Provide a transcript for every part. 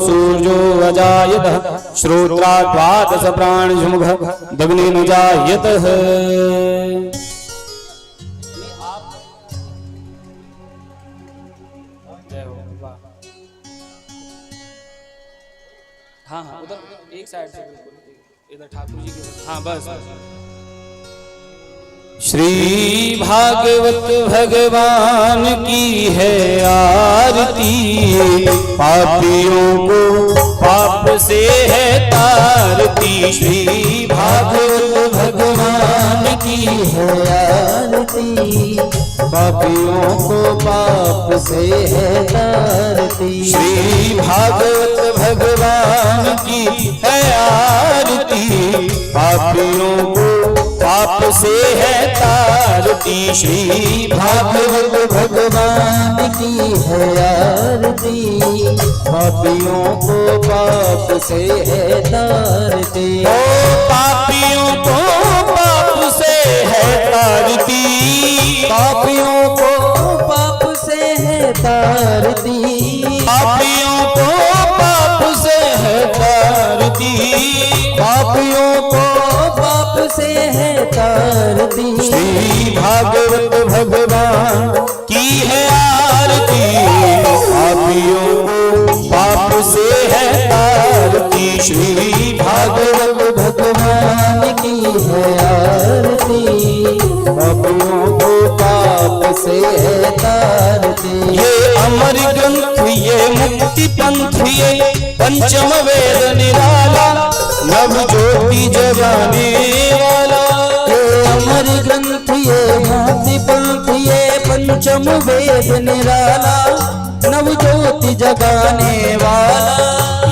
सूर्यो अजायतः श्रोत्रा द्वादश प्राणिमुखः दग्नेन जायतः। हाँ हाँ उधर एक साइड से बिल्कुल इधर ठाकुर जी के हाँ बस। श्री भागवत भगवान की है आरती, पापियों को पाप से है तारती। श्री भागवत भगवान की है आरती, पापियों को पाप से है तारती। श्री भागवत भगवान की है आरती, पापियों को पाप से है तारती। श्री भागवत भगवान की है आरती, पापियों को पाप से है तारती। ओ पापियों को पाप से है तारती, पापियों को पाप से है तारती। पापियों को पाप से है तारती, पापियों को पाप से है तारती। श्री भागवत भगवान की है आरती, पापियों को पाप से है तारती। श्री भागवत भगवान की है आरती, पापियों को पाप से है तारती। ये अमर ग्रंथ ये मुक्ति पंथ ये पंचम वेद निराला, नव ज्योति जगाने वाला। ये अमर ग्रंथ ये मुक्ति पंथ ये पंचम वेद निराला, नव ज्योति जगाने वाला।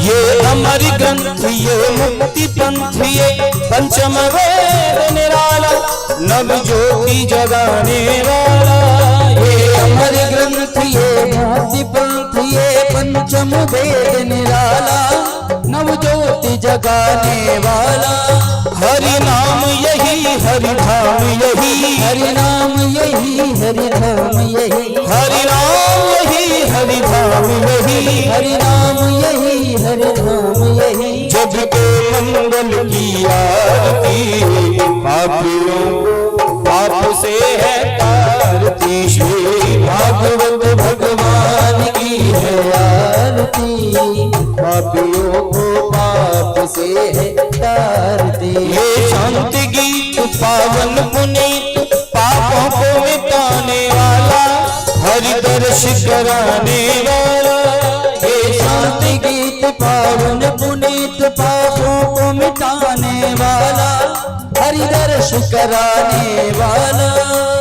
ये अमर ग्रंथ ये मुक्ति पंथ ये पंचम वेद निराला, नव ज्योति जगाने वाला। ये अमर ग्रंथ ये मुक्ति पंथ ये पंचम वेद निराला, नव ज्योति जगाने वाला। हरि नाम यही हरि धाम यही, हरि नाम यही हरि धाम यही, हरि नाम यही हरि धाम यही, हरि नाम यही हरि धाम यही। जग के मंगल की आरती, पापियों को पाप से है तारती। श्री भागवत भगवान की है आरती, पापियों को पाप से है तारती। ये शांति गीत पावन पुनीत पापों को मिटाने वाला, हरि दर्श कराने वाला। ये शांति गीत पावन पुनीत पापों को मिटाने वाला, हरि दर्श कराने वाला।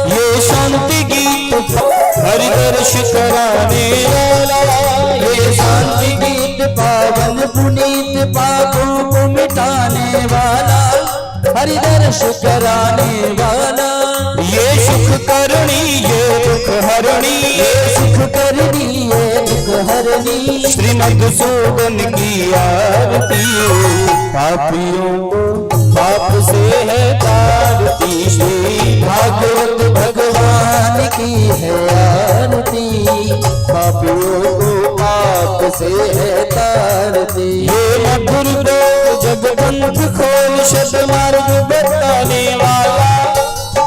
ये शांति गीत हरि दर्श कराने वाला, ये शांति गीत पावन पुनीत पापों को मिटाने वाला, हरि दर्श कराने वाला। ये सुख करणी ये दुख हरणी, ये सुख करणी ये दुख हरणी। श्री मधुसूदन की आरती, पापियों को पाप से है तारती। श्री भागवत भगवान की है आरती, पापियों को पाप से है तारती। ये मधुर बोल जगबंध खोल सदमार्ग बताने वाला,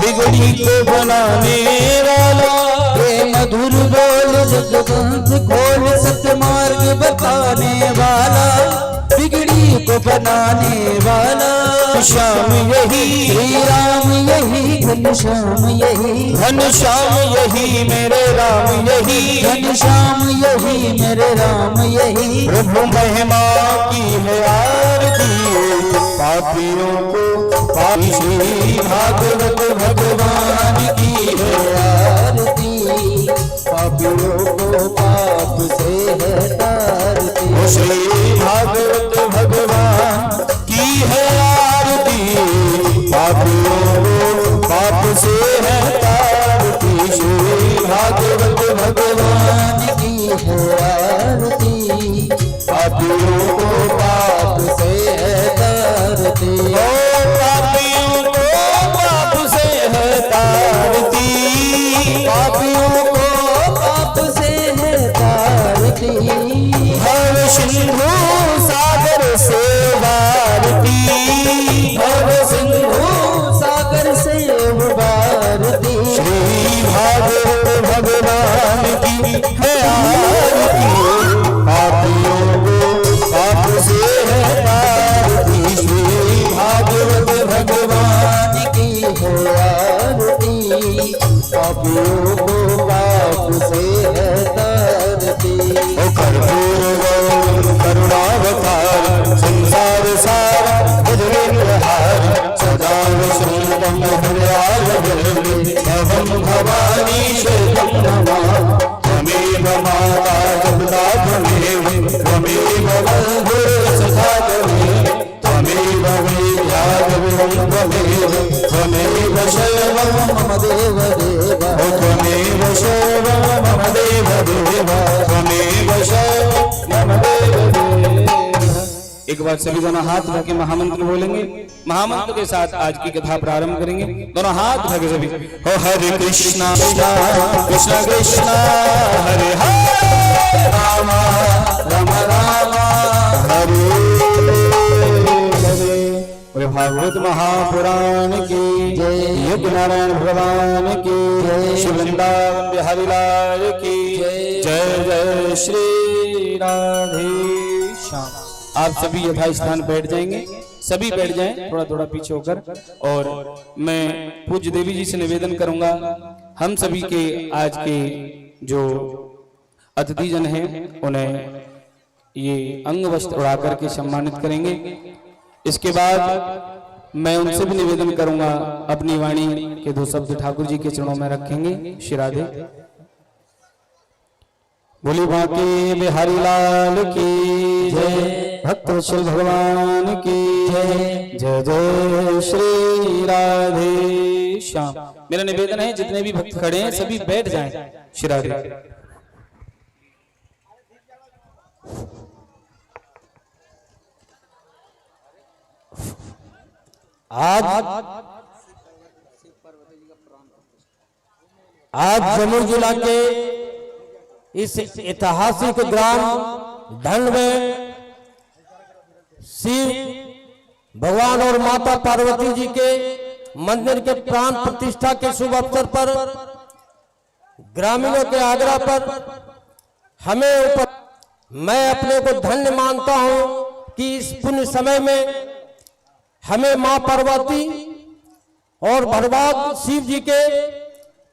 बिगड़ी को बनाने वाला। ये मधुर बोल जगबंध खोल सदमार्ग बताने वाला, बिगड़ी को बनाने वाला। श्याम यही श्री राम यही घनश्याम यही, घनश्याम यही मेरे राम यही, घनश्याम यही मेरे राम यही। प्रभु महिमा की है आरती, पापियों को पापी। श्री भागवत भगवान की है आरती, पापियों को पाप से है तारती। श्री भागवत भगवान की है आरती, पापियों को पाप से है तारती। श्री भागवत भगवान की है आरती, पापियों को पाप से है तारती। ओ पापियों को पाप से है तारती, पापियों को पाप से है तारती। भव सिंधु भव सिंधु सागर से उबारती, श्री भागवत भगवान की है आरती, पापियों को पाप से है तारती। श्री भागवत भगवान की हो आरती, पापियों को पाप से है तारती। कर्पूर गौरम करुणावतार, संसार सार भुजगेन्द्रहार, सदा वसंतम हृदयारविंदे, भवं भवानी शरणं नमामि। त्वमेव माता जगदा त्वमेव, त्वमेव बन्धुः सखा त्वमेव, त्वमेव विद्या जगदं त्वमेव, त्वमेव शैवं मम देव देव, त्वमेव शैवं मम देव देव, त्वमेव शैवं मम देव देव। एक बार सभी दोनों हाथ धो के महामंत्र बोलेंगे। महामंत्र के साथ आज की कथा प्रारंभ करेंगे। दोनों हाथ धो के सभी हो हरे कृष्णा कृष्णा कृष्णा हरे हरे, राम राम राम हरे हरे। और भागवत महापुराण की जय, यज्ञ नारायण भगवान की जय, शिव वृंदावन बिहारी लाल की जय। जय जय श्री राधे श्याम। आप सभी यथा स्थान बैठ जाएंगे, सभी बैठ जाएं थोड़ा थोड़ा पीछे होकर। और मैं पूज्य देवी जी से निवेदन करूंगा, हम सभी के आज के जो अतिथि जन हैं उन्हें ये अंग वस्त्र उड़ा करके सम्मानित करेंगे। इसके बाद मैं उनसे भी निवेदन करूंगा अपनी वाणी के दो शब्द ठाकुर जी के चरणों में रखेंगे। श्री राधे। बोली बांके बिहारी लाल की जय, भक्त वत्सल भगवान की जय। जय जय श्री राधे श्याम। मेरा निवेदन है जितने भी भक्त खड़े हैं सभी बैठ जाएं। श्री राधे। आज जमुई जिला के इस ऐतिहासिक ग्राम ढंड में शिव भगवान और माता पार्वती जी के मंदिर के प्राण प्रतिष्ठा के शुभ अवसर पर ग्रामीणों के आग्रह पर मैं अपने को धन्य मानता हूं कि इस पुण्य समय में हमें मां पार्वती और भगवान शिव जी के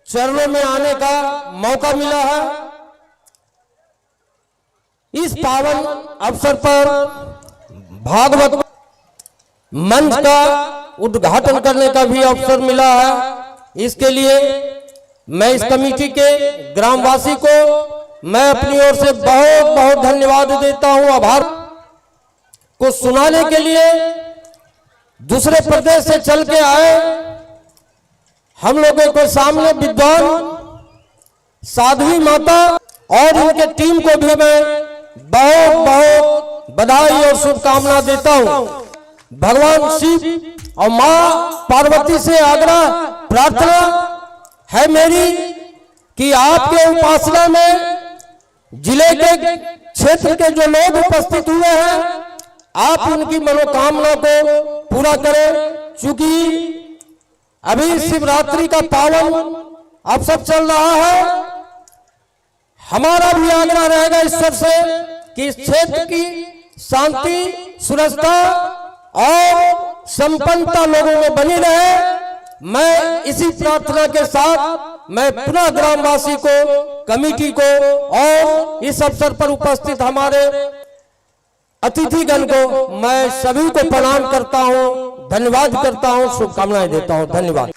चरणों में आने का मौका मिला है। इस पावन अवसर पर भागवत मंच का उद्घाटन करने का भी अवसर मिला है। इसके लिए मैं इस कमेटी के ग्रामवासी को मैं अपनी ओर से बहुत बहुत धन्यवाद देता हूं। आभार को सुनाने के लिए दूसरे प्रदेश से चल के आए हम लोगों के सामने विद्वान साध्वी माता और उनके टीम को भी मैं बहुत बहुत बधाई और शुभकामना देता हूं। भगवान शिव और मां पार्वती से आग्रह प्रार्थना है मेरी कि आपके उपासना में जिले के क्षेत्र के जो लोग उपस्थित हुए हैं आप उनकी मनोकामना को पूरा करें। चूंकि अभी शिवरात्रि का पावन अवसर चल रहा है, हमारा भी आग्रह रहेगा ईश्वर से कि इस क्षेत्र की शांति सुरक्षा और संपन्नता लोगों में बनी रहे। मैं इसी प्रार्थना के साथ मैं पुनः ग्रामवासी को, कमेटी को और इस अवसर पर उपस्थित हमारे अतिथिगण को मैं सभी को प्रणाम करता हूं, धन्यवाद करता हूं, शुभकामनाएं देता हूं। धन्यवाद।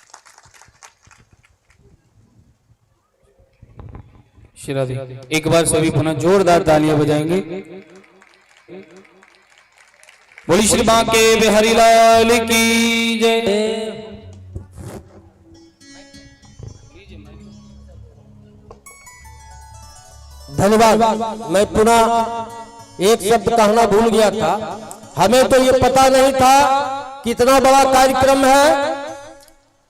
श्री राधे। एक बार सभी पुनः जोरदार तालियां बजाएंगे। बोली श्री बांके बिहारी लाल की जय। धन्यवाद। मैं पुनः एक शब्द कहना भूल गया था। हमें तो ये पता नहीं था कितना बड़ा कार्यक्रम है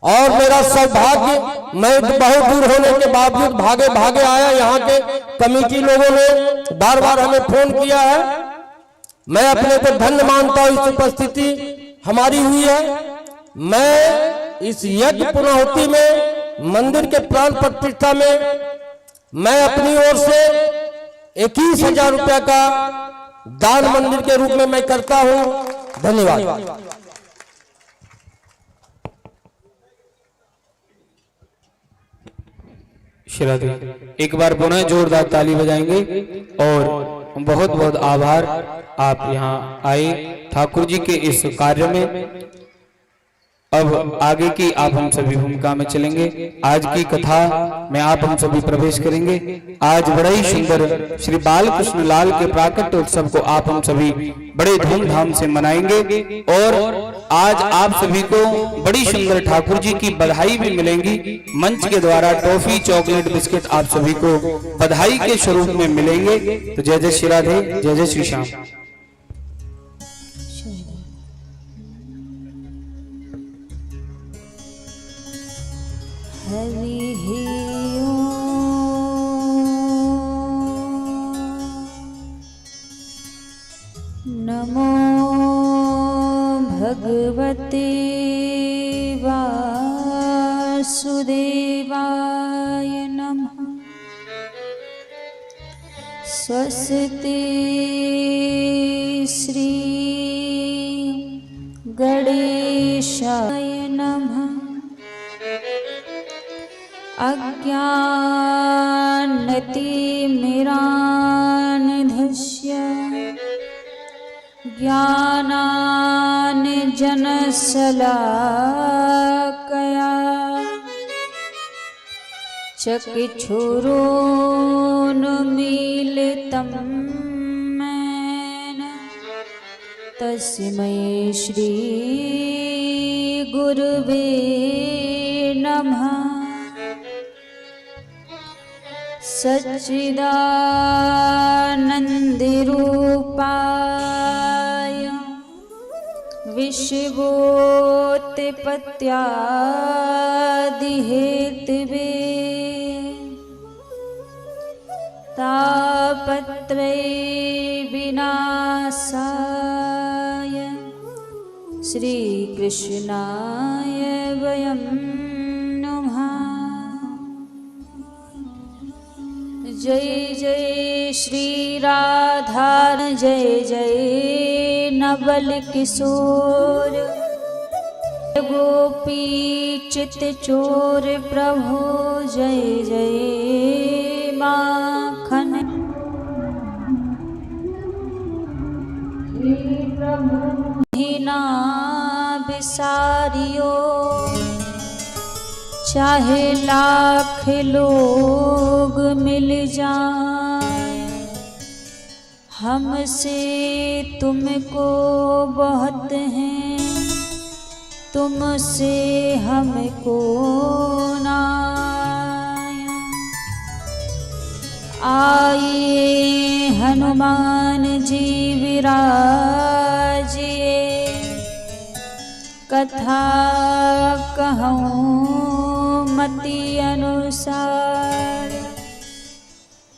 और मेरा सौभाग्य मैं बहुत दूर होने के बावजूद भागे भागे आया। यहाँ के कमेटी लोगों ने बार बार हमें फोन किया है। मैं अपने को धन्य मानता हूँ इस उपस्थिति हमारी हुई है। मैं इस यज्ञ पुनाहुति में मंदिर के प्राण प्रतिष्ठा में मैं अपनी ओर से 21,000 रुपया का दान मंदिर के रूप में मैं करता हूं। धन्यवाद। श्रीराधे, एक बार पुनः जोरदार ताली बजाएंगे और बहुत बहुत आभार आप यहाँ आए ठाकुर जी के इस कार्य में। अब आगे की आप हम सभी भूमिका में चलेंगे। आज की कथा में आप हम सभी प्रवेश करेंगे। आज बड़ा ही सुंदर श्री बालकृष्ण लाल के प्राकट्य उत्सव को आप हम सभी बड़े धूमधाम से मनाएंगे और आज आप सभी को बड़ी सुंदर ठाकुर जी की बधाई भी मिलेंगी। मंच के द्वारा टॉफी, चॉकलेट, बिस्किट आप सभी को बधाई के स्वरूप में मिलेंगे। तो जय जय श्री राधे, जय जय श्री श्याम। हरि नमो भगवते वासुदेवाय नमः। स्वस्ति श्री गणेशाय नमः। अज्ञानतिमिरान्धस्य ज्ञानाञ्जनशलाकया चक्षुरुन्मीलितं येन तस्मै श्री गुरुवे नमः। सच्चिदानन्दरूपाय विश्वोत्पत्त्यादिहेतवे तापत्रयविनाशाय श्रीकृष्णाय वयं नमः। जय जय श्री राधा, जय जय नवल किशोर, गोपी चित चोर प्रभु, जय जय माखन। प्रभु हिना बिसारियो, चाहे लाख लोग मिल जाए, हमसे तुमको बहुत हैं, तुमसे हमको नाय। आइए हनुमान जी विराजिए, कथा कहूँ मति अनुसार।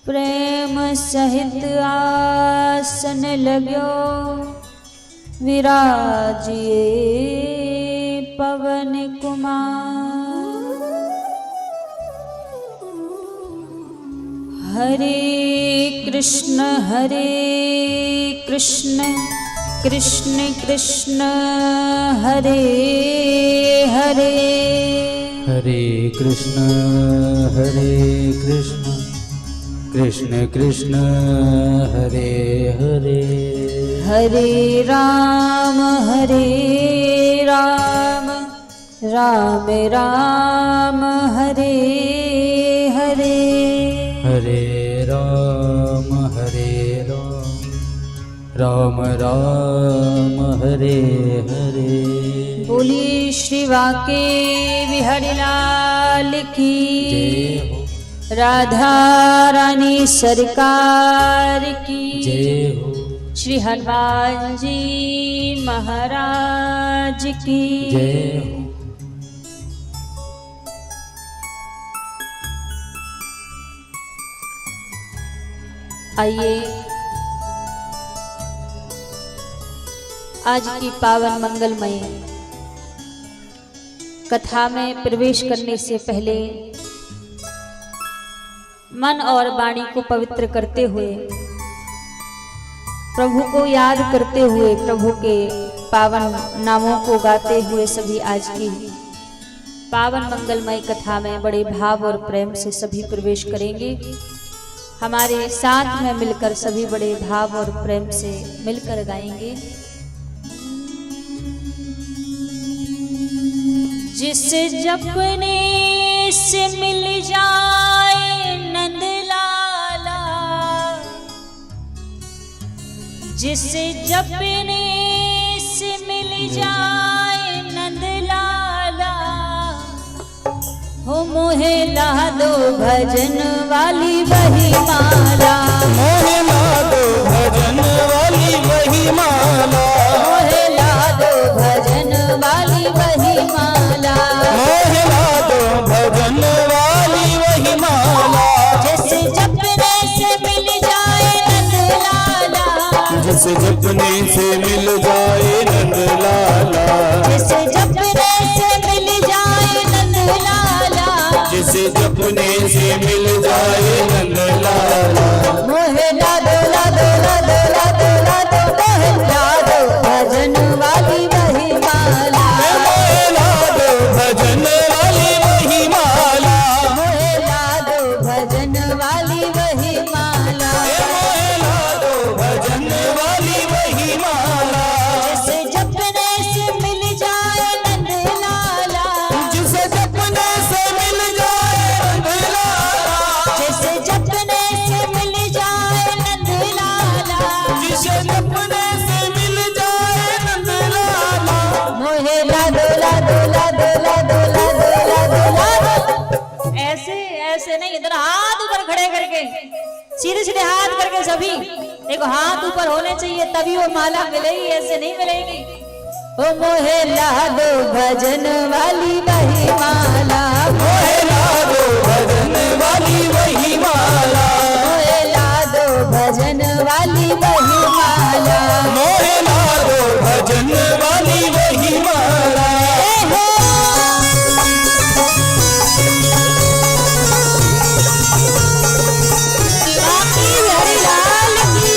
प्रेम सहित आसन लाग्यो, विराजिए पवन कुमार। हरे कृष्ण कृष्ण कृष्ण हरे हरे, हरे कृष्ण कृष्ण कृष्ण हरे हरे। हरे राम राम राम हरे हरे। हरे राम राम राम हरे हरे। बोलिए श्री वाके बिहारी लाल की, राधा रानी सरकार की जय हो। श्री हनुमान जी महाराज की जय हो। आइए आज की पावन मंगलमय कथा में प्रवेश करने से पहले मन और वाणी को पवित्र करते हुए, प्रभु को याद करते हुए, प्रभु के पावन नामों को गाते हुए सभी आज की पावन मंगलमय कथा में बड़े भाव और प्रेम से सभी प्रवेश करेंगे। हमारे साथ में मिलकर सभी बड़े भाव और प्रेम से मिलकर गाएंगे। जिस जपने से मिल जाए नंद लाला, जिस जपने से मिल जाए नंद लाला, हो मोहे ला दो भजन वाली वही माला, मोहे ला दो भजन वाली वही माला, मोहे ला दो भजन वाली वही माला, मोहे ला दो भजन वाली वही माला। जिस जपने से मिल जाए नंद लाला, जिस जपने से मिल जाए नंद लाला, जिस जपने से मिल जाए नंद लाला, जिस जपने से मिल जाए नंद लाला। मोहे ला दो ला दो ला दो ला दो ला दो मोहे ला दो भजन वाली वही माला, मोहे ला दो भजन वाली वही माला, मोहे ला दो भजन वाली वही माला, मोहे ला दो भजन वाली वही माला। जिस जपने से मिल जाए नंद लाला, जिस जपने से मिल जाए नंद लाला, जिस जपने से मिल जाए नंद लाला, जिस जपने से मिल जाए नंद लाला। मोहे ला दो ला दो ला दो ला दो ला दो ला दो ला दो। ऐसे ऐसे नहीं, इधर हाथ ऊपर खड़े करके, सीधे सीधे हाथ करके सभी देखो, हाथ ऊपर होने चाहिए तभी वो माला मिलेगी, ऐसे नहीं मिलेगी। ओ मोहे ला दो भजन वाली वही माला, मोहे ला दो भजन वाली वही माला, मोहे ला दो भजन वाली वही माला, मोहे ला दो भजन वाली वही माला। बाकी हरिलाल की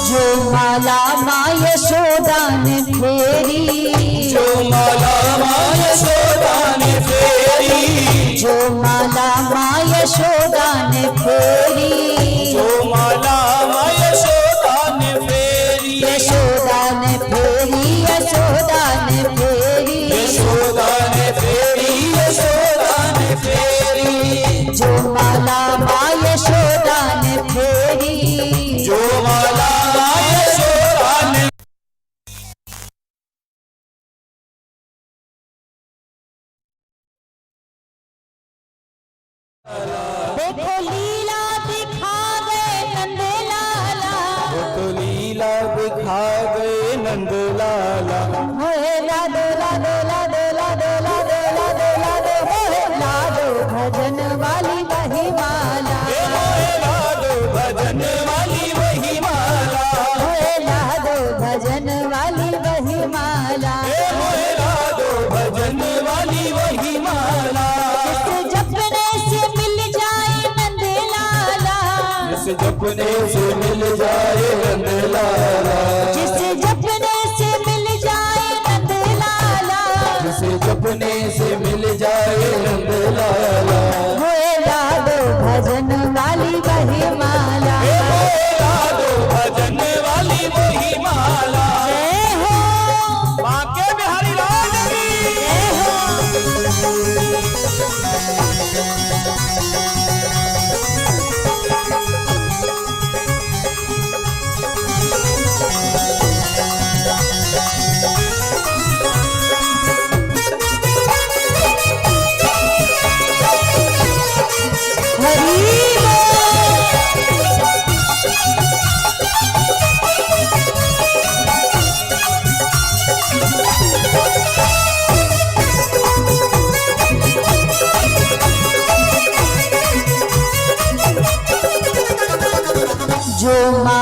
जो माला माँ यशोदा ने फेरी, जो माला माँ यशोदा ने फेरी, जो माला माँ यशोदा ने फेरी, जो माला माँ यशोदा ने फेरी, यशोदा ने फेरी, यशोदा ने फेरी, यशोदा ने फेरी, यशोदा ने फेरी, जो माला माँ यशोदा ने फेरी, जो माला माँ यशोदा ने देखो लीला दिखा गए नंद लाला, वो तो लीला दिखा गए नंद लाला। मोहे ला दो ला दो ला दो ला दो ला दो ला दो ला दो मोहे ला दो भजन वाली वही माला, मोहे ला दो भजन वाली वही माला, मोहे ला दो भजन वाली वही माला, मोहे ला दो भजन वाली वही माला। जिस जपने से मिल जाए नंद लाला, जिस जपने से मिल जाए नंद लाला, जिस जपने से मिल जाए नंद लाला, जिस जपने से मिल जाए नंद लाला। मोहे ला दो भजन वाली वही माला, मोहे ला दो भजन वाली वही माला। जय हो बांके बिहारी लाल की जय हो।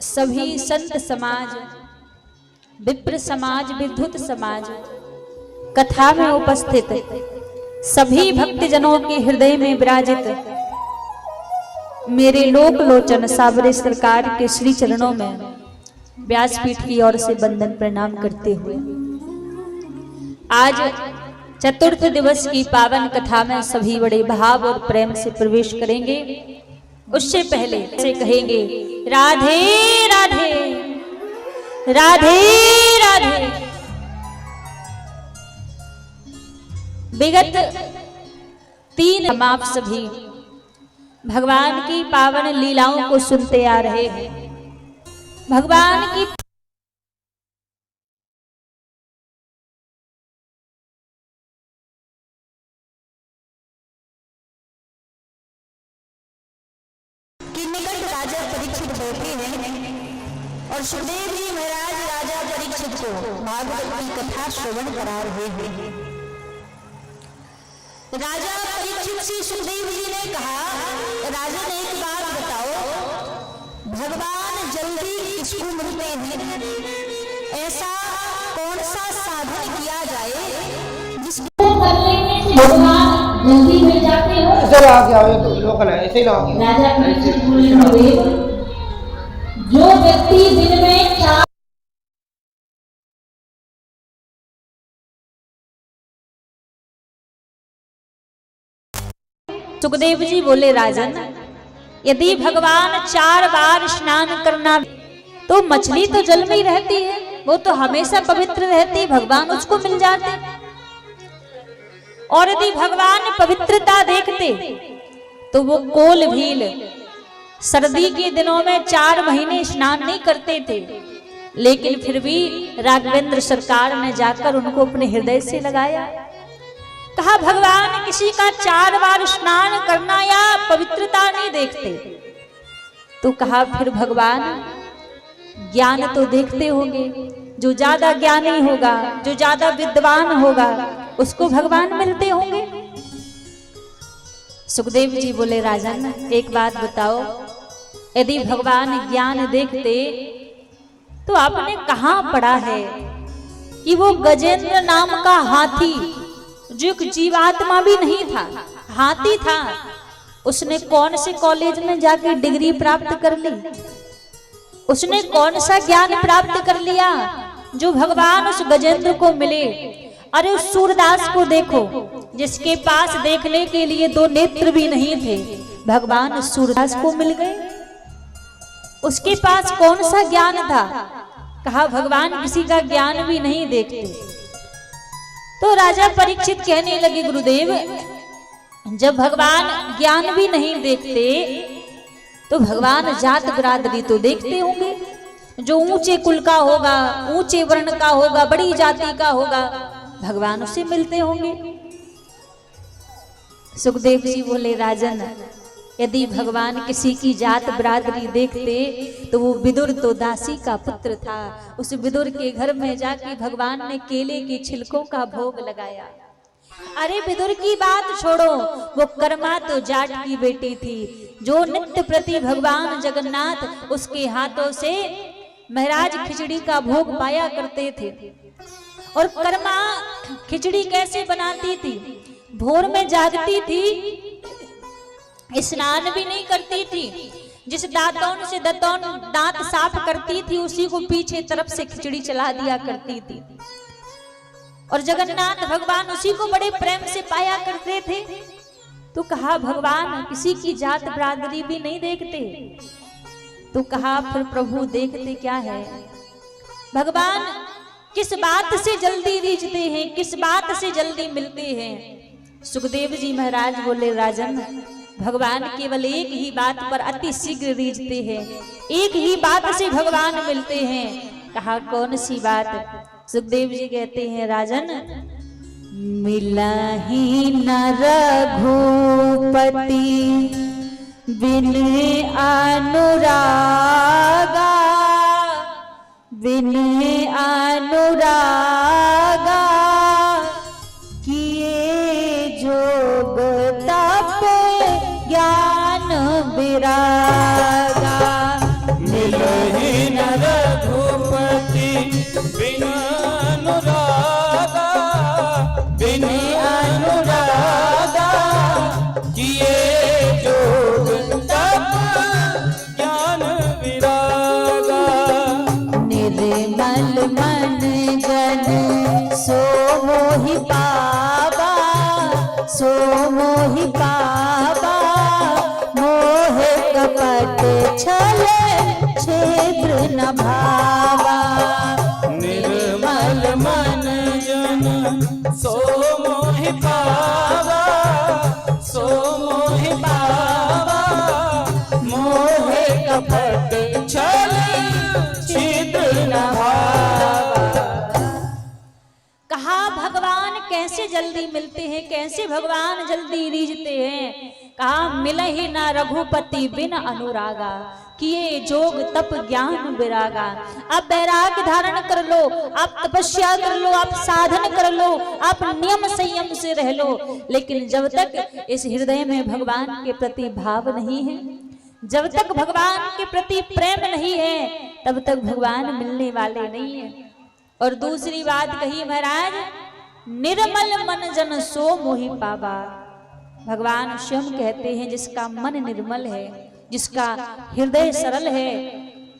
सभी संत समाज, विप्र समाज, विद्युत समाज, कथा में उपस्थित सभी भक्तजनों के हृदय में विराजित मेरे लोक लोचन साबरे सरकार के श्री चरणों में व्यासपीठ की ओर से वंदन प्रणाम करते हुए आज चतुर्थ दिवस की पावन कथा में सभी बड़े भाव और प्रेम से प्रवेश करेंगे। उससे पहले से कहेंगे राधे राधे राधे राधे। विगत 3 हम आप सभी भगवान की पावन लीलाओं को सुनते आ रहे हैं। भगवान की निकट राजा परीक्षित बैठे हैं और सुखदेव जी महाराज राजा परीक्षित को भागवत की कथा श्रवण करा रहे हैं। राजा परीक्षित से सुखदेव जी ने कहा, राजन एक बात बताओ, भगवान जल्दी किसको मिलते हैं? ऐसा कौन सा साधन किया जाए जिसको करने से भगवान जल्दी मिल जाते हो? इधर आ गया तो लोकल है, ऐसे ही ना राजा परीक्षित बोले, जो व्यक्ति दिन में 4 सुखदेव जी बोले, राजन यदि भगवान 4 बार स्नान करना तो मछली तो जल में ही रहती है, वो तो हमेशा पवित्र रहती, भगवान उसको मिल जाते। और यदि भगवान पवित्रता देखते तो वो कोल भील सर्दी के दिनों में 4 महीने स्नान नहीं करते थे, लेकिन फिर भी राघवेंद्र सरकार ने जाकर उनको अपने हृदय से लगाया। कहा भगवान किसी का 4 बार स्नान करना या पवित्रता नहीं देखते, तो कहा फिर भगवान ज्ञान तो देखते होंगे, जो ज्यादा ज्ञानी होगा, जो ज्यादा विद्वान होगा, उसको भगवान मिलते होंगे। सुखदेव जी बोले, राजन एक बात बताओ, यदि भगवान ज्ञान देखते तो आपने कहां पढ़ा है कि वो गजेंद्र नाम का हाथी, जो एक जीवात्मा भी नहीं था, हाथी था, उसने कौन से कॉलेज में जाके डिग्री प्राप्त कर ली? उसने कौन सा ज्ञान प्राप्त कर लिया जो भगवान उस गजेंद्र को मिले? अरे उस सूरदास को देखो, जिसके पास देखने के लिए 2 नेत्र भी नहीं थे, भगवान सूरदास को मिल गए। उसके पास कौन सा ज्ञान था? कहा भगवान किसी का ज्ञान भी नहीं देखते। तो राजा परीक्षित कहने लगे, गुरुदेव जब भगवान ज्ञान भी नहीं देखते तो भगवान जात बिरादरी तो देखते होंगे, जो ऊंचे कुल का होगा, ऊंचे वर्ण का होगा, बड़ी जाति का होगा, भगवान उससे मिलते होंगे। सुखदेव जी बोले, राजन यदि भगवान किसी की जात बिरादरी देखते तो वो विदुर तो दासी का पुत्र था, उस विदुर के घर में जाके भगवान ने केले के छिलकों का भोग लगाया। अरे विदुर की बात छोड़ो, वो कर्मा तो जाट की बेटी थी, जो नित्य प्रति भगवान जगन्नाथ उसके हाथों से महाराज खिचड़ी का भोग पाया करते थे। और कर्मा खिचड़ी कैसे बनाती थी? भोर में जागती थी, स्नान भी नहीं करती थी, जिस दांतों से दांत साफ करती थी उसी को पीछे तरफ से खिचड़ी चला दिया करती थी। और जगन्नाथ भगवान उसी को बड़े प्रेम से पाया करते थे। तो कहा भगवान किसी की जात बिरादरी भी नहीं देखते, तो कहा फिर प्रभु देखते क्या है? भगवान किस बात से जल्दी रीझते हैं, किस बात से जल्दी मिलते हैं? सुखदेव जी महाराज बोले, राजन भगवान केवल एक ही बात पर अति शीघ्र रीझते हैं, एक ही बात से भगवान मिलते हैं। कहा कौन सी बात? सुखदेव जी कहते हैं, राजन मिला ही न रघुपति बिन अनुरागा, बिन अनुरागा किए जोग तप ज्ञान विरागा। मिलहि न भावा। निर्मल मन जन सो मोहि पावा, सो मोहि पावा। मोहे कपट छल छिद्र न भावा। कहा भगवान कैसे जल्दी मिलते हैं, कैसे भगवान जल्दी रीझते हैं। कहा मिलहि ना रघुपति बिन अनुरागा, किए जोग तप ज्ञान विरागा। आप वैराग धारण कर लो, आप तपस्या कर लो, आप साधन कर लो, आप नियम संयम से रह लो, लेकिन जब तक इस हृदय में भगवान के प्रति भाव नहीं है, जब तक भगवान के प्रति प्रेम नहीं है, तब तक भगवान मिलने वाले नहीं है। और दूसरी बात कही महाराज, निर्मल मन जन सो मोहि पावा। भगवान स्वयं कहते हैं जिसका मन निर्मल है, जिसका हृदय सरल है,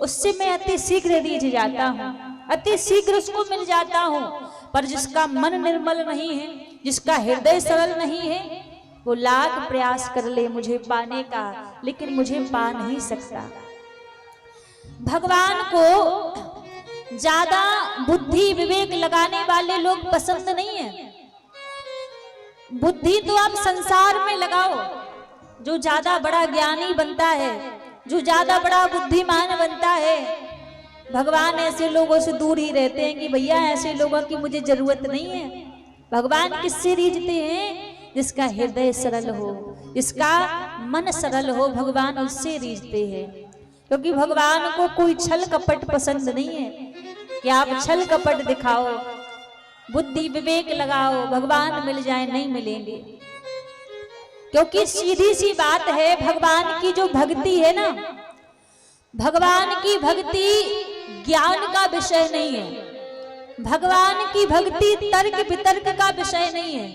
उससे मैं अति शीघ्र रीझ जाता हूँ, अति शीघ्र उसको मिल जाता हूँ। पर जिसका मन निर्मल नहीं है, जिसका हृदय सरल नहीं है, वो लाख प्रयास कर ले मुझे पाने का, लेकिन मुझे पा नहीं सकता। भगवान को ज्यादा बुद्धि विवेक लगाने वाले लोग पसंद नहीं है। बुद्धि तो आप संसार में लगाओ, जो ज्यादा बड़ा ज्ञानी बनता है, जो ज्यादा बड़ा बुद्धिमान बनता है, भगवान ऐसे लोगों से दूर ही रहते हैं कि भैया ऐसे लोगों की मुझे जरूरत नहीं है। भगवान किससे रीझते हैं? जिसका हृदय सरल हो, जिसका मन सरल हो, भगवान उससे रीझते हैं। क्योंकि भगवान को कोई छल कपट पसंद नहीं है कि आप छल कपट दिखाओ, बुद्धि विवेक लगाओ, भगवान मिल जाए, नहीं मिलेंगे। क्योंकि सीधी सी बात है, भगवान की जो भक्ति है ना, भगवान की भक्ति ज्ञान का विषय नहीं है, भगवान की भक्ति तर्क वितर्क का विषय नहीं है,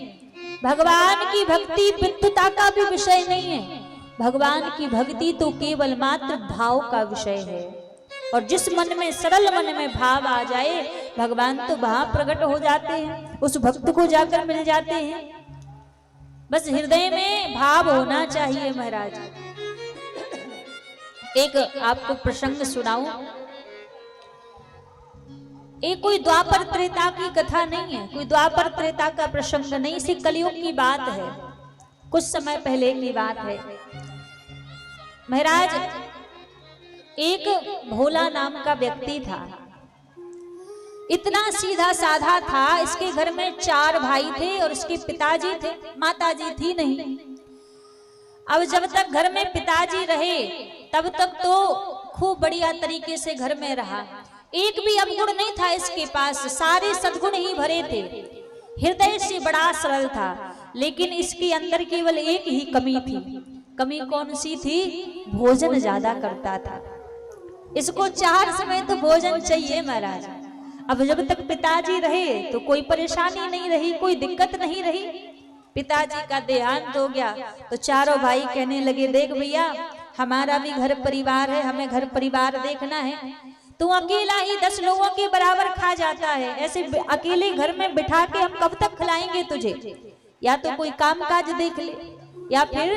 भगवान की भक्ति विद्वता का भी विषय नहीं है। भगवान की भक्ति तो केवल मात्र भाव का विषय है। और जिस मन में, सरल मन में भाव आ जाए, भगवान तो वहां प्रकट हो जाते हैं, उस भक्त को जाकर मिल जाते हैं। बस हृदय में भाव होना चाहिए महाराज। एक आपको प्रसंग सुनाऊं। एक कोई द्वापर त्रेता की कथा नहीं है, कोई द्वापर त्रेता का प्रसंग नहीं, इसी कलयुग की बात है, कुछ समय पहले की बात है। महाराज, एक भोला नाम का व्यक्ति था, इतना सीधा साधा था। इसके घर में 4 भाई थे और इसके पिताजी थे, माताजी थी नहीं। अब जब तक घर में पिताजी रहे तब तक तो खूब बढ़िया तरीके से घर में रहा, एक भी अवगुण नहीं था इसके पास, सारे सद्गुण ही भरे थे, हृदय से बड़ा सरल था। लेकिन इसके अंदर केवल एक ही कमी थी। कमी कौन सी थी? भोजन ज्यादा करता था। इसको 4 समय तो भोजन चाहिए महाराज। अब जब तक पिताजी रहे तो कोई परेशानी नहीं रही, कोई दिक्कत नहीं रही। पिताजी का देहांत हो गया तो चारों भाई कहने लगे, देख भैया हमारा भी घर परिवार है, हमें घर परिवार देखना है। तू अकेला ही 10 लोगों के बराबर खा जाता है, ऐसे अकेले घर में बिठा के हम कब तक खिलाएंगे तुझे? या तो कोई काम काज देख ले या फिर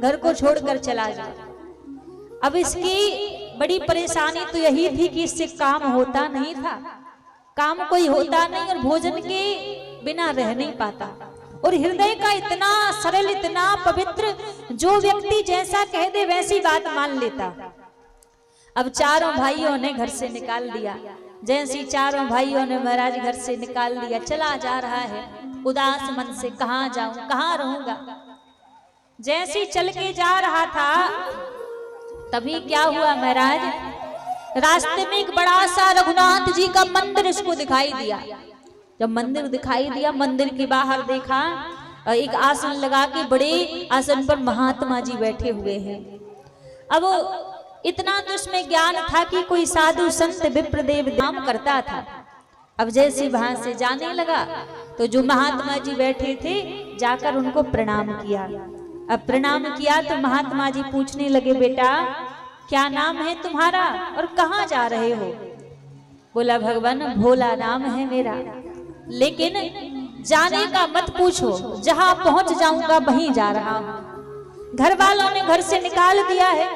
घर को छोड़कर चला जा। अब इसकी बड़ी परेशानी तो यही थी कि इससे काम होता नहीं था, काम कोई होता नहीं और भोजन के बिना रह नहीं पाता। और हृदय का इतना सरल, इतना पवित्र, जो व्यक्ति जैसा कह दे वैसी बात मान लेता। अब चारों भाइयों ने घर से निकाल दिया। जैसी चारों भाइयों ने महाराज घर से निकाल दिया, चला जा रहा है उदास मन से, कहाँ जाऊं, कहाँ रहूंगा। जैसी चल के जा रहा था तभी क्या हुआ महाराज, रास्ते में एक बड़ा सा रघुनाथ जी का मंदिर इसको दिखाई दिया। जब मंदिर दिखाई दिया, मंदिर के बाहर देखा एक आसन लगा के, बड़े आसन पर महात्मा जी बैठे हुए हैं। अब इतना तो उसमें ज्ञान था कि कोई साधु संत विप्रदेव नाम करता था। अब जैसे वहां से जाने लगा तो जो महात्मा जी बैठे थे जाकर उनको प्रणाम किया। अब प्रणाम किया तो महात्मा जी पूछने लगे, बेटा क्या नाम है तुम्हारा और कहाँ जा रहे हो? बोला, भगवान भोला नाम है मेरा, लेकिन जाने का मत पूछो, जहां पहुंच जाऊंगा वहीं जा रहा हूं। घर वालों ने घर से निकाल दिया है,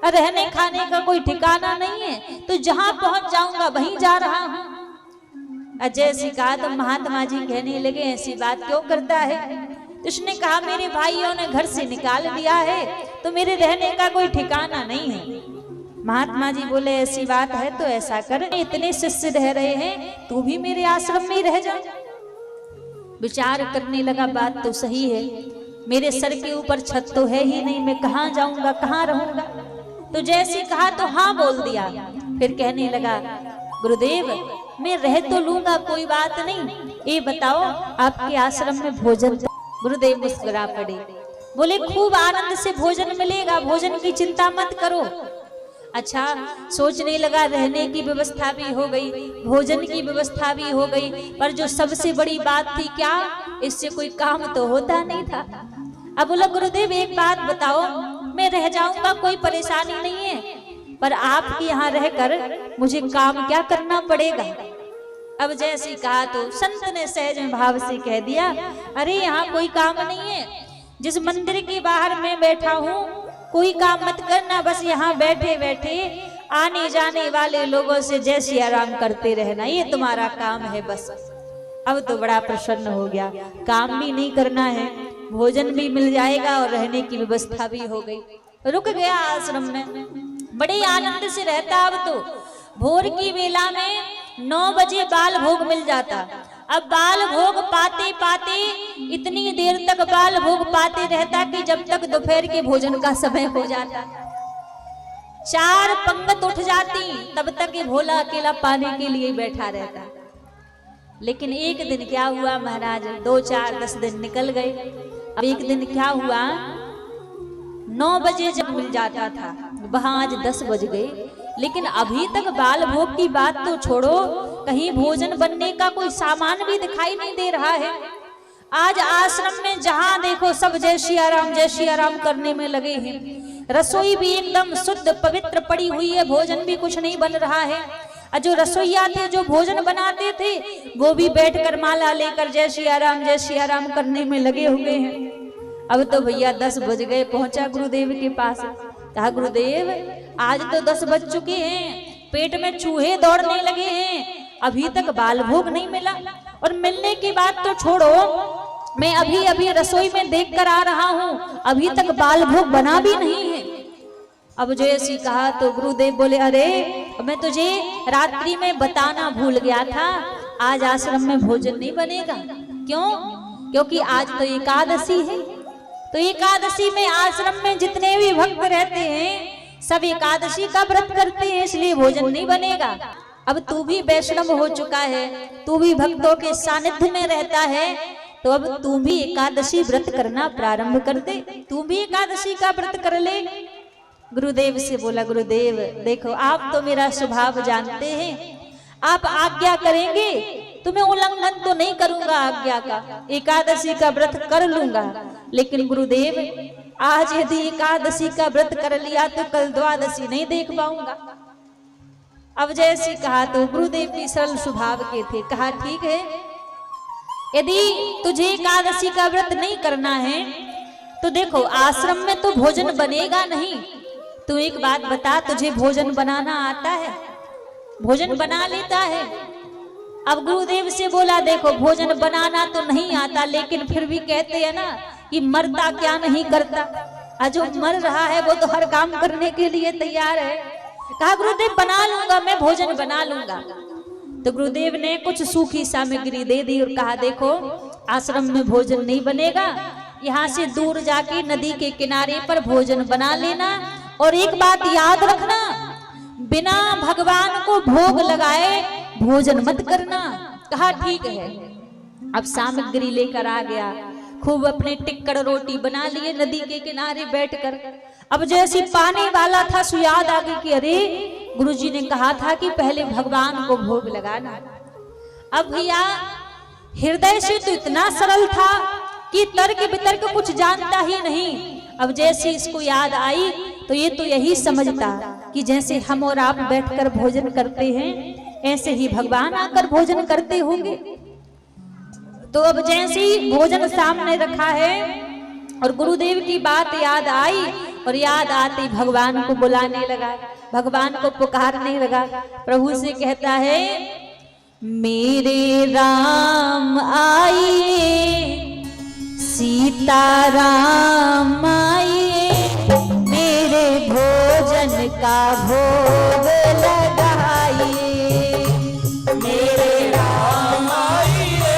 रहने खाने का कोई ठिकाना नहीं है, तो जहां पहुंच जाऊंगा वहीं जा रहा हूं। अजय से कहा तो महात्मा जी कहने लगे ऐसी बात क्यों करता है? उसने कहा मेरे भाइयों ने घर से निकाल दिया है तो मेरे रहने का कोई ठिकाना नहीं है। महात्मा जी बोले ऐसी बात है तो ऐसा कर, इतने शिष्य रह रहे हैं तू भी मेरे आश्रम में रह जा। विचार करने लगा बात तो सही है, मेरे सर के ऊपर छत तो है ही नहीं, मैं कहाँ जाऊंगा कहाँ रहूंगा। तो जैसे कहा तो हाँ बोल दिया। फिर कहने लगा गुरुदेव मैं रह तो लूंगा कोई बात नहीं, ये बताओ आपके आश्रम में भोजन। गुरुदेव मुस्कुरा पड़े, बोले खूब आनंद से भोजन मिलेगा, भोजन की चिंता मत करो। अच्छा सोचने लगा रहने की व्यवस्था भी हो गई, भोजन की व्यवस्था भी हो गई, पर जो सबसे बड़ी बात थी क्या, इससे कोई काम तो होता नहीं था। अब बोला गुरुदेव एक बात बताओ, मैं रह जाऊंगा कोई परेशानी नहीं है, पर आपके यहाँ रहकर मुझे काम क्या करना पड़ेगा। अब जैसे कहा तो संत ने सहज भाव से कह दिया अरे यहाँ कोई काम नहीं है, जिस मंदिर के बाहर मैं बैठा हूँ कोई काम मत करना, बस यहाँ बैठे बैठे आने जाने वाले लोगों से जय सिया राम करते रहना, ये तुम्हारा काम है बस। अब तो बड़ा प्रसन्न हो गया, काम भी नहीं करना है, भोजन भी मिल जाएगा और रहने की व्यवस्था भी हो गई। रुक गया आश्रम में, बड़े आनंद से रहता। अब तो भोर की वेला में 9 बजे बाल भोग मिल जाता। अब बाल भोग पाते पाते इतनी देर तक बाल भोग पाते रहता कि जब तक दोपहर के भोजन का समय हो जाता। 4 पंगत उठ जाती, तब तक ये भोला अकेला पाने के लिए बैठा रहता। लेकिन एक दिन क्या हुआ महाराज, 2 4 10 दिन निकल गए। अब एक दिन क्या हुआ, 9 बजे जब मिल जाता था वहां आज 10 बज गए, लेकिन अभी तक बाल भोग की बात तो छोड़ो, कहीं भोजन बनने का कोई सामान भी दिखाई नहीं दे रहा है। आज आश्रम में जहां देखो सब जय सिया राम करने में लगे हैं। रसोई भी एकदम शुद्ध पवित्र पड़ी हुई है, भोजन भी कुछ नहीं बन रहा है। और जो रसोईया थे जो भोजन बनाते थे वो भी बैठकर माला लेकर जय सिया राम करने में लगे हुए हैं। अब तो भैया 10 बज गए, पहुंचा गुरुदेव के पास, कहा गुरुदेव आज तो 10 बज चुके हैं, पेट में चूहे दौड़ने लगे हैं, अभी तक बाल भोग नहीं मिला, और मिलने की बात तो छोड़ो, मैं अभी अभी रसोई में देख कर आ रहा हूँ, अभी तक बाल भोग बना भी नहीं है। अब जैसे कहा तो गुरुदेव बोले अरे मैं तुझे रात्रि में बताना भूल गया था, आज आश्रम में भोजन नहीं बनेगा। क्यों? क्योंकि आज तो एकादशी है, तो एकादशी में आश्रम में जितने भी भक्त रहते हैं सब एकादशी का व्रत करते हैं, इसलिए भोजन नहीं बनेगा। अब तू भी वैष्णव हो चुका है, तू भी भक्तों के सानिध्य में रहता है, तो अब तू भी एकादशी व्रत करना प्रारंभ कर दे, तू भी एकादशी का व्रत कर ले। गुरुदेव से बोला गुरुदेव देखो आप तो मेरा स्वभाव जानते हैं, आप आज्ञा करेंगे तो मैं उल्लंघन तो नहीं करूंगा आज्ञा का, एकादशी का व्रत कर लूंगा, लेकिन गुरुदेव आज यदि एकादशी का व्रत कर लिया तो कल द्वादशी नहीं देख पाऊंगा। अब जैसे कहा तो गुरुदेव भी सरल स्वभाव के थे, कहा ठीक है यदि तुझे एकादशी का व्रत नहीं करना है तो देखो आश्रम में तो भोजन बनेगा नहीं, तू एक बात बता तुझे भोजन बनाना आता है? भोजन बना लेता है? अब गुरुदेव से बोला देखो भोजन बनाना तो नहीं आता, लेकिन फिर भी कहते हैं ना कि मरता क्या नहीं करता, जो मर रहा है वो तो हर काम करने के लिए तैयार है। कहा गुरुदेव बना लूंगा, मैं भोजन बना लूंगा। तो गुरुदेव ने कुछ सूखी सामग्री दे दी और कहा देखो आश्रम में भोजन नहीं बनेगा, यहाँ से दूर जाके नदी के किनारे पर भोजन बना लेना, और एक बात याद रखना बिना भगवान को भोग लगाए भोजन मत करना। कहा ठीक है। अब सामग्री लेकर आ गया, खूब अपने टिक्कड़ रोटी बना लिए नदी के किनारे बैठकर। अब जैसे पाने वाला था सो याद आ गई कि अरे गुरुजी ने कहा था कि पहले भगवान को भोग लगाना। अब भैया हृदय से तो इतना सरल था कि तर्क वितर्क कुछ जानता ही नहीं। अब जैसे इसको याद आई तो ये तो यही समझता कि जैसे हम और आप बैठकर भोजन करते हैं ऐसे ही भगवान आकर भोजन करते होंगे। तो अब जैसे ही भोजन सामने रखा है और गुरुदेव की बात याद आई और याद आते भगवान को बुलाने लगा, भगवान को पुकारने लगा। प्रभु से कहता है मेरे राम आइए, सीता राम आइए, मेरे भोजन का भोग लगाइए। मेरे राम आइए,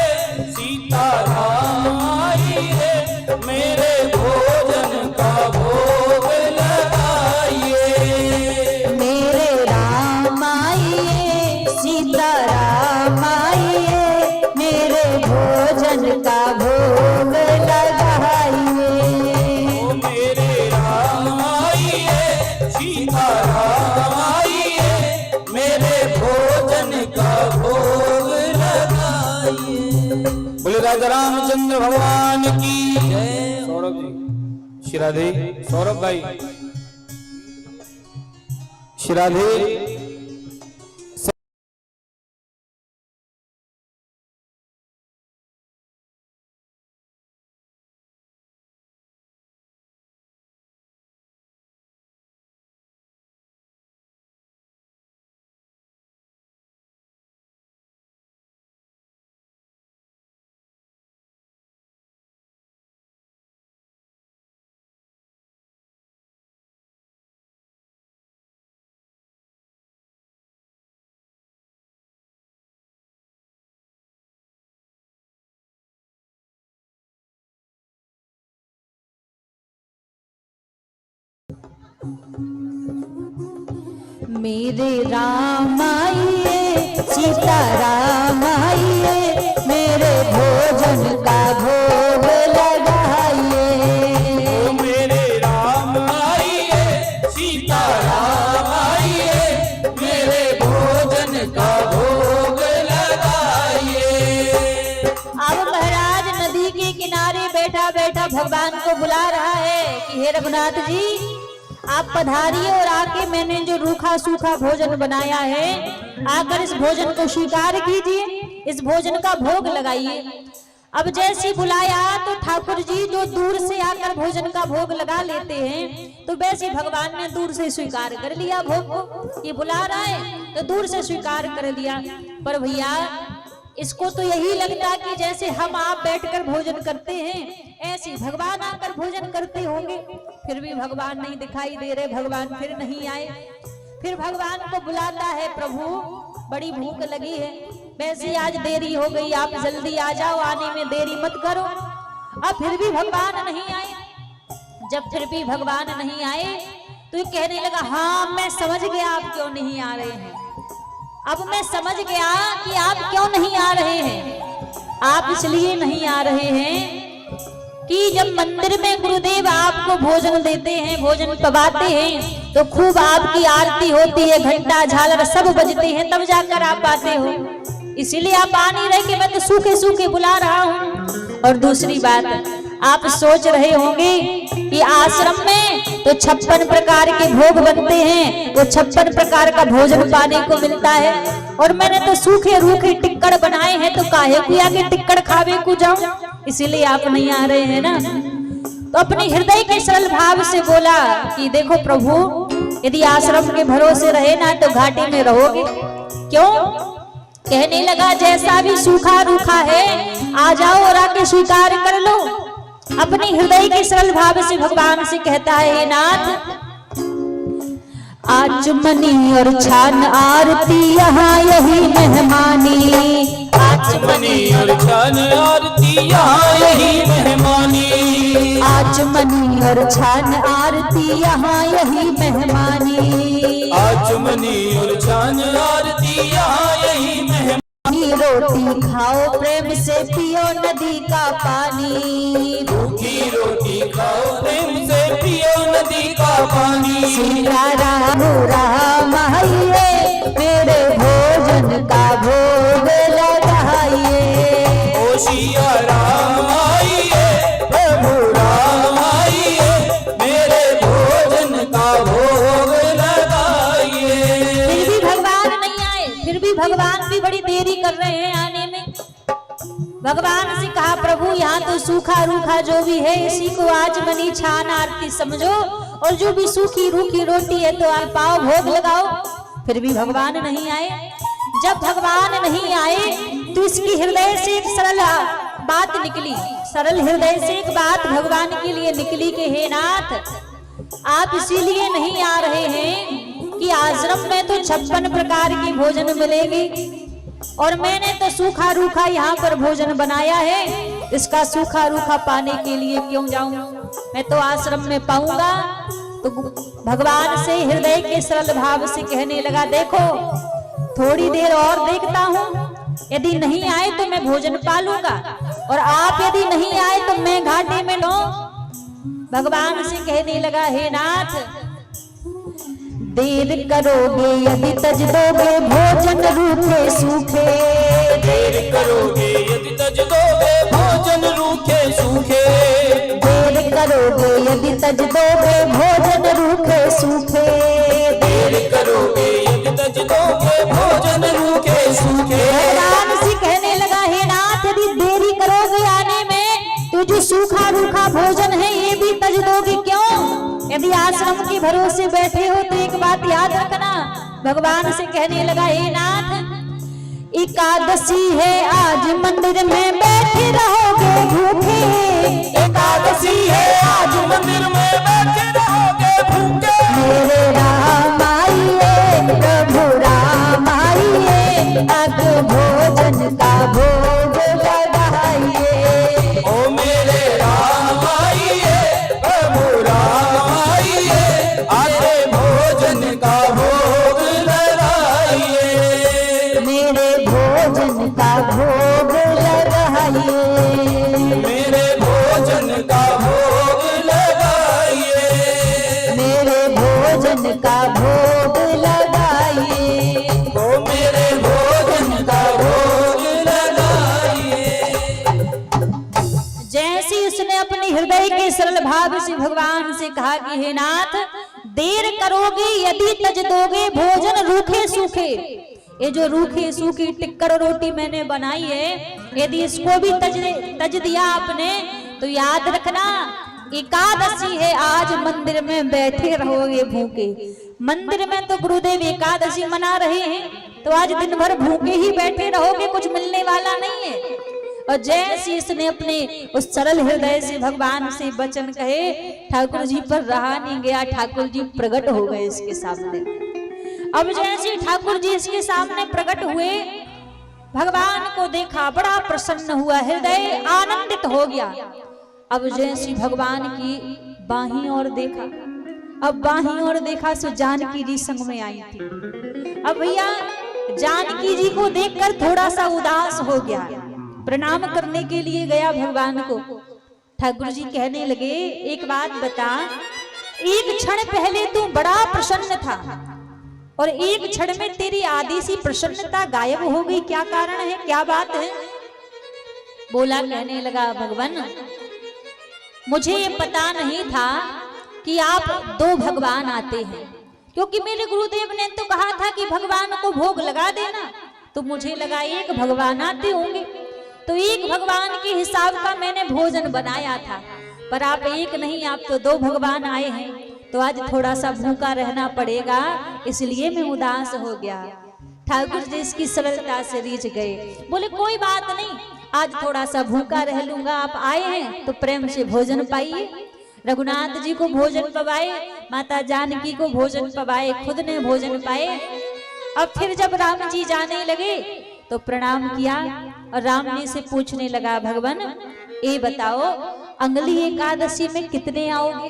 सीता राम आइए, मेरे भोजन का भोग लगाइए। मेरे राम आइए, सीता राम आइए, मेरे भोजन का भोग लगाइए। मेरे राम आइए, सीता राम आइए, मेरे भोजन का भोग लगाइए। बोले राजा रामचंद्र भगवान की जय। सौरभ जी, श्री सौरभ भाई, श्री मेरे राम आइए, सीता राम आइए, मेरे भोजन का भोग लगाइए। मेरे राम आइए, सीता राम आइए, मेरे भोजन का भोग लगाइए। अब महाराज नदी के किनारे बैठा बैठा भगवान को बुला रहा है कि हे रघुनाथ जी आप पधारिए और आके मैंने जो रूखा सूखा भोजन बनाया है आकर इस भोजन को स्वीकार कीजिए, इस भोजन का भोग लगाइए। अब जैसे बुलाया तो ठाकुर जी जो दूर से आकर भोजन का भोग लगा लेते हैं तो वैसे भगवान ने दूर से स्वीकार कर लिया भोग को। ये बुला रहा है तो दूर से स्वीकार कर लिया। पर भैया इसको तो यही लगता कि जैसे हम आप बैठकर भोजन करते हैं ऐसे भगवान आकर भोजन करते होंगे। फिर भी भगवान नहीं दिखाई दे रहे, भगवान फिर नहीं आए। फिर भगवान को बुलाता है प्रभु बड़ी भूख लगी है, वैसे आज देरी हो गई, आप जल्दी आ जाओ, आने में देरी मत करो। अब फिर भी भगवान नहीं आए। जब फिर भी भगवान नहीं आए तो ये कहने लगा हाँ मैं समझ गया आप क्यों नहीं आ रहे हैं। अब मैं समझ गया कि आप क्यों नहीं आ रहे हैं। आप इसलिए नहीं आ रहे हैं कि जब मंदिर में गुरुदेव आपको भोजन देते हैं, भोजन पवाते हैं तो खूब आपकी आरती होती है, घंटा झालर सब बजते हैं, तब जाकर आप आते हो। इसीलिए आप आ नहीं रहे कि मैं तो सूखे सूखे बुला रहा हूँ। और दूसरी बात आप सोच रहे होंगे कि आश्रम में तो 56 प्रकार के भोग बनते हैं, वो 56 प्रकार का भोजन पाने को मिलता है और मैंने तो सूखे रूखे टिक्कड़ बनाए हैं तो काहे को आके टिक्कड़ खावे को जाऊं। इसीलिए आप नहीं आ रहे हैं ना। तो अपने हृदय के सरल भाव से बोला कि देखो प्रभु यदि आश्रम के भरोसे रहे ना तो घाटी में रहोगे। क्यों? कहने लगा जैसा भी सूखा रूखा है आ जाओ और आके स्वीकार कर लो। अपने हृदय के सरल भाव से भगवान से कहता है नाथ आचमनी और छान आरती यहाँ यही मेहमानी। आचमनी और छान आरती यहाँ यही मेहमानी। आचमनी और छान आरती यहाँ यही मेहमानी। आचमनी और छान आरती यहाँ यही मेहमानी। रोटी खाओ प्रेम से पियो नदी का पानी। रूखी रोटी खाओ प्रेम से पियो नदी का पानी। सीता राम राम आइए मेरे भोजन का भोग लगाइए। ओ सिया राम आइए प्रभु राम आइए मेरे भोजन का भोग लगाइए। फिर भी भगवान नहीं आए, फिर भी भगवान भी बड़ी देरी कर रहे हैं आने में। भगवान से कहा प्रभु यहाँ तो सूखा रूखा जो भी है इसी को आज मनी छान आरती समझो और जो भी सूखी रूखी रोटी है तो आप पाओ भोग लगाओ, फिर भी भगवान नहीं आए। जब भगवान नहीं आए तो इसकी हृदय से एक सरल बात निकली, सरल हृदय से एक बात भगवान के लिए निकली कि हे नाथ, आप इसीलिए नहीं आ रहे हैं कि आश्रम में तो 56 प्रकार की भोजन मिलेगी और मैंने तो सूखा रूखा यहाँ पर भोजन बनाया है, इसका सूखा रूखा पाने के लिए क्यों जाऊं, मैं तो आश्रम में पाऊंगा। तो भगवान से हृदय के सरल भाव से कहने लगा, देखो थोड़ी देर और देखता हूँ, यदि नहीं आए तो मैं भोजन पालूंगा और आप यदि नहीं आए तो मैं घाटे में लो। भगवान से कहने लगा, हे नाथ, देर करोगे यदि तज दोगे भोजन रूखे सूखे, देर करोगे यदि तज दोगे भोजन रूखे सूखे, देर करोगे यदि तज दोगे भोजन रूखे सूखे, देर करोगे यदि तज दोगे भोजन रूखे सूखे। भगवान से कहने लगा, हे नाथ, यदि देरी करोगे आने में तो जो सूखा रूखा भोजन है ये भी तज दोगे क्यों? यदि आश्रम के भरोसे बैठे हो तो एक बात याद रखना। भगवान से कहने लगा, हे नाथ, एकादशी है आज मंदिर में बैठे रहोगे भूखे, एकादशी है आज मंदिर में बैठे रहोगे भूखे, मेरे राम आइए प्रभु राम आइए, अग भोजन का भोग लगाइए। ओ मेरे राम आइए प्रभु राम आइए, आगे भोजन का भोग लगाइए, मेरे भोजन का भोग लगाइए, मेरे भोजन का भोग लगाइए, मेरे भोजन का भोग लगाइए। ओ मेरे भोजन का भोग लगाइए। जैसे उसने अपने हृदय के सरल भाव से भगवान से कहा कि हे नाथ, देर करोगे यदि तज दोगे भोजन रूखे सूखे, ये जो रूखी सूखी टिक्कर रोटी मैंने बनाई है, यदि इसको भी तज दिया आपने तो याद रखना, एकादशी है आज मंदिर में बैठे रहोगे भूखे। मंदिर में तो गुरुदेव एकादशी मना रहे हैं, तो आज दिन भर भूखे ही बैठे रहोगे, कुछ मिलने वाला नहीं है। और जैसे इसने अपने उस सरल हृदय से भगवान से वचन कहे, ठाकुर जी पर रहा नहीं गया, ठाकुर जी प्रकट हो गए इसके सामने। अब जैसे ठाकुर जी इसके सामने प्रकट हुए, भगवान को देखा, बड़ा प्रसन्न हुआ, हृदय आनंदित हो गया। अब जैसे भगवान की बाहीं ओर देखा, अब बाहीं ओर देखा सो जानकी जी संग में आई थी। अब भैया जानकी जी को देखकर थोड़ा सा उदास हो गया, प्रणाम करने के लिए गया भगवान को। ठाकुर जी कहने लगे, एक बात बता, एक क्षण पहले तू बड़ा प्रसन्न था और एक क्षण में तेरी आधी सी प्रसन्नता गायब हो गई, क्या कारण है, क्या बात है? बोला, कहने लगा, भगवान मुझे ये पता नहीं था कि आप दो भगवान आते हैं, क्योंकि मेरे गुरुदेव ने तो कहा था कि भगवान को भोग लगा देना, तो मुझे लगा एक भगवान आते होंगे, तो एक भगवान के हिसाब का मैंने भोजन बनाया था, पर आप एक नहीं, आप तो दो भगवान आए हैं, तो आज थोड़ा सा भूखा रहना पड़ेगा, इसलिए मैं उदास हो गया। ठाकुर जी इसकी सरलता से रीझ गए, बोले कोई बात नहीं, आज थोड़ा सा भूखा रह लूंगा, आप आए हैं तो प्रेम से भोजन पाइए। रघुनाथ जी को भोजन पवाए, माता जानकी को भोजन पवाए, खुद ने भोजन पाए। अब फिर जब राम जी जाने लगे तो प्रणाम किया और राम जी से पूछने लगा, भगवान ये बताओ अंगली एकादशी में कितने आओगे?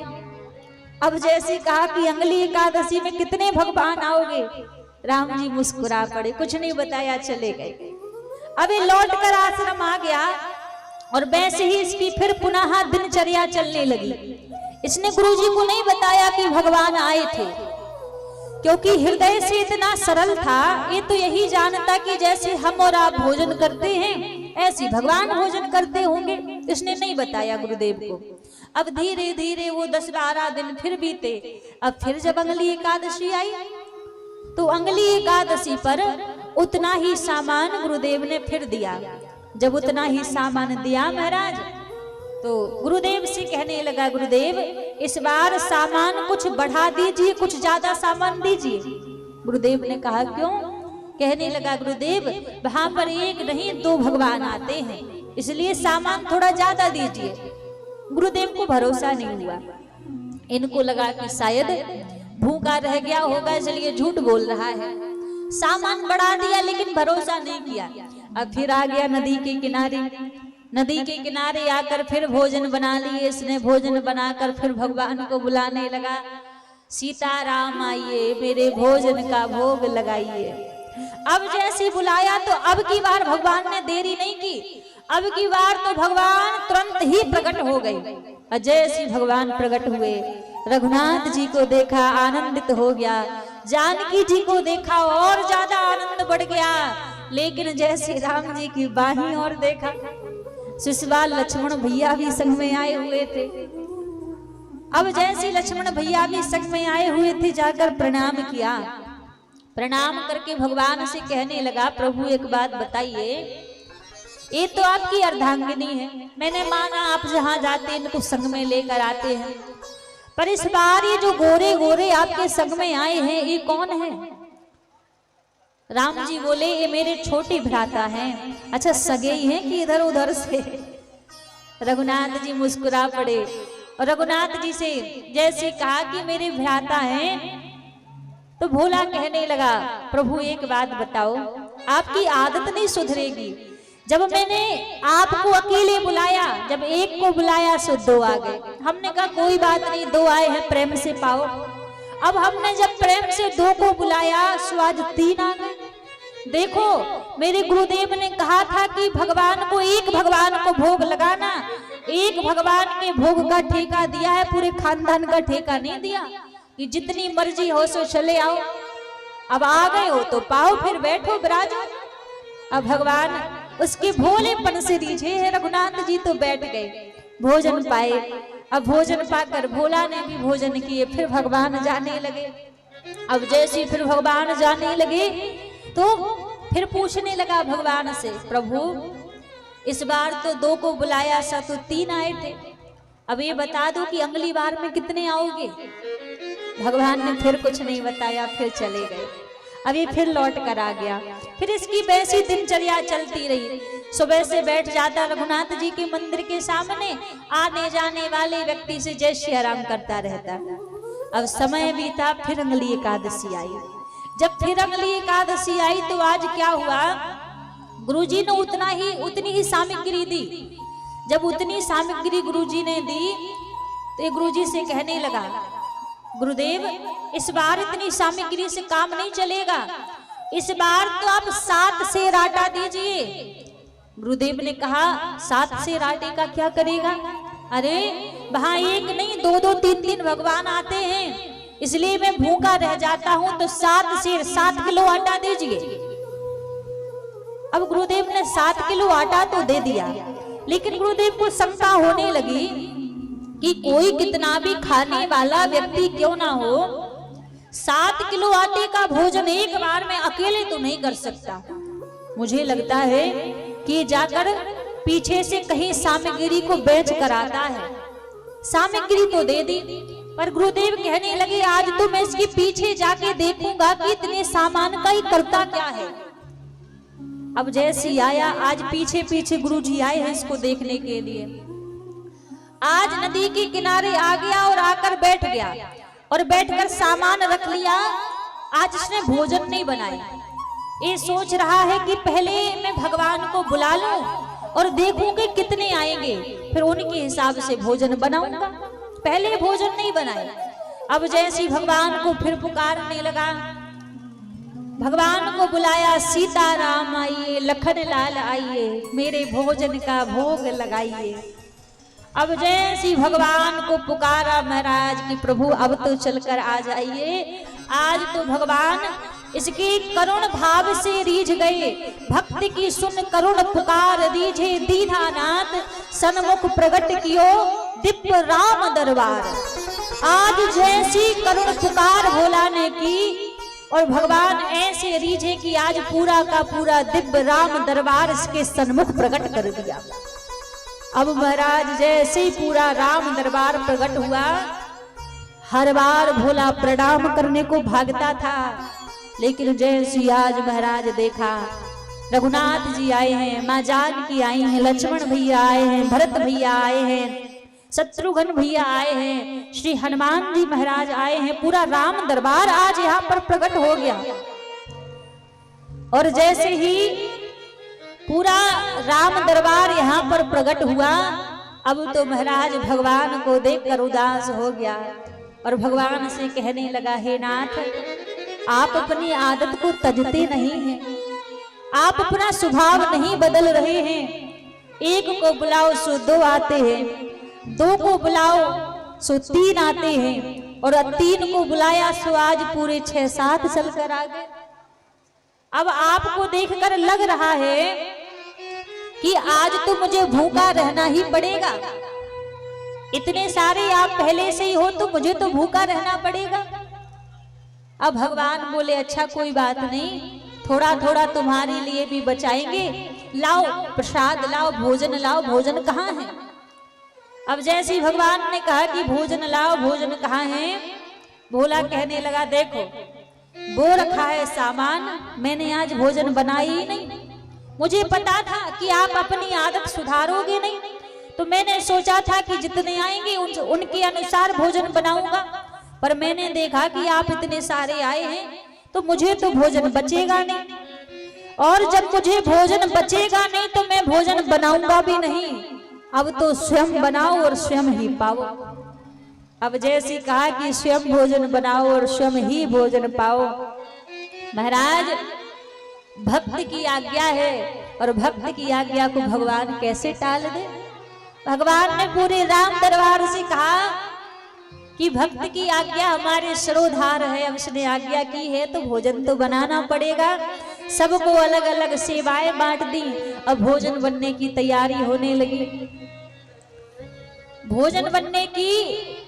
अब जैसे कहा कि अंगली एकादशी में कितने भगवान आओगे, राम जी मुस्कुरा पड़े, कुछ नहीं बताया, चले गए। अभी लौट कर आश्रम आ गया और वैसे ही इसकी फिर पुनः दिनचर्या चलने लगी। इसने गुरुजी को नहीं बताया कि भगवान आए थे, क्योंकि हृदय से इतना सरल था, ये तो यही जानता कि जैसे हम और आप भोजन करते हैं ऐसे भगवान भोजन करते होंगे, इसने नहीं बताया गुरुदेव को। अब धीरे धीरे वो 10-12 दिन फिर बीते। अब फिर जब अंगली एकादशी आई तो अंगली एकादशी पर उतना ही सामान गुरुदेव ने फिर दिया। जब उतना ही सामान दिया महाराज, तो गुरुदेव से कहने लगा, गुरुदेव इस बार सामान कुछ बढ़ा दीजिए, कुछ ज्यादा सामान दीजिए। गुरुदेव ने कहा क्यों? कहने लगा गुरुदेव वहां पर एक नहीं 2 भगवान आते हैं, इसलिए सामान थोड़ा ज्यादा दीजिए। गुरुदेव को भरोसा नहीं हुआ, इनको लगा कि शायद भूखा रह गया होगा इसलिए झूठ बोल रहा है। सामान बढ़ा दिया लेकिन भरोसा नहीं किया। अब फिर आ गया नदी के किनारे, नदी के किनारे आकर फिर भोजन बना लिए इसने। भोजन बनाकर फिर भगवान को बुलाने लगा, सीताराम आइए मेरे भोजन का भोग लगाइए। अब जैसे बुलाया तो अब की बार भगवान ने देरी नहीं की, अब की बार तो भगवान तुरंत ही प्रकट हो गए। जैसे भगवान प्रकट हुए, रघुनाथ जी को देखा, आनंदित हो गया। जानकी जी को देखा और ज्यादा आनंद बढ़ गया। लेकिन जैसे राम जी की बाहीं और देखा, शिशुपाल लक्ष्मण भैया भी संग में आए हुए थे। अब जैसे लक्ष्मण भैया भी संग में आए हुए थे, जाकर प्रणाम किया। प्रणाम करके भगवान से कहने लगा, प्रभु एक बात बताइए, ये तो आपकी अर्धांगिनी है, मैंने माना आप जहां जाते हैं इनको संग में लेकर आते हैं, पर इस बार ये जो गोरे गोरे आपके संग में आए हैं ये कौन है? राम जी बोले ये मेरे छोटे भ्राता हैं। अच्छा सगे ही हैं कि इधर उधर से? रघुनाथ जी मुस्कुरा पड़े और रघुनाथ जी से जैसे कहा कि मेरे भ्राता हैं, तो भोला कहने लगा, प्रभु एक बात बताओ, आपकी आदत नहीं सुधरेगी। जब मैंने आपको अकेले बुलाया, जब एक को बुलाया सो 2 आ गए। हमने कहा कोई बात नहीं, 2 आए हैं प्रेम से पाओ। अब हमने जब प्रेम से 2 को बुलाया सो आज 3 आ गए। देखो मेरे गुरुदेव ने कहा था कि भगवान को, एक भगवान को भोग लगाना, एक भगवान के भोग का ठेका दिया है, पूरे खानदान का ठेका नहीं दिया कि जितनी मर्जी हो सो चले आओ। अब आ गए हो तो पाओ, फिर बैठो विराजो। अब भगवान उसके भोलेपन से रीझे है, रघुनाथ जी तो बैठ गए, भोजन पाए। अब भोजन पाकर भोला ने भी भोजन किए, फिर भगवान जाने लगे। अब जैसे फिर भगवान जाने लगे तो फिर पूछने लगा भगवान से, प्रभु इस बार तो 2 को बुलाया सा तो 3 आए थे, अब ये बता दो कि अगली बार में कितने आओगे? भगवान ने फिर कुछ नहीं बताया, फिर चले गए। अब ये फिर लौट कर आ गया। फिर इसकी वैसी दिनचर्या चलती रही। सुबह से बैठ जाता रघुनाथ जी के मंदिर के सामने, आने जाने वाले व्यक्ति से जय श्री राम करता रहता। अब समय बीता, फिर अगली एकादशी आई। जब फिर अगली एकादशी आई तो आज क्या हुआ, गुरुजी ने उतनी ही सामग्री दी। जब उतनी सामग्री गुरुजी ने दी तो ये गुरुजी से कहने लगा, गुरुदेव इस बार इतनी सामग्री से काम नहीं चलेगा, इस बार तो आप 7 सेर आटा दीजिए। गुरुदेव ने कहा 7 सेर आटे का क्या करेगा? अरे वहां एक नहीं 2-2, 3-3 भगवान आते हैं, इसलिए मैं भूखा रह जाता हूं, तो 7 सेर 7 किलो आटा दीजिए। अब गुरुदेव ने 7 किलो आटा तो दे दिया, लेकिन गुरुदेव को शंका होने लगी कि कोई कितना भी खाने वाला व्यक्ति क्यों ना हो, 7 किलो आटे का भोजन एक बार में अकेले तो नहीं कर सकता। मुझे लगता है कि जाकर पीछे से कहीं सामग्री को बेच कर आता है। सामग्री तो दे दी, पर गुरुदेव कहने लगे आज तो मैं इसके पीछे जाके देखूंगा कि इतने सामान का ही करता क्या है। अब जैसे आया, आज पीछे पीछे गुरुजी आए हैं इसको देखने के लिए। आज नदी के किनारे आ गया और आकर बैठ गया और बैठकर सामान रख लिया। आज इसने भोजन नहीं बनाया, ये सोच रहा है कि पहले मैं भगवान को बुला लूं और देखूं कि कितने आएंगे, फिर उनके हिसाब से भोजन बनाऊंगा। पहले भोजन नहीं बनाया। अब जैसे भगवान को फिर पुकारने लगा, भगवान को बुलाया, सीताराम आइए, लखन लाल आइए, मेरे भोजन का भोग लगाइए। अब जैसी भगवान को पुकारा महाराज कि प्रभु अब तो चलकर आ जाइए। आज तो भगवान इसके करुण भाव से रीझ गए। भक्त की सुन करुण पुकार दीजे दीनानाथ, सन्मुख प्रगट कियो दिव्य राम दरबार। आज जैसी करुण पुकार भोला ने की और भगवान ऐसे रीझे कि आज पूरा का पूरा दिव्य राम दरबार इसके सन्मुख प्रकट कर दिया। अब महाराज जैसे ही पूरा राम दरबार प्रकट हुआ, हर बार भोला प्रणाम करने को भागता था, लेकिन जैसे आज महाराज देखा रघुनाथ जी आए हैं, माँ जानकी आई हैं, लक्ष्मण भैया आए हैं, भरत भैया आए हैं, शत्रुघ्न भैया आए हैं, श्री हनुमान जी महाराज आए हैं, पूरा राम दरबार आज यहाँ पर प्रकट हो गया। और जैसे ही पूरा राम दरबार यहाँ पर प्रकट हुआ, अब तो महाराज भगवान को देखकर उदास हो गया और भगवान से कहने लगा, हे नाथ, आप अपनी आदत को तजते नहीं हैं, आप अपना स्वभाव नहीं बदल रहे हैं। एक को बुलाओ सो दो आते हैं, दो को बुलाओ सो तीन आते हैं, और तीन को बुलाया सो आज पूरे 6-7 चलकर आ गए। अब आपको देखकर लग रहा है कि आज तो मुझे भूखा रहना ही पड़ेगा, इतने सारे आप पहले से ही हो तो मुझे तो भूखा रहना पड़ेगा। अब भगवान बोले, अच्छा कोई बात नहीं, थोड़ा थोड़ा तुम्हारे लिए भी बचाएंगे, लाओ प्रसाद लाओ, भोजन लाओ, भोजन कहाँ है। अब जैसे ही भगवान ने कहा कि भोजन लाओ, भोजन कहाँ है, भोला कहने लगा, देखो वो रखा है सामान, मैंने आज भोजन बनाई ही नहीं। मुझे पता था कि आप अपनी आदत सुधारोगे नहीं, तो मैंने सोचा था कि जितने आएंगे उनके अनुसार भोजन बनाऊंगा, पर मैंने देखा कि आप इतने सारे आए हैं तो मुझे तो भोजन बचेगा नहीं, और जब मुझे भोजन बचेगा नहीं तो मैं भोजन बनाऊंगा भी नहीं। अब तो स्वयं बनाओ और स्वयं ही पाओ। अब जैसे कहा कि स्वयं भोजन बनाओ और स्वयं ही भोजन पाओ। महाराज भक्त की आज्ञा है, और भक्त की आज्ञा को भगवान कैसे टाल दे। भगवान ने पूरे राम दरबार से कहा कि भक्त की आज्ञा हमारे सरोधार है, अब उसने आज्ञा की है तो भोजन तो बनाना पड़ेगा। सबको अलग अलग सेवाएं बांट दी, अब भोजन बनने की तैयारी होने लगी। भोजन बनने की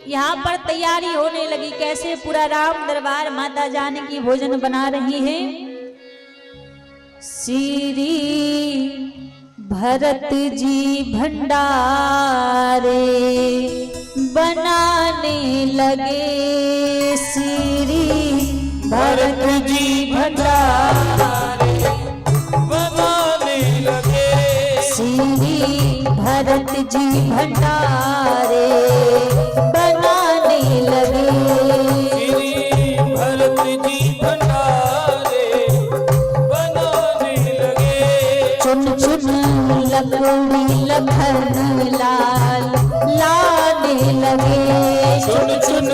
यहाँ पर तैयारी होने लगी। कैसे? पूरा राम दरबार माता जानकी भोजन बना रही है। श्री भरत जी भंडारे बनाने लगे, श्री भरत जी भंडारे बनाने लगे, श्री भरत जी भंडारे बनाने लगे, श्री भरत जी भंडारे बनाने लगे। चुन चुन लकड़ी लखन लाल लाने लगे, चुन चुन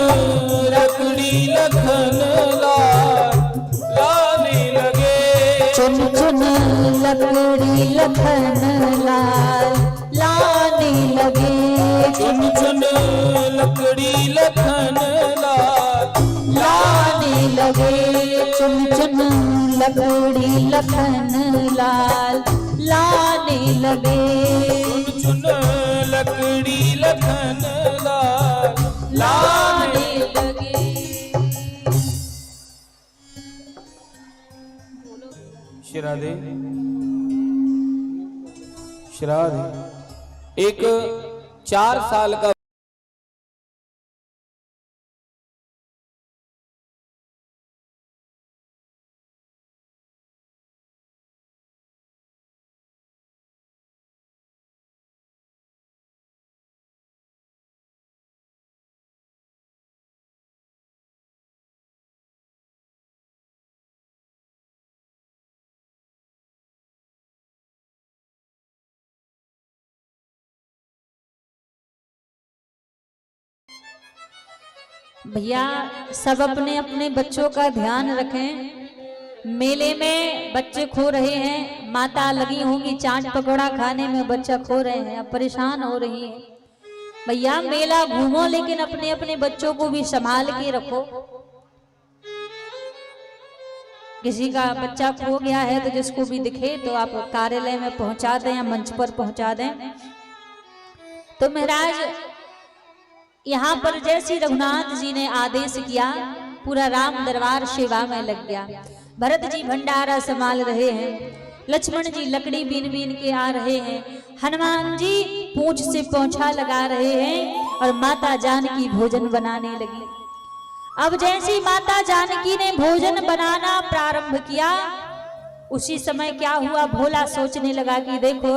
लकड़ी लखन लाल लाने लगे, चुन चुन लकड़ी लखन लाल लाने लगे, चुन चुन लकड़ी लखन लाल लाने लगे, चुन चुन लकड़ी लखन लाल लाने लगे, चुन लकड़ी लखन लाल लाने लगे। श्राद्धे श्राद्ध एक 4 साल का भैया सब अपने अपने बच्चों का ध्यान रखें। मेले में बच्चे खो रहे हैं, माता लगी होंगी चाट पकौड़ा खाने में, बच्चा खो रहे हैं, अब परेशान हो रही है। भैया मेला घूमो लेकिन अपने अपने बच्चों को भी संभाल के रखो। किसी का बच्चा खो गया है तो जिसको भी दिखे तो आप कार्यालय में पहुंचा दें या मंच पर पहुंचा दें। तो महाराज यहाँ पर जैसे रघुनाथ जी ने आदेश किया, पूरा राम दरबार सेवा में लग गया। भरत जी भंडारा संभाल रहे हैं, लक्ष्मण जी लकड़ी बीन बीन के आ रहे हैं, हनुमान जी पूंछ से पोंछा लगा रहे हैं, और माता जानकी भोजन बनाने लगी। अब जैसी माता जानकी ने भोजन बनाना प्रारंभ किया, उसी समय क्या हुआ, भोला सोचने लगा कि देखो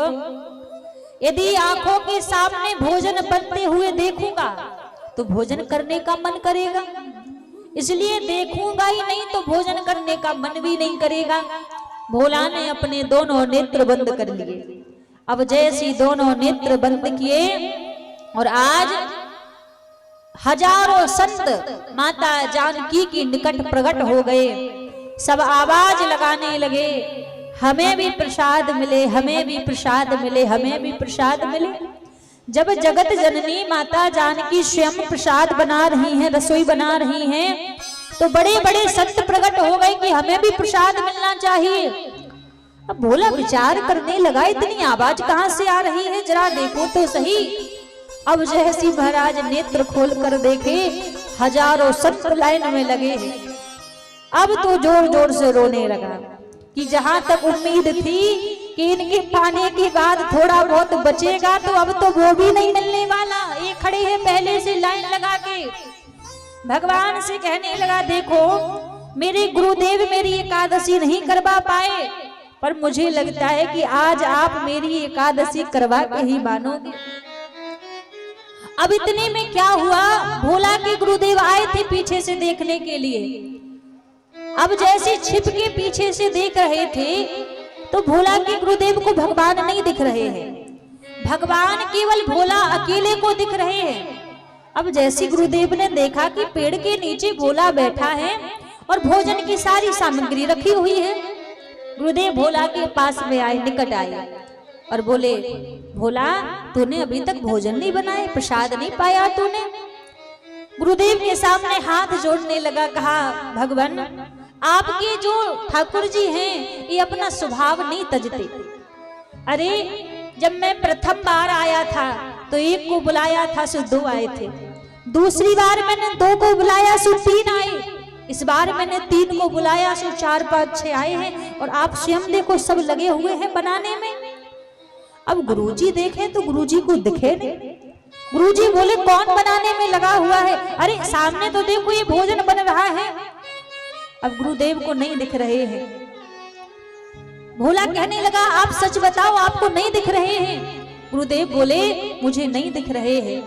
यदि आंखों के सामने भोजन बनते हुए देखूंगा तो भोजन करने का मन करेगा, इसलिए देखूंगा ही नहीं तो भोजन करने का मन भी नहीं करेगा। भोला ने अपने दोनों नेत्र बंद कर लिए। अब जैसी दोनों नेत्र बंद किए और आज हजारों संत माता जानकी की निकट प्रकट हो गए, सब आवाज लगाने लगे, हमें भी प्रसाद मिले, हमें भी प्रसाद मिले, हमें भी प्रसाद मिले। जब जगत जननी माता जानकी स्वयं प्रसाद बना रही हैं, रसोई बना रही हैं, तो बड़े बड़े संत प्रकट हो गए कि हमें भी प्रसाद मिलना चाहिए। अब भोला विचार करने लगा, इतनी आवाज कहां से आ रही है, जरा देखो तो सही। अब जैसी महाराज नेत्र खोल कर देखे, हजारों संत लाइन में लगे हैं। अब तो जोर जोर से रोने लगा कि जहां तक उम्मीद थी कि इनके पाने के बाद थोड़ा बहुत बचेगा, तो अब तो वो भी नहीं मिलने वाला। ये खड़े हैं पहले से लाइन लगा के, भगवान से कहने लगा, देखो मेरे गुरुदेव मेरी एकादशी नहीं करवा पाए, पर मुझे लगता है कि आज आप मेरी एकादशी करवा के ही मानोगे। अब इतने में क्या हुआ, भोला के गुरुदेव आए थे पीछे से देखने के लिए। अब जैसे छिप के पीछे से देख रहे थे तो भोला के गुरुदेव को भगवान नहीं दिख रहे हैं, भगवान केवल भोला अकेले को दिख रहे हैं। अब जैसे गुरुदेव ने देखा कि पेड़ के नीचे भोला बैठा है और भोजन की सारी सामग्री रखी हुई है, गुरुदेव भोला के पास में आए, निकट आए और बोले, भोला तूने अभी तक भोजन नहीं बनाए, प्रसाद नहीं पाया तूने। गुरुदेव के सामने हाथ जोड़ने लगा, कहा, भगवान आपके जो ठाकुर जी हैं ये अपना स्वभाव नहीं तजते। अरे जब मैं प्रथम बार आया था तो एक को बुलाया था सो 2 आए थे, दूसरी बार मैंने 2 को बुलाया सो 3 आए, इस बार मैंने 3 को बुलाया सो 4, 5, 6 आए हैं, और आप स्वयं देखो सब लगे हुए हैं बनाने में। अब गुरुजी देखे तो गुरुजी को दिखे नहीं। गुरुजी बोले, कौन बनाने में लगा हुआ है? अरे सामने तो देखो ये भोजन बन रहा है। अब गुरुदेव को नहीं दिख रहे हैं। भोला कहने लगा, आप सच बताओ आपको नहीं दिख रहे हैं? गुरुदेव बोले, मुझे नहीं दिख रहे हैं।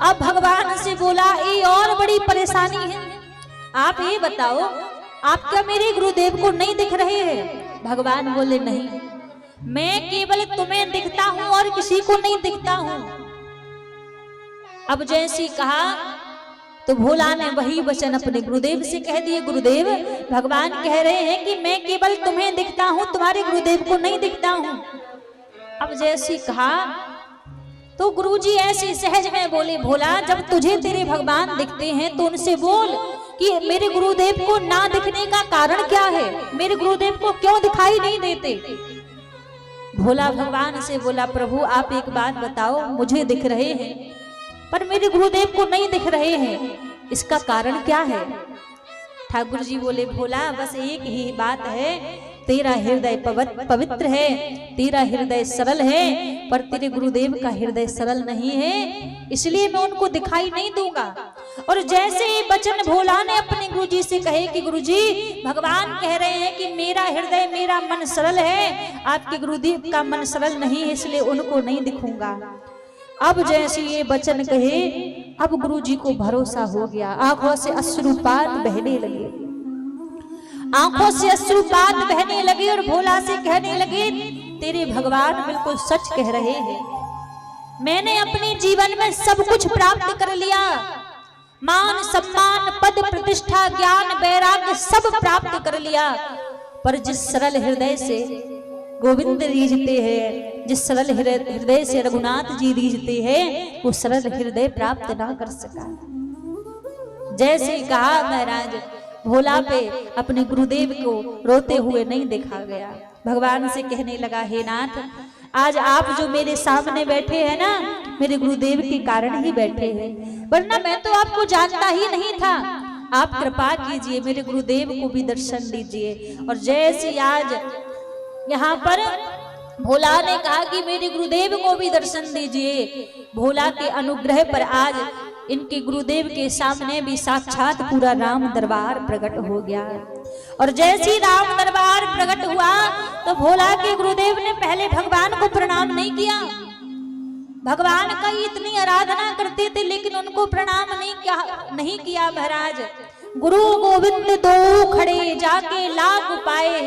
अब भगवान से बोला, ये और बड़ी परेशानी है, आप ये बताओ आप क्या मेरे गुरुदेव को नहीं दिख रहे हैं? भगवान बोले, नहीं, मैं केवल तुम्हें दिखता हूं और किसी को नहीं दिखता हूं। अब जैसी कहा तो भोला ने वही वचन अपने गुरुदेव से कह दिए, गुरुदेव भगवान कह रहे हैं कि मैं केवल तुम्हें दिखता हूं, तुम्हारे गुरुदेव को नहीं दिखता हूं। अब जैसी कहा तो गुरुजी ऐसे सहज में बोले, भोला जब तुझे तेरे भगवान दिखते हैं तो उनसे बोल कि मेरे गुरुदेव को ना दिखने का कारण क्या है, मेरे गुरुदेव को क्यों दिखाई नहीं देते? भोला भगवान से बोला, प्रभु आप एक बात बताओ, मुझे दिख रहे हैं पर मेरे गुरुदेव को नहीं दिख रहे हैं, इसका कारण क्या है? ठाकुर जी बोले, भोला बस एक ही बात है, तेरा हृदय पवित्र है, तेरा हृदय सरल है, पर तेरे गुरुदेव का हृदय सरल नहीं है, इसलिए मैं उनको दिखाई नहीं दूंगा। और जैसे ही वचन भोला ने अपने गुरुजी से कहे कि गुरुजी भगवान कह रहे हैं कि मेरा हृदय मेरा मन सरल है, आपके गुरुदेव का मन सरल नहीं है, इसलिए उनको नहीं दिखूंगा। अब जैसे ये वचन कहे, अब गुरुजी को भरोसा हो गया, आंखों से अश्रुपात बहने लगे, आंखों से अश्रुपात बहने लगे और भोला से कहने लगे, तेरे भगवान बिल्कुल सच कह रहे हैं, मैंने अपने जीवन में सब कुछ प्राप्त कर लिया, मान सम्मान पद प्रतिष्ठा ज्ञान वैराग्य सब प्राप्त कर लिया, पर जिस सरल हृदय से गोविंद रीझते हैं, जिस सरल हृदय से रघुनाथ जी रीझते हैं, वो सरल हृदय प्राप्त ना कर सका। जैसे कहा महाराज, भोला पे अपने गुरुदेव को रोते हुए नहीं देखा गया। भगवान से कहने लगा, हे नाथ आज आप जो मेरे सामने बैठे हैं ना, मेरे गुरुदेव के कारण ही बैठे हैं, वरना मैं तो आपको जानता ही नहीं था, आप कृपा कीजिए मेरे गुरुदेव को भी दर्शन दीजिए। और जैसे आज यहाँ पर भोला ने कहा कि मेरे गुरुदेव को भी दर्शन दीजिए, भोला के अनुग्रह पर आज इनके गुरुदेव के सामने भी साक्षात पूरा राम दरबार प्रकट हो गया। और जैसे ही राम दरबार प्रकट हुआ तो भोला के गुरुदेव ने पहले भगवान को प्रणाम नहीं किया। भगवान का इतनी आराधना करते थे लेकिन उनको प्रणाम नहीं किया महाराज। गुरु गोविंद दो खड़े जाके लाग पाए,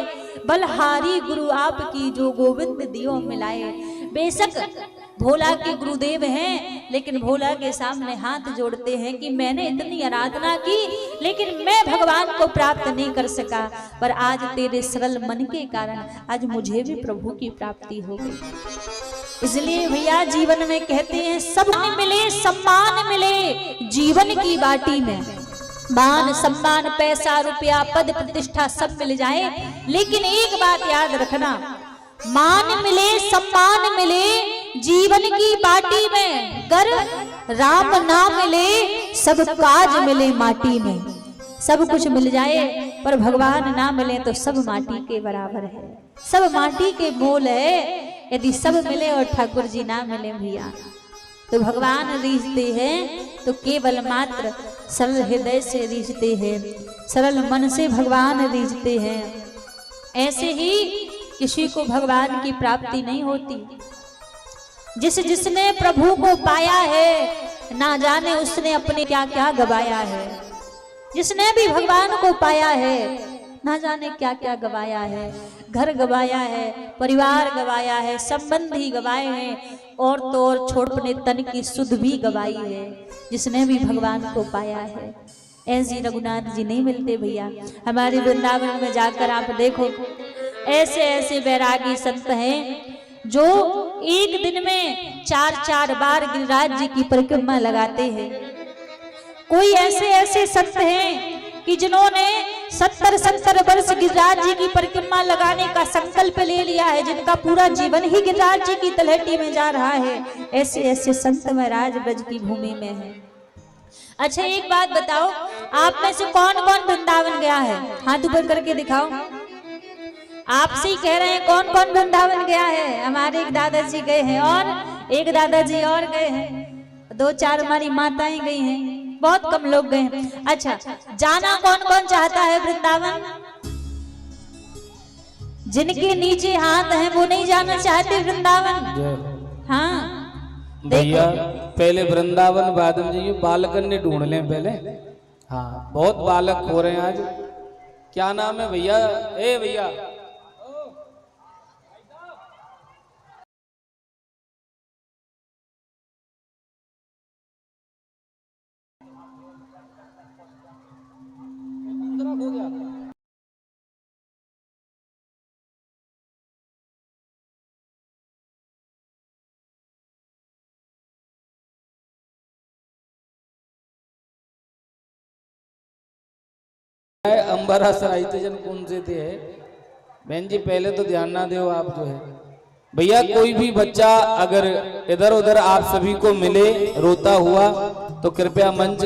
बलहारी गुरु आपकी जो गोविंद दियो मिलाए। बेशक भोला के गुरुदेव हैं लेकिन भोला के सामने हाथ जोड़ते हैं कि मैंने इतनी आराधना की लेकिन मैं भगवान को प्राप्त नहीं कर सका, पर आज तेरे सरल मन के कारण आज मुझे भी प्रभु की प्राप्ति हो गई। इसलिए भैया जीवन में कहते हैं सब मिले सम्मान मिले जीवन की बाटी में, मान सम्मान पैसा रुपया पद प्रतिष्ठा सब मिल जाए, लेकिन एक बात याद रखना, मान मिले सम्मान मिले जीवन की बाटी में, गर राम ना मिले सब काज मिले माटी में। सब कुछ मिल जाए पर भगवान ना मिले तो सब माटी के बराबर है, सब माटी के मोल है। यदि सब मिले और ठाकुर जी ना मिले भैया तो भगवान रीझते हैं तो केवल मात्र सरल हृदय से रीझते हैं, सरल मन से भगवान रीझते हैं। ऐसे ही किसी को भगवान की प्राप्ति नहीं होती। जिसने प्रभु को पाया है ना जाने उसने अपने क्या क्या गवाया है। जिसने भी भगवान को पाया है ना जाने क्या क्या गवाया है, घर गवाया है, परिवार गवाया है, संबंधी गवाए हैं, और तो और छोड़ अपने तन की सुध भी गवाई है। जिसने भी भगवान को पाया है ऐसे रघुनाथ जी नहीं मिलते भैया। हमारे वृंदावन में जाकर आप देखो ऐसे ऐसे बैरागी संत हैं जो एक दिन में 4-4 बार गिरिराज जी की परिक्रमा लगाते हैं। कोई ऐसे ऐसे संत हैं कि जिन्होंने 70-70 वर्ष गिरिराज जी की परिक्रमा लगाने का संकल्प ले लिया है, जिनका पूरा जीवन ही गिरिराज जी की तलहटी में जा रहा है। ऐसे ऐसे संत महाराज ब्रज की भूमि में है। अच्छा एक बात बताओ, आप में से कौन कौन वृंदावन गया है? हाथ ऊपर करके दिखाओ। आपसे ही कह रहे हैं कौन कौन वृंदावन गया है? हमारे एक दादाजी गए हैं और एक दादाजी और गए हैं, 2-4 हमारी माताएं गई हैं, बहुत कम लोग गए हैं। अच्छा जाना कौन कौन चाहता है वृंदावन? जिनके नीचे हाथ हैं वो नहीं जाना चाहते वृंदावन। हाँ भैया पहले वृंदावन बाद में जाइए, बालकन ने ढूंढ लें पहले। हाँ बहुत बालक हो रहे हैं आज। क्या नाम है भैया? ए भैया अंबरा सराय जन कौन से थे बहन जी? पहले तो ध्यान ना दो आप जो है भैया। कोई भी बच्चा अगर इधर उधर आप सभी को मिले रोता हुआ तो कृपया मंच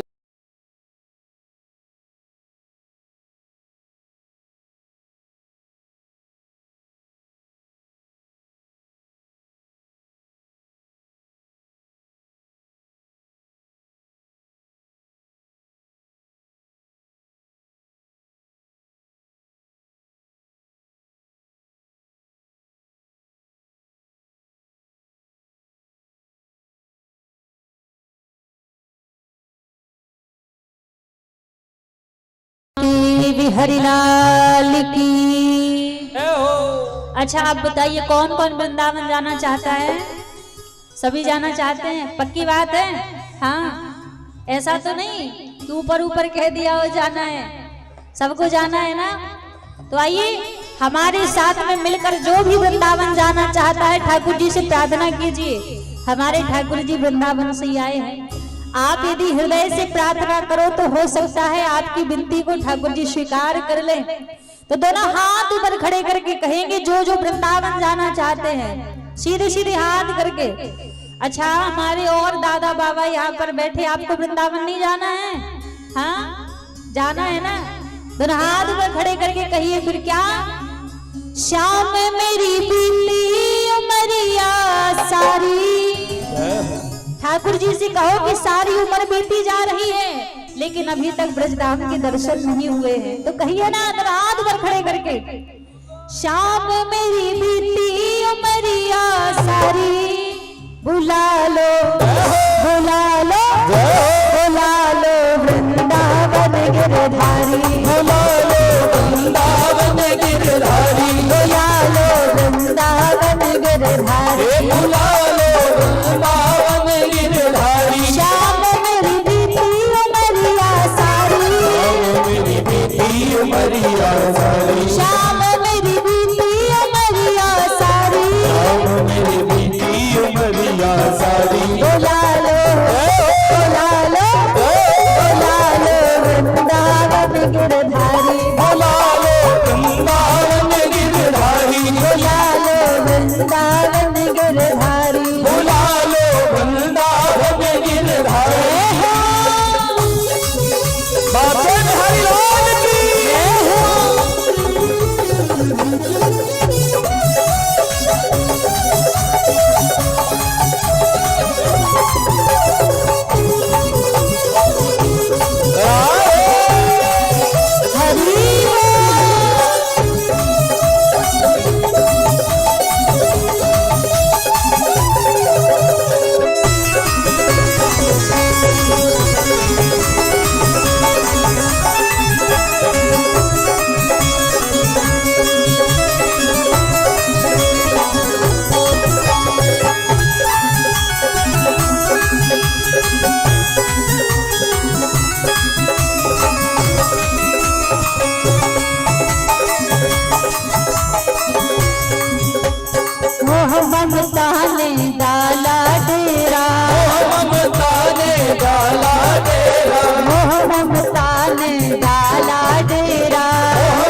हरिलाल की। अच्छा आप बताइए कौन कौन वृंदावन जाना चाहता है? सभी जाना चाहते हैं? पक्की बात है? हाँ ऐसा तो नहीं कि ऊपर ऊपर कह दिया हो जाना है, सबको जाना है ना। तो आइए हमारे साथ में मिलकर जो भी वृंदावन जाना चाहता है ठाकुर जी से प्रार्थना कीजिए। हमारे ठाकुर जी वृंदावन से ही आए हैं। आप यदि हृदय से प्रार्थना करो तो हो सकता है आपकी विनती को ठाकुर जी स्वीकार कर ले। तो दोनों हाथ ऊपर खड़े करके कहेंगे जो जो वृंदावन जाना चाहते हैं, सीधे सीधे हाथ करके। अच्छा हमारे और दादा बाबा यहाँ पर बैठे, आपको वृंदावन नहीं जाना है? हाँ जाना है ना? दोनों हाथ ऊपर खड़े करके कहिए फिर क्या? श्याम मेरी बीती उमरिया सारी, ठाकुर जी से कहो कि सारी उम्र बीती जा रही है लेकिन अभी तक ब्रजधाम के दर्शन नहीं हुए हैं, तो कहिए ना हाथ पर खड़े करके, शाम मेरी बीती उमरिया सारी, बुला लो बुला लो बुला लो वृंदावन गिरधारी, बुला लो वृंदावन गिरधारी, बुला लो वृंदावन गिरधारी, बुला लो वृंदावन गिरधारी। श्याम मेरी बीती उमरिया सारी, मेरी बेटी उमरिया सारी, श्याम मेरी बीती उमरिया सारी, मेरी बेटी उमरिया सारी, बुला लो बुला लो बुला लो वृंदावन गिरधारी, बुला लो वृंदावन गिरधारी, बुला लो वृंदावन गिरधारी, बुला लो वृंदावन गिरधारी। बाबा हरि लाल की ममता ने डाला डेरा, ममता ने डाला डेरा, ममता ने डाला डेरा,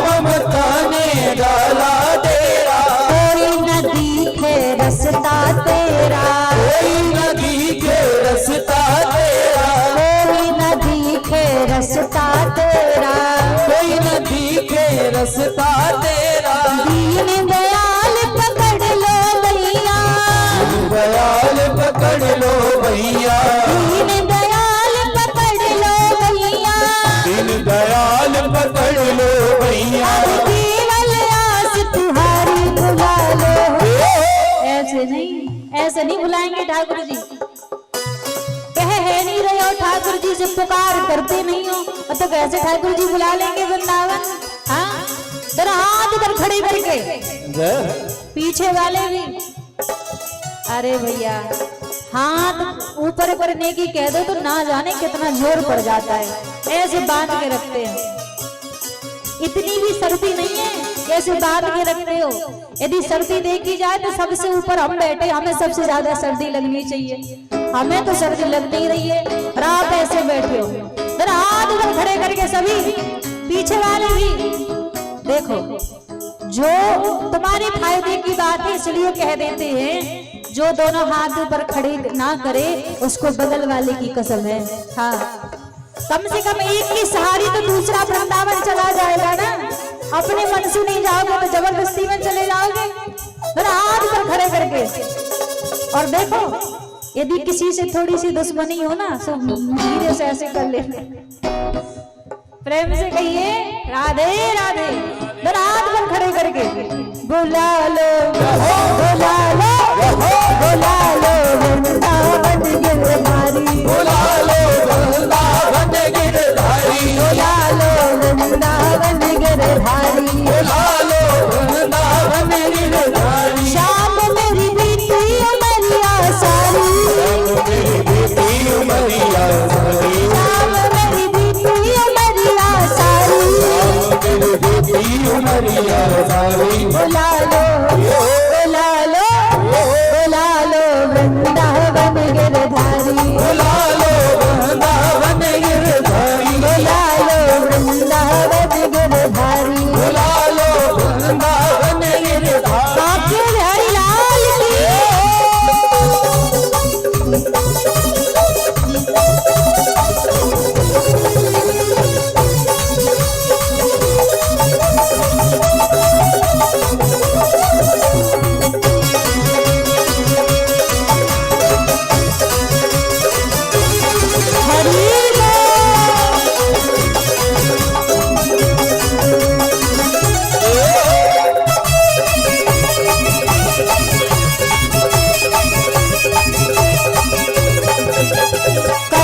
ममता ने डाला डेरा, कोई न दिखे रास्ता तेरा, कोई नदी के रस्ता तेरा, कोई न दिखे रास्ता तेरा, कोई नदी के रस्ता तेरा, दीन दयाल पकड़ लो भैया, दयाल पकड़ लो भैया, दीन दयाल पकड़ लो भैया, दिन दयाल पकड़ लो भैया। अब केवल आस तुम्हारी बुला लो। ऐसे नहीं बुलाएंगे ठाकुर जी, कह है नहीं रहे हो ठाकुर जी से पुकार करते नहीं हो, तो कैसे ठाकुर जी बुला लेंगे वृंदावन? हाँ, तेरा हाथ इधर खड़े करके, पीछे वाले भी, अरे भैया हाथ ऊपर करने की कह दो तो ना जाने कितना जोर पड़ जाता है, ऐसे बांध के रखते हैं। इतनी भी सर्दी नहीं है कैसे बांध के रखते हो। यदि सर्दी देखी जाए तो सबसे ऊपर हम बैठे, हमें सबसे ज्यादा सर्दी लगनी चाहिए, हमें तो सर्दी लग नहीं रही है और आप ऐसे बैठे हो। जरा हाथ इधर खड़े करके सभी, पीछे वाले भी देखो, जो तुम्हारे फायदे की बात है इसलिए कह देते हैं, जो दोनों हाथ ऊपर खड़े ना करे उसको बगल वाले की कसम है। हाँ, कम से कम एक की सहारी तो दूसरा वृंदावन चला जाएगा ना, अपने मन से नहीं जाओगे तो जबरदस्ती में चले जाओगे। मेरा हाथ पर खड़े करके, और देखो यदि किसी से थोड़ी सी दुश्मनी हो ना तो धीरे से ऐसे कर ले, प्रेम से कहिए राधे राधे। मेरा हाथ पर खड़े करके बुला लो बुला लो बुला लो वृंदावन गिरधारी, बुला लो वृंदावन गिरधारी, बुला लो वृंदावन गिरधारी, बुला लो वृंदावन गिरधारी। श्याम मेरी बीती उमरिया सारी, मेरी बेटी उमरिया सारी, श्याम मेरी बीती उमरिया सारी, मेरी बेटी उमरिया सारी, बुला लो बुला लो बुला लो वृंदावन गिरधारी, बुला लो वृंदावन गिरधारी, बुला लो वृंदावन गिरधारी, बुला लो वृंदावन गिरधारी। आपके हरि लाल की।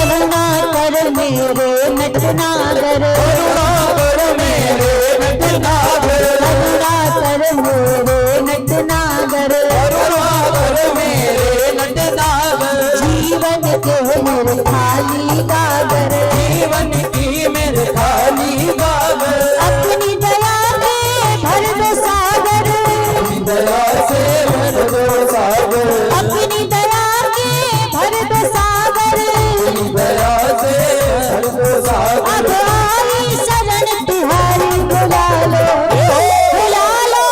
करुणा कर मेरे नटनागर, करुणा कर मेरे नटनागर, करुणा कर मेरे नटनागर, करुणा कर मेरे नटनागर। जीवन के मेरे खाली गागर, जीवन की मेरे खाली गागर, अपनी दया के भर दो सागर, दया से भर दो सागर, अपनी दया के भर दो सागर, दया से भर दो सागर। अब आई शरण तिहारी, बुला लो बुला लो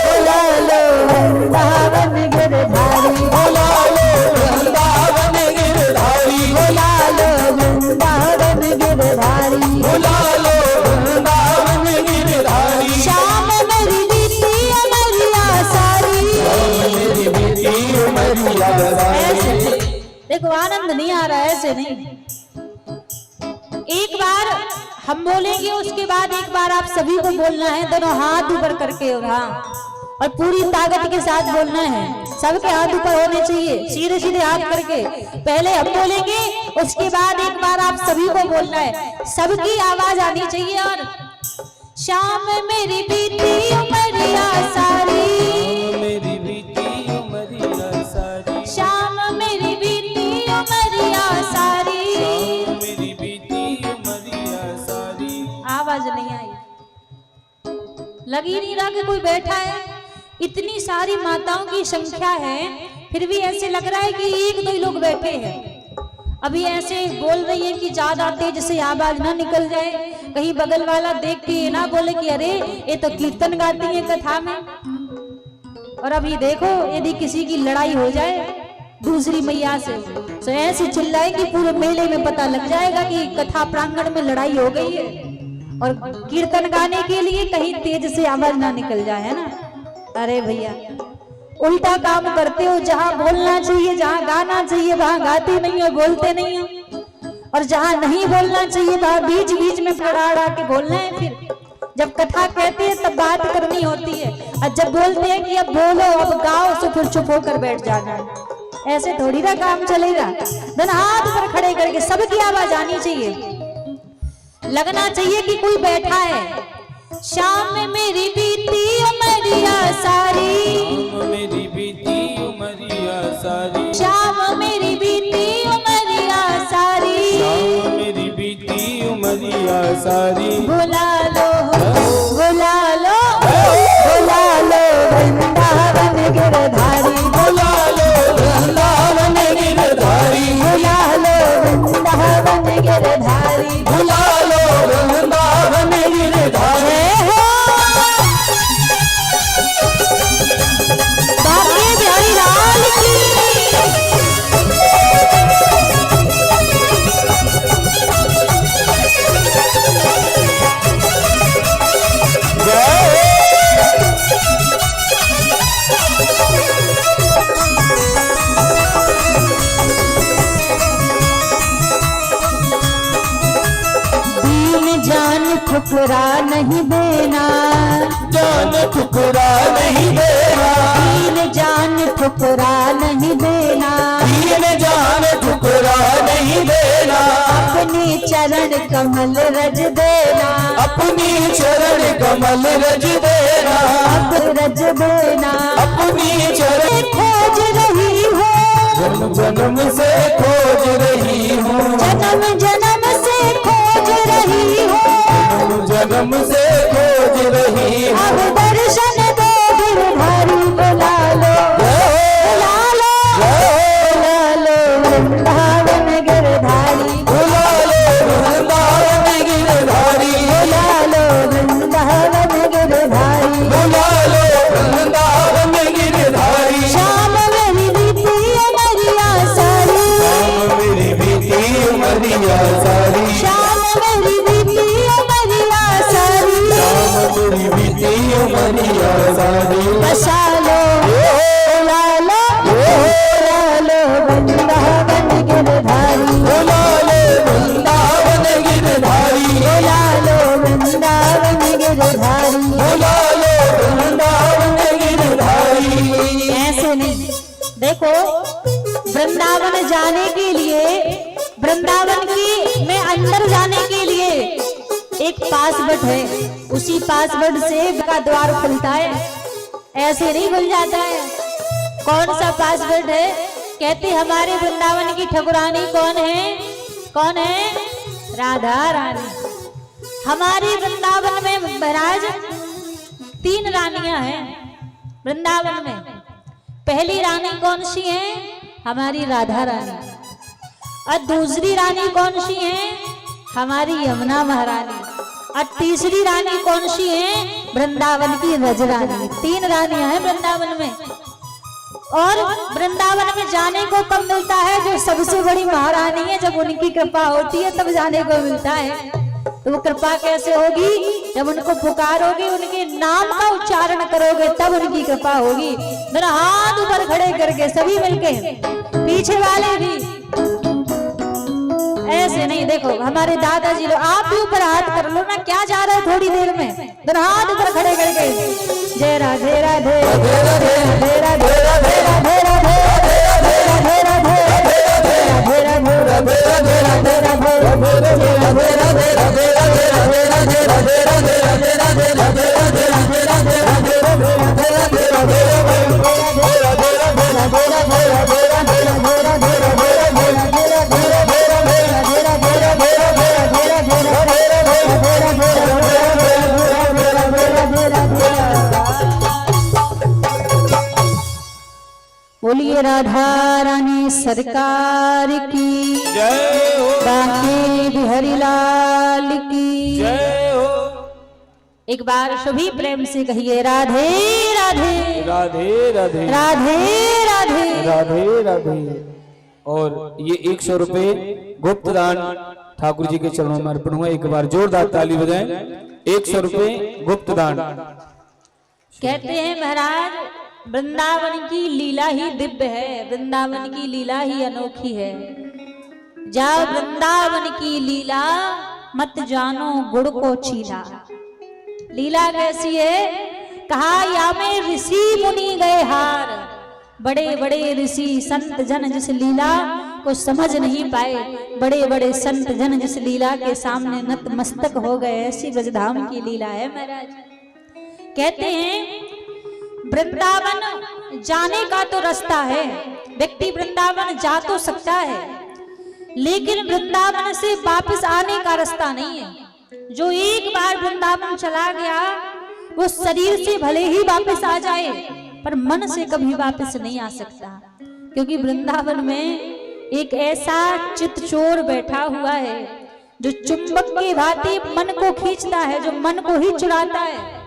बुला लो वृंदावन गिरधारी, बुला लो वृंदावन गिरधारी, बुला लो वृंदावन गिरधारी, बुला लो वृंदावन गिरधारी। श्याम मेरी बीती अमरिया सारी। मेरी बेटी उमरिया सारी। देखो आनंद नहीं आ रहा है, ऐसे नहीं। एक बार हम बोलेंगे, उसके बाद एक बार आप सभी को बोलना है, दोनों हाथ ऊपर करके। और हाँ, और पूरी ताकत के साथ बोलना है, सबके हाथ ऊपर होने चाहिए, सीधे सीधे हाथ करके। पहले हम बोलेंगे, उसके बाद एक बार आप सभी को बोलना है, सबकी आवाज आनी चाहिए। और शाम मेरी बीती उमरिया सारी, मेरी बेटी उमरिया सारी, शाम मेरी बीती उमरिया सारी। मेरी बेटी उमरिया सारी। आवाज नहीं आई, लग ही नहीं रहा कि कोई बैठा है। इतनी सारी माताओं की संख्या है, फिर भी ऐसे लग रहा है कि एक दो ही लोग बैठे हैं। अभी ऐसे बोल रही है कि ज्यादा तेज से आवाज ना निकल जाए, कहीं बगल वाला देख के ये ना बोले कि अरे ये तो कीर्तन गाती है कथा में। और अभी देखो, यदि किसी की लड़ाई हो जाए दूसरी मैया से, तो ऐसे चिल्लाए कि पूरे मेले में पता लग जाएगा कि कथा प्रांगण में लड़ाई हो गई है। और कीर्तन गाने के लिए कहीं तेज से आवाज ना निकल जाए, है ना। अरे भैया, उल्टा काम करते हो, जहां बोलना चाहिए, जहां गाना चाहिए वहां गाते नहीं हो, बोलते नहीं हो। और जहां नहीं बोलना चाहिए वहां बीच बीच में फड़ाड़ा के बोलना है। फिर जब कथा कहते हैं तब बात करनी होती है, और जब बोलते हैं कि अब बोलो, अब गाओ, तो फिर चुप होकर बैठ जाना है। ऐसे थोड़ी ना काम चलेगा। दोनों हाथ पर खड़े करके सबकी आवाज आनी चाहिए, लगना चाहिए कि कोई बैठा है। शाम मेरी बीती उमरिया सारी, मेरी बेटी उमरिया सारी, शाम मेरी बीती उमरिया सारी। मेरी बेटी उमरिया सारी। बुला लो बुला लो बुला लो वृंदावन गिरधारी, बुला लो वृंदावन गिरधारी, बुला लो वृंदावन गिरधारी, बुला लो वृंदावन गिरधारी। बाके बिहारी लाल की। दीन जान ठुकरा नहीं देना, जान ठुकरा नहीं देना, दीन जान ठुकरा नहीं देना, दीन जान ठुकरा नहीं देना। अपने चरण कमल रज देना, अपनी चरण कमल रज देना, अब रज देना। अपनी चरण खोज रही हो, जन्म जन्म से खोज रही हूँ, जन्म जन्म से खोज रही हो, जन्म से खोज रही हूँ। अब दर्शन दो गिरधारी, बुला लो बुला लो बुला लो वृंदावन गिरधारी, बुला लो वृंदावन गिरधारी, बुला लो वृंदावन गिरधारी। बुला लो वृंदावन गिरधारी। श्याम मेरी बीती अमरिया सारी, मेरी बेटी उमरिया सारी, श्याम मेरी बीती अमरिया सारी। मेरी बेटी उमरिया सारी। बसा लो बुला लो बुला लो वृंदावन गिरधारी, बुला लो वृंदावन गिरधारी, बुला लो वृंदावन गिरधारी। बुला लो वृंदावन गिरधारी। ऐसे नहीं। देखो, वृंदावन जाने के लिए वृंदावन पासवर्ड है, उसी पासवर्ड से का द्वार खुलता है, ऐसे नहीं खुल जाता है। कौन सा पासवर्ड है? कहते हमारे वृंदावन की ठकुरानी कौन है? कौन है? राधा रानी। हमारे वृंदावन में महाराज 3 रानियां हैं वृंदावन में। पहली रानी कौन सी है? हमारी राधा रानी। और दूसरी रानी कौन सी है? हमारी यमुना महारानी। और तीसरी रानी कौन सी है? वृंदावन की रज रानी। 3 रानियां हैं वृंदावन में। और वृंदावन में जाने को कब मिलता है? जो सबसे बड़ी महारानी है, जब उनकी कृपा होती है तब जाने को मिलता है। तो वो कृपा कैसे होगी? जब उनको पुकारोगे, उनके नाम का उच्चारण करोगे, तब उनकी कृपा होगी। मेरा हाथ ऊपर खड़े करके सभी मिलके, पीछे वाले भी ऐसे नहीं। देखो हमारे दादाजी लोग, आप भी ऊपर हाथ कर लो ना, क्या जा रहा है थोड़ी देर में। मेरा हाथ ऊपर खड़े करके जय राधे राधे राधे राधे राधे राधे राधे राधे राधे राधे बोलिए राधा रानी सरकार की जय हो, बांके बिहारी लाल की जय हो। एक बार सभी प्रेम से कहिए राधे राधे राधे राधे राधे राधे राधे राधे। और ये 100 रुपए गुप्त दान ठाकुर जी के चरणों में अर्पण हुआ। एक बार जोरदार ताली बजाएं। 100 रुपए गुप्त दान। कहते हैं महाराज वृंदावन की लीला ही दिव्य है, वृंदावन की लीला ही अनोखी है। जाओ वृंदावन की लीला मत जानो गुड़ को चीला। लीला कैसी है? कहा या में ऋषि मुनि गए हार। बड़े बड़े ऋषि संत जन जिस लीला को समझ नहीं पाए, बड़े बड़े संत जन जिस लीला के सामने नतमस्तक हो गए, ऐसी ब्रजधाम की लीला है महाराज। कहते हैं वृंदावन जाने का तो रास्ता है, व्यक्ति वृंदावन जा तो सकता है, लेकिन वृंदावन से वापस आने का रास्ता नहीं है। जो एक बार वृंदावन चला गया वो शरीर से भले ही वापस आ जाए, पर मन से कभी वापस नहीं आ सकता। क्योंकि वृंदावन में एक ऐसा चितचोर बैठा हुआ है जो चुंबक की भांति मन को खींचता है, जो मन को ही चुराता है।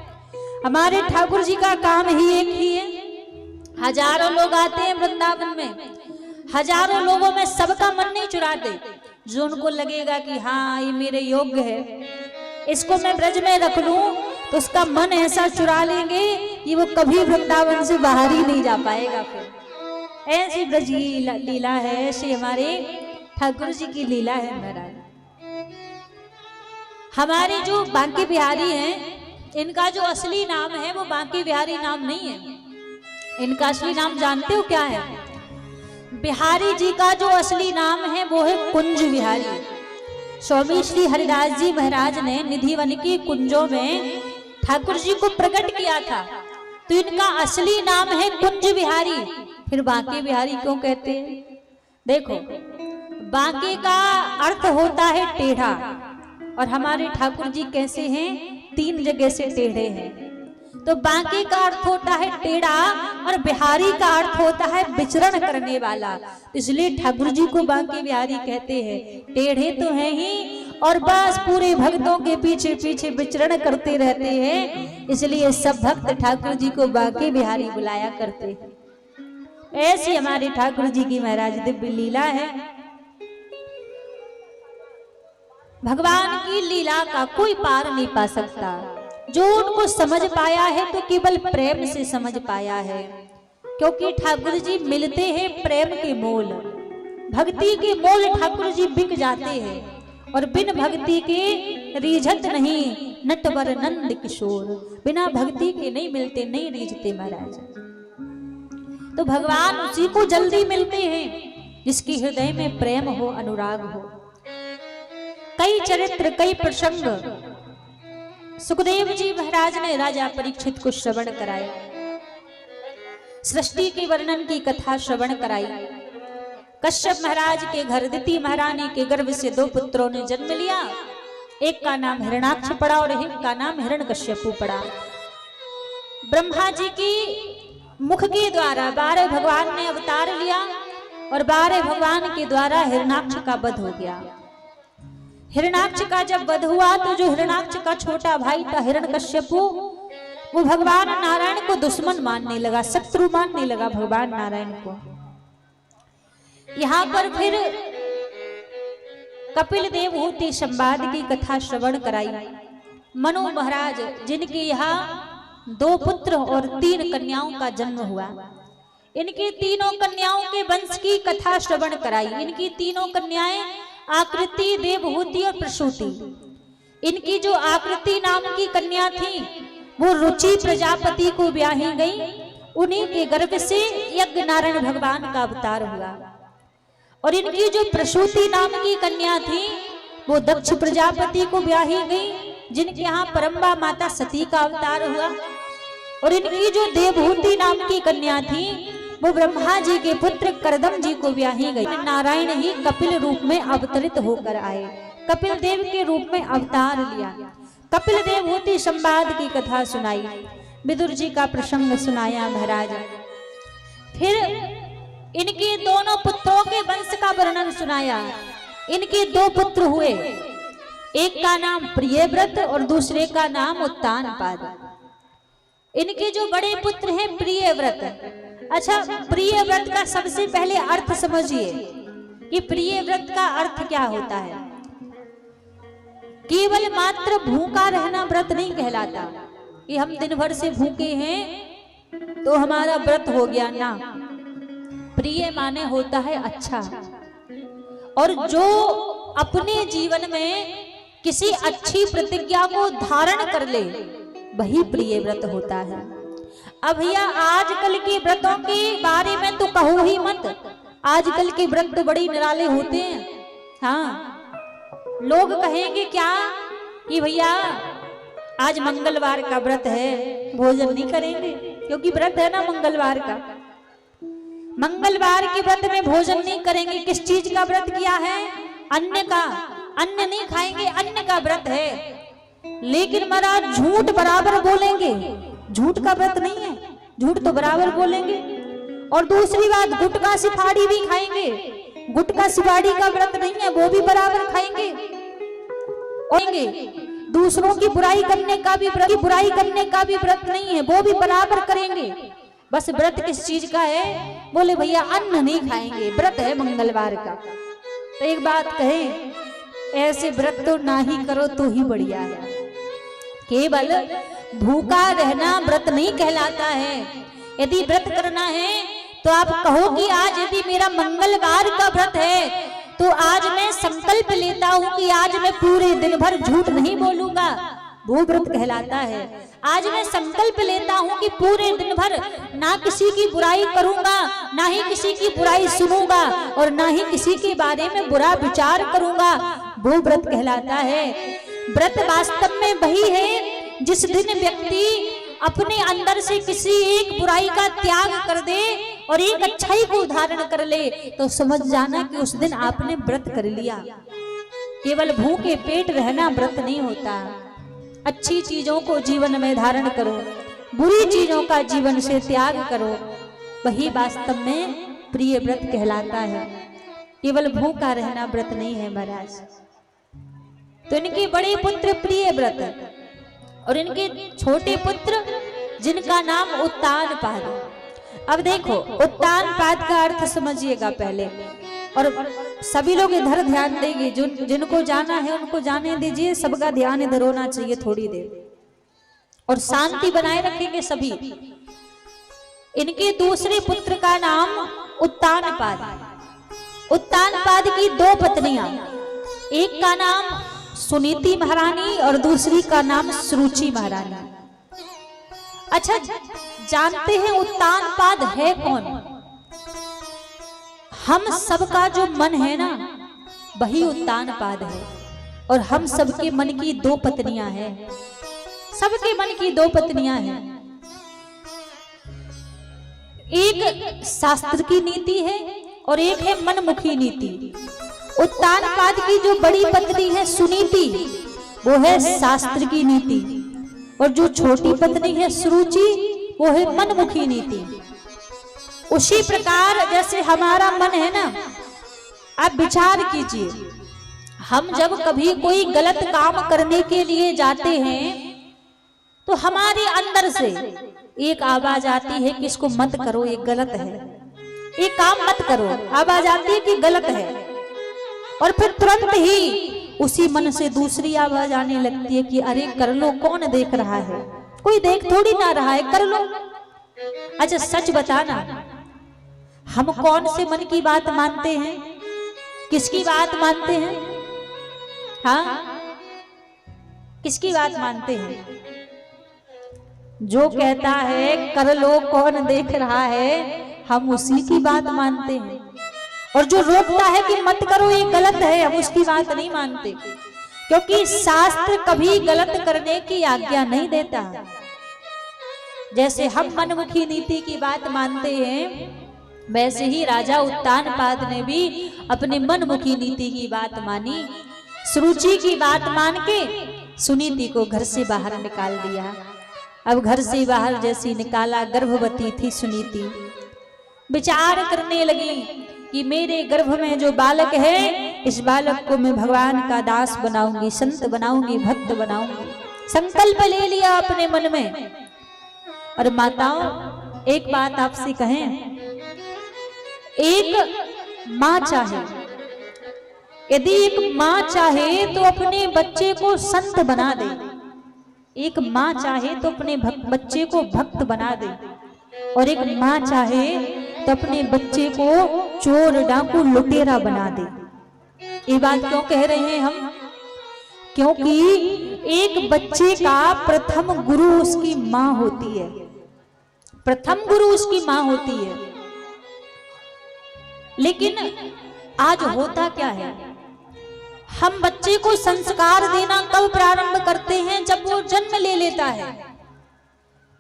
हमारे ठाकुर जी का काम ही एक ही है। हजारों लोग आते हैं वृंदावन में, हजारों लोगों में सबका मन नहीं चुराते। जो उनको लगेगा कि हाँ ये मेरे योग्य है, इसको मैं ब्रज में रख लूं, तो उसका मन ऐसा चुरा लेंगे कि वो कभी वृंदावन से बाहर ही नहीं जा पाएगा। फिर ऐसी ब्रज लीला है, ऐसी हमारे ठाकुर जी की लीला है महाराज। हमारे जो बांके बिहारी हैं, इनका जो असली नाम है वो बांके बिहारी नाम नहीं है। इनका असली नाम जानते हो क्या है? बिहारी जी का जो असली नाम है वो है कुंज बिहारी। स्वामी श्री हरिदास जी महाराज ने निधिवन की कुंजों में ठाकुर जी को प्रकट किया था, तो इनका असली नाम है कुंज बिहारी। फिर बांके बिहारी क्यों कहते हैं? देखो बांके का अर्थ होता है टेढ़ा, और हमारे ठाकुर जी कैसे हैं? 3 जगह से टेढ़े हैं। तो बांके का अर्थ होता है टेढ़ा और बिहारी का अर्थ होता है विचरण करने वाला। इसलिए ठाकुर जी को बांके बिहारी कहते हैं। टेढ़े तो हैं ही, और बस पूरे भक्तों के पीछे पीछे विचरण करते रहते हैं, इसलिए सब भक्त ठाकुर जी को बांके बिहारी बुलाया करते हैं। ऐसी हमारे ठाकुर जी की महाराज दिव्य लीला है। भगवान की लीला का कोई पार नहीं पा सकता। जो उनको समझ पाया है तो केवल प्रेम से समझ पाया है, क्योंकि ठाकुर जी मिलते हैं प्रेम के मोल। भक्ति के मोल ठाकुर जी बिक जाते हैं, और बिन भक्ति के रीझत नहीं नटवर नंद किशोर। बिना भक्ति के नहीं मिलते, नहीं रीझते महाराज। तो भगवान उसी को जल्दी मिलते हैं जिसके हृदय में प्रेम हो, अनुराग हो। कई चरित्र, कई प्रसंग सुखदेव जी महाराज ने राजा परीक्षित को श्रवण कराया, सृष्टि के वर्णन की कथा श्रवण कराई। कश्यप महाराज के घर दिति महारानी के गर्भ से 2 पुत्रों ने जन्म लिया। एक का नाम हिरणाक्ष पड़ा और एक का नाम हिरण्यकश्यपु पड़ा। ब्रह्मा जी की मुख के द्वारा 12 भगवान ने अवतार लिया और 12 भगवान के द्वारा हिरणाक्ष का वध हो गया। हिरणाक्ष का जब वध हुआ तो जो हिरणाक्ष का छोटा भाई था हिरण्यकश्यपु, वो भगवान नारायण को दुश्मन मानने लगा, शत्रु मानने लगा भगवान नारायण को। यहाँ पर फिर कपिल देवहूति संवाद की कथा श्रवण कराई। मनु महाराज जिनके यहाँ 2 पुत्र और 3 कन्याओं का जन्म हुआ, इनके तीनों कन्याओं के वंश की कथा श्रवण कराई। इनकी तीनों कन्याएं आकृति, देवहूति और प्रसूति। इनकी जो आकृति नाम की कन्या थी वो रुचि प्रजापति को ब्याही गई। उन्हीं के गर्भ से यज्ञ नारायण भगवान का अवतार हुआ। और इनकी जो प्रसूति नाम की कन्या थी वो दक्ष प्रजापति को ब्याही गई, जिनके यहाँ परम्बा माता सती का अवतार हुआ। और इनकी जो देवहूति नाम की कन्या थी वो ब्रह्मा जी के पुत्र करदम जी को ब्याही गई। नारायण ही कपिल रूप में अवतरित होकर आए, कपिल देव के रूप में अवतार लिया। कपिल देवहूति संवाद की कथा सुनाई, विदुर जी का प्रसंग सुनाया महाराज। फिर इनके दोनों पुत्रों के वंश का वर्णन सुनाया। इनके 2 पुत्र हुए, एक का नाम प्रियव्रत और दूसरे का नाम उत्तानपाद। इनके जो बड़े पुत्र हैं प्रियव्रत। अच्छा, प्रियव्रत का सबसे पहले अर्थ समझिए कि प्रियव्रत का अर्थ क्या होता है। केवल मात्र भूखा रहना व्रत नहीं कहलाता कि हम दिन भर से भूखे हैं तो हमारा व्रत हो गया ना। प्रिय माने होता है अच्छा, और जो अपने जीवन में किसी अच्छी प्रतिज्ञा को धारण कर ले वही प्रिय व्रत होता है। अब भैया आजकल के व्रतों के बारे में तो कहो ही मत। आजकल के व्रत तो बड़ी निराले होते हैं। हाँ, लोग कहेंगे क्या कि भैया आज मंगलवार का व्रत है, भोजन नहीं करेंगे, क्योंकि व्रत है ना मंगलवार का। मंगलवार के व्रत में भोजन नहीं करेंगे। किस चीज का व्रत किया है? अन्न का। अन्न नहीं खाएंगे, अन्न का व्रत है। लेकिन महाराज झूठ बराबर बोलेंगे, झूठ का व्रत नहीं है, झूठ तो बराबर बोलेंगे। और दूसरी बात, गुटखा सिफाड़ी भी खाएंगे, गुटखा सिफाड़ी का व्रत नहीं है, वो भी बराबर खाएंगे। दूसरों की बुराई करने का भी व्रत, बुराई करने का भी व्रत नहीं है, वो भी बराबर करेंगे। बस व्रत किस चीज का है? बोले भैया अन्न नहीं खाएंगे, व्रत है मंगलवार का। तो एक बात कहें, ऐसे व्रत तो ना ही करो तो ही बढ़िया है। केवल भूखा रहना व्रत नहीं कहलाता है। यदि व्रत करना है तो आप कहो कि आज यदि मेरा मंगलवार का व्रत है तो आज मैं संकल्प लेता हूं कि आज मैं पूरे दिन भर झूठ नहीं बोलूंगा, वो व्रत कहलाता है। आज मैं संकल्प लेता हूं कि पूरे दिन भर ना किसी की बुराई करूंगा, ना ही किसी की बुराई सुनूंगा और ना ही किसी के बारे में बुरा विचार करूंगा, वो व्रत कहलाता है। व्रत वास्तव में वही है जिस दिन व्यक्ति अपने अंदर से किसी एक बुराई का त्याग कर दे और एक अच्छाई को धारण कर ले, तो समझ जाना कि उस दिन आपने व्रत कर लिया। केवल भूखे पेट रहना व्रत नहीं होता। अच्छी चीजों को जीवन में धारण करो, बुरी चीजों का जीवन से त्याग करो, वही वास्तव में प्रिय व्रत कहलाता है। केवल भूखा रहना व्रत नहीं है महाराज। तो इनके बड़े पुत्र प्रिय व्रत और इनके छोटे पुत्र जिनका नाम उत्तानपाद। अब देखो, उत्तानपाद का अर्थ समझिएगा पहले, और सभी लोग इधर ध्यान देंगे। जिनको जाना है उनको जाने दीजिए, सबका ध्यान इधर होना चाहिए थोड़ी देर, और शांति बनाए रखेंगे सभी। इनके दूसरे पुत्र का नाम उत्तानपाद। उत्तानपाद की 2 पत्नियां, एक का नाम सुनीति महारानी और दूसरी का नाम सुरुचि महारानी। अच्छा, जानते हैं उत्तानपाद है कौन? हम सबका जो मन है ना, वही उत्तानपाद है। और हम सबके मन की 2 पत्नियां हैं। सबके मन की दो पत्नियां हैं। एक शास्त्र की नीति है और एक है मनमुखी नीति। उत्तानपाद की जो बड़ी पत्नी है सुनीति, वो है शास्त्र की नीति, और जो छोटी पत्नी है सुरुचि, वो है मनमुखी नीति। उसी प्रकार जैसे हमारा मन है ना, आप विचार कीजिए, हम जब कभी कोई गलत काम करने के लिए जाते हैं तो हमारे अंदर से एक आवाज आती है कि इसको मत करो, ये गलत है, ये काम मत करो, आवाज आती है कि गलत है। और फिर तुरंत ही उसी मन से दूसरी आवाज आने लगती है कि अरे कर लो, कौन देख रहा है, कोई देख थोड़ी ना रहा है, कर लो। अच्छा सच बताना, हम कौन से मन की बात मानते हैं, किसकी बात मानते हैं? हाँ, किसकी बात मानते हैं? जो कहता है कर लो, कौन देख रहा है, हम उसी की बात मानते हैं। और जो रोकता है कि मत करो, ये गलत है, हम उसकी बात नहीं मानते, क्योंकि शास्त्र कभी गलत करने की आज्ञा नहीं देता। जैसे हम मनमुखी नीति की बात मानते हैं, वैसे ही राजा उत्तानपाद ने भी अपने मनमुखी नीति की बात मानी। सुरुचि की बात मान के सुनीति को घर से बाहर निकाल दिया। अब घर से बाहर जैसी निकाला, गर्भवती थी सुनीति, विचार करने लगी कि मेरे गर्भ में जो बालक है, इस बालक को मैं भगवान का दास बनाऊंगी, संत बनाऊंगी, भक्त बनाऊंगी। संकल्प ले लिया अपने मन में। और माताओं, एक बात आपसे कहें, एक माँ चाहे, यदि एक माँ चाहे तो अपने बच्चे को संत बना दे, एक माँ चाहे तो अपने बच्चे को भक्त बना दे, और एक माँ चाहे तो अपने बच्चे को चोर, डाकू, लुटेरा बना दे। ये बात क्यों कह रहे हैं हम? क्योंकि एक बच्चे का प्रथम गुरु उसकी माँ होती है, प्रथम गुरु उसकी माँ होती है। लेकिन आज होता क्या है, हम बच्चे को संस्कार देना कब प्रारंभ करते हैं? जब वो जन्म ले लेता है।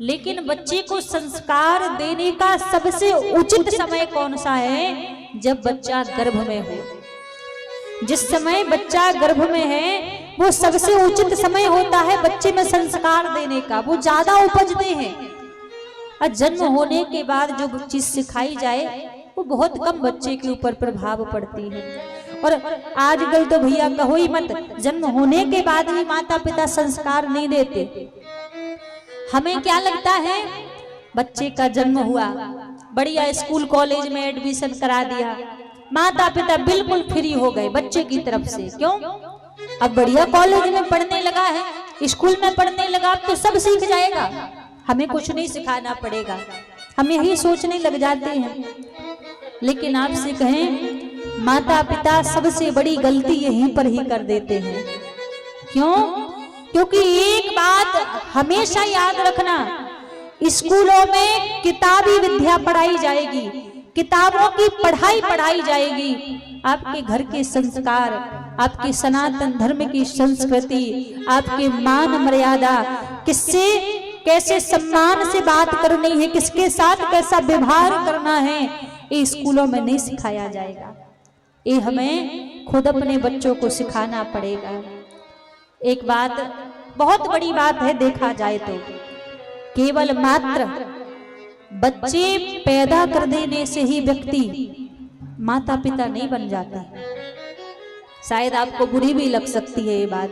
लेकिन बच्चे को संस्कार देने का सबसे उचित समय कौन सा है? जब बच्चा गर्भ में हो। जिस समय बच्चा गर्भ में है वो सबसे उचित समय होता है बच्चे में संस्कार देने का, वो ज्यादा उपजते हैं। और जन्म होने के बाद जो चीज सिखाई जाए वो बहुत कम बच्चे के ऊपर प्रभाव पड़ती है। और आजकल तो भैया कहो ही मत, जन्म होने के बाद भी माता पिता संस्कार नहीं देते। हमें क्या लगता है, बच्चे का जन्म हुआ, बढ़िया स्कूल कॉलेज में एडमिशन करा दिया, माता पिता बिल्कुल फ्री हो गए बच्चे की तरफ से। क्यों? अब बढ़िया कॉलेज में पढ़ने लगा है, स्कूल में पढ़ने लगा, अब तो सब सीख जाएगा, हमें कुछ नहीं सिखाना पड़ेगा, हम यही सोचने लग जाते हैं। लेकिन आपसे कहें, माता पिता सबसे बड़ी गलती यहीं पर ही कर देते हैं। क्यों? क्योंकि एक बात हमेशा याद रखना, स्कूलों में किताबी विद्या पढ़ाई जाएगी, किताबों की पढ़ाई पढ़ाई जाएगी। आपके घर के संस्कार, आपके सनातन धर्म की संस्कृति, आपके मान मर्यादा, किससे कैसे सम्मान से बात करनी है, किसके साथ कैसा व्यवहार करना है, ये स्कूलों में नहीं सिखाया जाएगा। ये हमें खुद अपने बच्चों को सिखाना पड़ेगा। एक बात बहुत बड़ी बात है, देखा जाए तो केवल मात्र बच्चे पैदा कर देने से ही व्यक्ति माता पिता नहीं बन जाता। शायद आपको बुरी भी लग सकती है ये बात,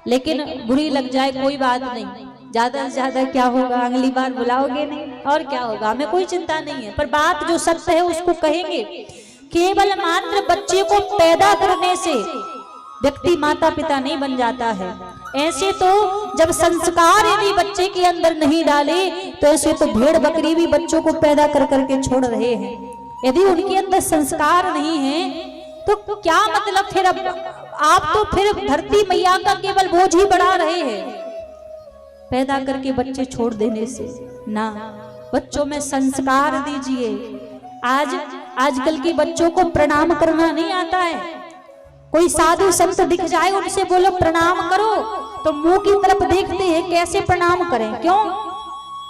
लेकिन बुरी लग जाए कोई बात नहीं, ज्यादा से ज्यादा क्या होगा, अगली बार बुलाओगे नहीं और क्या होगा, हमें कोई चिंता नहीं है। पर बात जो सत्य है उसको कहेंगे, केवल मात्र बच्चे को पैदा करने से व्यक्ति माता पिता नहीं बन जाता है। ऐसे तो जब संस्कार यदि बच्चे के अंदर नहीं डाले तो ऐसे तो भेड़ बकरी भी बच्चों को पैदा कर करके छोड़ रहे हैं। यदि उनके अंदर संस्कार नहीं है तो क्या मतलब, फिर अब आप तो फिर धरती मैया का केवल बोझ ही बढ़ा रहे हैं पैदा करके बच्चे छोड़ देने से। ना, बच्चों में संस्कार दीजिए। आजकल के बच्चों को प्रणाम करना नहीं आता है। कोई साधु संत दिख जाए उनसे बोलो प्रणाम करो, तो मुंह की तरफ देखते हैं कैसे प्रणाम करें। क्यों?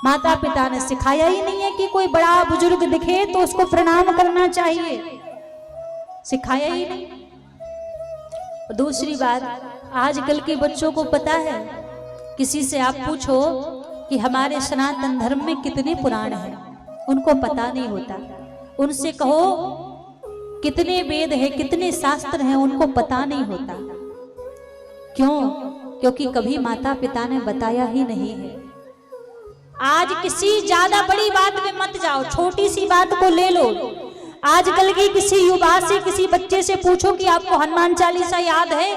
माता पिता ने सिखाया ही नहीं है कि कोई बड़ा बुजुर्ग दिखे तो उसको प्रणाम करना चाहिए, सिखाया ही नहीं। दूसरी बात, आजकल के बच्चों को पता है, किसी से आप पूछो कि हमारे सनातन धर्म में कितने पुराण हैं, उनको पता नहीं होता। उनसे कहो कितने वेद हैं, कितने शास्त्र हैं, उनको पता नहीं होता। क्यों? क्योंकि कभी माता पिता ने बताया ही नहीं है। आज किसी ज्यादा बड़ी बात में मत जाओ, छोटी सी बात को ले लो। आजकल की किसी युवा से, किसी बच्चे से पूछो कि आपको हनुमान चालीसा याद है,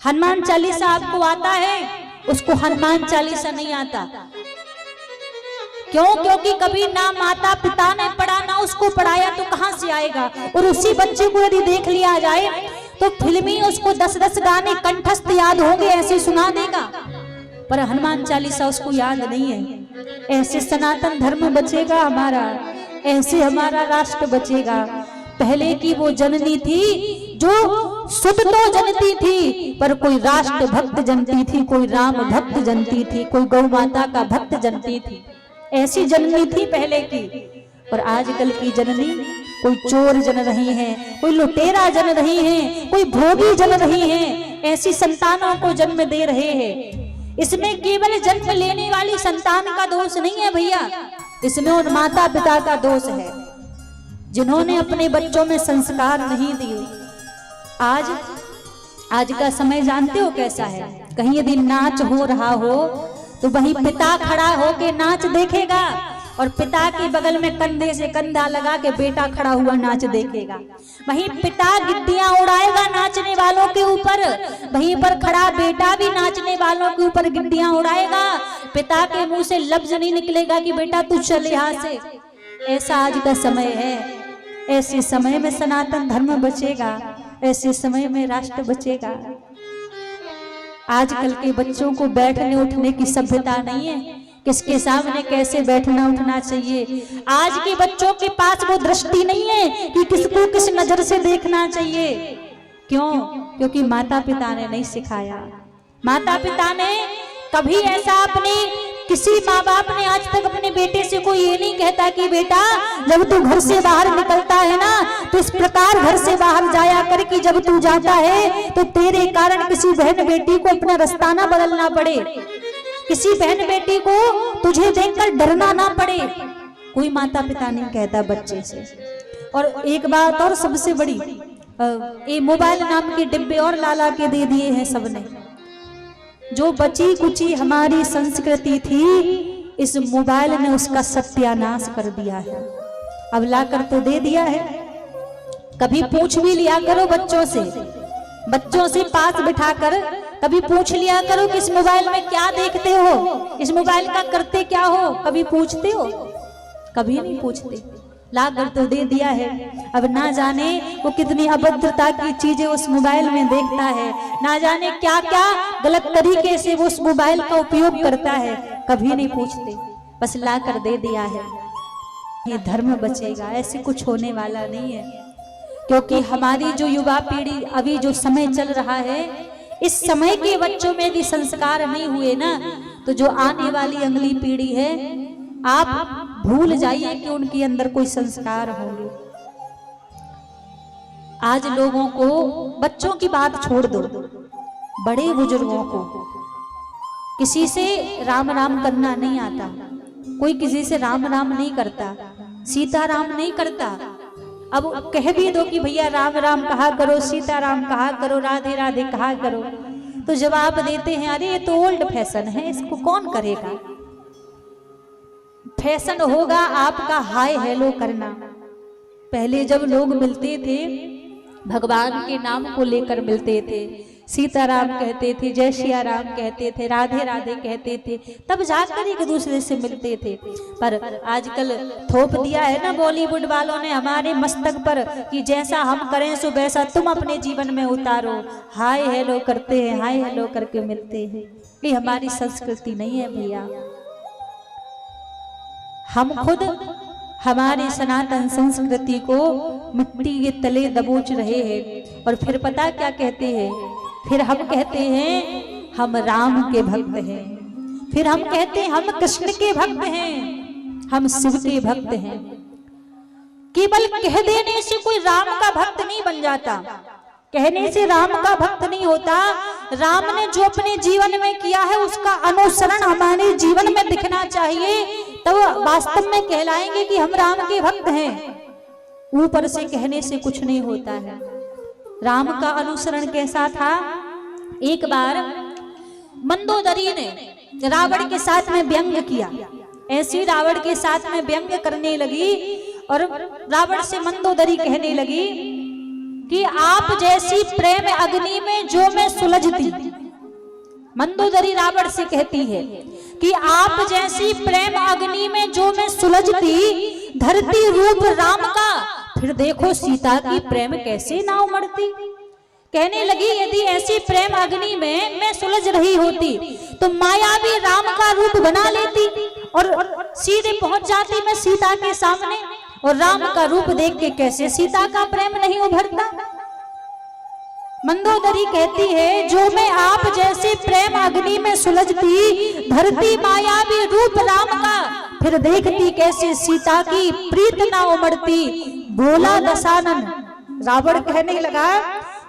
हनुमान चालीसा आपको आता है? उसको हनुमान चालीसा नहीं आता। क्यों? क्योंकि कभी ना माता पिता ने पढ़ा, ना उसको पढ़ाया, तो कहां से आएगा। और उसी बच्चे को यदि देख लिया जाए तो फिल्मी उसको 10-10 गाने कंठस्थ याद होंगे, ऐसे सुना देगा, पर हनुमान चालीसा उसको याद नहीं है। ऐसे सनातन धर्म बचेगा हमारा, ऐसे हमारा राष्ट्र बचेगा। पहले की वो जननी थी जो शुद्ध तो जनती थी, पर कोई राष्ट्र भक्त जनती थी, कोई राम भक्त जनती थी, कोई गौ माता का भक्त जनती थी। ऐसी जननी थी पहले की। और आजकल की जननी कोई चोर जन रही है, कोई लुटेरा जन रही है, कोई भोगी जन रही है, ऐसी संतानों को जन्म दे रहे हैं। इसमें केवल जन्म लेने वाली संतान का दोष नहीं है भैया, इसमें उन माता पिता का दोष है जिन्होंने अपने बच्चों में संस्कार नहीं दिए। आज का समय जानते हो कैसा है? कहीं यदि नाच हो रहा हो तो वहीं पिता खड़ा होके नाच देखेगा और पिता के बगल में कंधे से कंधा लगा के बेटा खड़ा हुआ नाच देखेगा। वहीं पिता गिद्दियां उड़ाएगा नाचने वालों के ऊपर, वहीं पर खड़ा बेटा भी नाचने वालों के ऊपर गिद्दियां उड़ाएगा। पिता के मुंह से लफ्ज नहीं निकलेगा कि बेटा तू चल यहाँ से। ऐसा आज का समय है। ऐसे समय में सनातन धर्म बचेगा, ऐसे समय में राष्ट्र बचेगा। आजकल के बच्चों को बैठने उठने की सभ्यता नहीं है, किसके सामने कैसे बैठना उठना चाहिए। आज के बच्चों के पास वो दृष्टि नहीं है कि किसको किस नजर से देखना चाहिए। क्यों? क्योंकि माता पिता ने नहीं सिखाया। माता पिता ने कभी ऐसा अपने, किसी माँ बाप ने आज तक अपने बेटे से कोई ये नहीं कहता कि बेटा जब तू घर से बाहर निकलता है ना तो इस प्रकार घर से बाहर जाया कर कि जब तू जाता है तो तेरे कारण किसी बहन बेटी को अपना रास्ता ना बदलना पड़े, किसी बहन बेटी को तुझे देखकर डरना ना पड़े। कोई माता पिता नहीं कहता बच्चे से। और एक बात और सबसे बड़ी, ये मोबाइल नाम के डिब्बे और लाला के दे दिए हैं सबने। जो बची कुची हमारी संस्कृति थी, इस मोबाइल ने उसका सत्यानाश कर दिया है। अब लाकर तो दे दिया है, कभी पूछ भी लिया करो बच्चों से पास बिठाकर कभी पूछ लिया करो कि इस मोबाइल में क्या देखते हो, इस मोबाइल का करते क्या हो, कभी पूछते हो? कभी नहीं पूछते, ला कर तो दे दिया है। अब ना जाने वो कितनी अभद्रता की चीजें उस मोबाइल में देखता है, ना जाने क्या क्या गलत तरीके से वो उस मोबाइल का उपयोग करता है, कभी नहीं पूछते, बस ला कर दे दिया है। ये धर्म बचेगा, ऐसे कुछ होने वाला नहीं है। क्योंकि हमारी जो युवा पीढ़ी, अभी जो समय चल रहा है, इस समय के बच्चों में भी संस्कार नहीं हुए ना, तो जो आने वाली अगली पीढ़ी है, आप भूल जाइए कि उनके अंदर कोई संस्कार होंगे। आज लोगों को, बच्चों की बात छोड़ दो, बड़े बुजुर्गों को किसी से राम राम करना नहीं आता। कोई किसी से राम राम नहीं करता, सीता राम नहीं करता। अब कह भी दो कि भैया राम राम कहा करो, सीता राम कहा करो, राधे राधे कहा करो, तो जवाब देते हैं अरे ये तो ओल्ड फैशन है, इसको कौन करेगा। फैशन होगा आपका हाय हेलो करना। पहले जब लोग मिलते थे भगवान के नाम को लेकर मिलते थे, सीताराम कहते थे, जय सिया राम कहते थे, राधे राधे कहते थे, तब जाकर एक दूसरे से मिलते थे। पर आजकल थोप दिया है ना बॉलीवुड वालों ने हमारे मस्तक पर कि जैसा हम करें सो वैसा तुम अपने जीवन में उतारो। हाय हेलो करते हैं, हाय हेलो करके मिलते हैं। ये हमारी संस्कृति नहीं है भैया। हम खुद हमारी सनातन संस्कृति को मिट्टी के तले दबोच रहे हैं। और फिर पता क्या कहते हैं, फिर हम कहते हैं हम राम के भक्त हैं। फिर हम कहते हैं हम कृष्ण के भक्त हैं, हम शिव के भक्त हैं। केवल कह देने से कोई राम का भक्त नहीं बन जाता, कहने से राम का भक्त नहीं होता। राम ने जो अपने जीवन में किया है उसका अनुसरण हमारे जीवन में दिखना चाहिए, तब तो वास्तव में कहलाएंगे कि हम राम के भक्त हैं। ऊपर से कहने से कुछ नहीं होता है। राम का अनुसरण कैसा था? एक बार मंदोदरी ने रावण के साथ में व्यंग किया, ऐसी रावण के साथ में व्यंग करने लगी और रावण से मंदोदरी कहने लगी कि आप जैसी प्रेम अग्नि में जो मैं सुलझती। मंदोदरी रावण से कहती है कि आप जैसी प्रेम अग्नि में जो मैं सुलझती, धरती रूप राम का, फिर देखो सीता की प्रेम कैसे ना उमड़ती। कहने लगी यदि ऐसी प्रेम अग्नि में मैं सुलझ रही होती तो माया भी राम का रूप बना लेती और सीधे पहुंच जाती मैं सीता के सामने, और राम का रूप देख के कैसे सीता का प्रेम नहीं उभरता। मंदोदरी कहती है जो मैं आप जैसे प्रेम अग्नि में सुलझती, धरती माया भी रूप राम का, फिर देखती कैसे सीता की प्रीत ना उमड़ती। बोला दशानन, रावण कहने लगा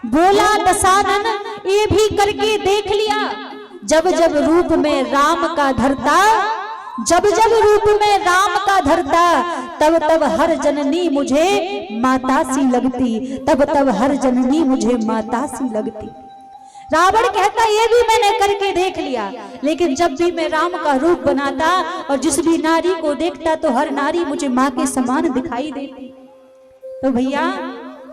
बोला दशानन ये भी करके देख लिया, जब जब रूप में राम का धरता, जब जब रूप में राम का धरता, तब तब हर जननी मुझे माता सी लगती, तब तब हर जननी मुझे माता सी लगती। रावण कहता ये भी मैंने करके देख लिया, लेकिन जब भी मैं राम का रूप बनाता और जिस भी नारी को देखता तो हर नारी मुझे माँ के समान दिखाई देती। तो भैया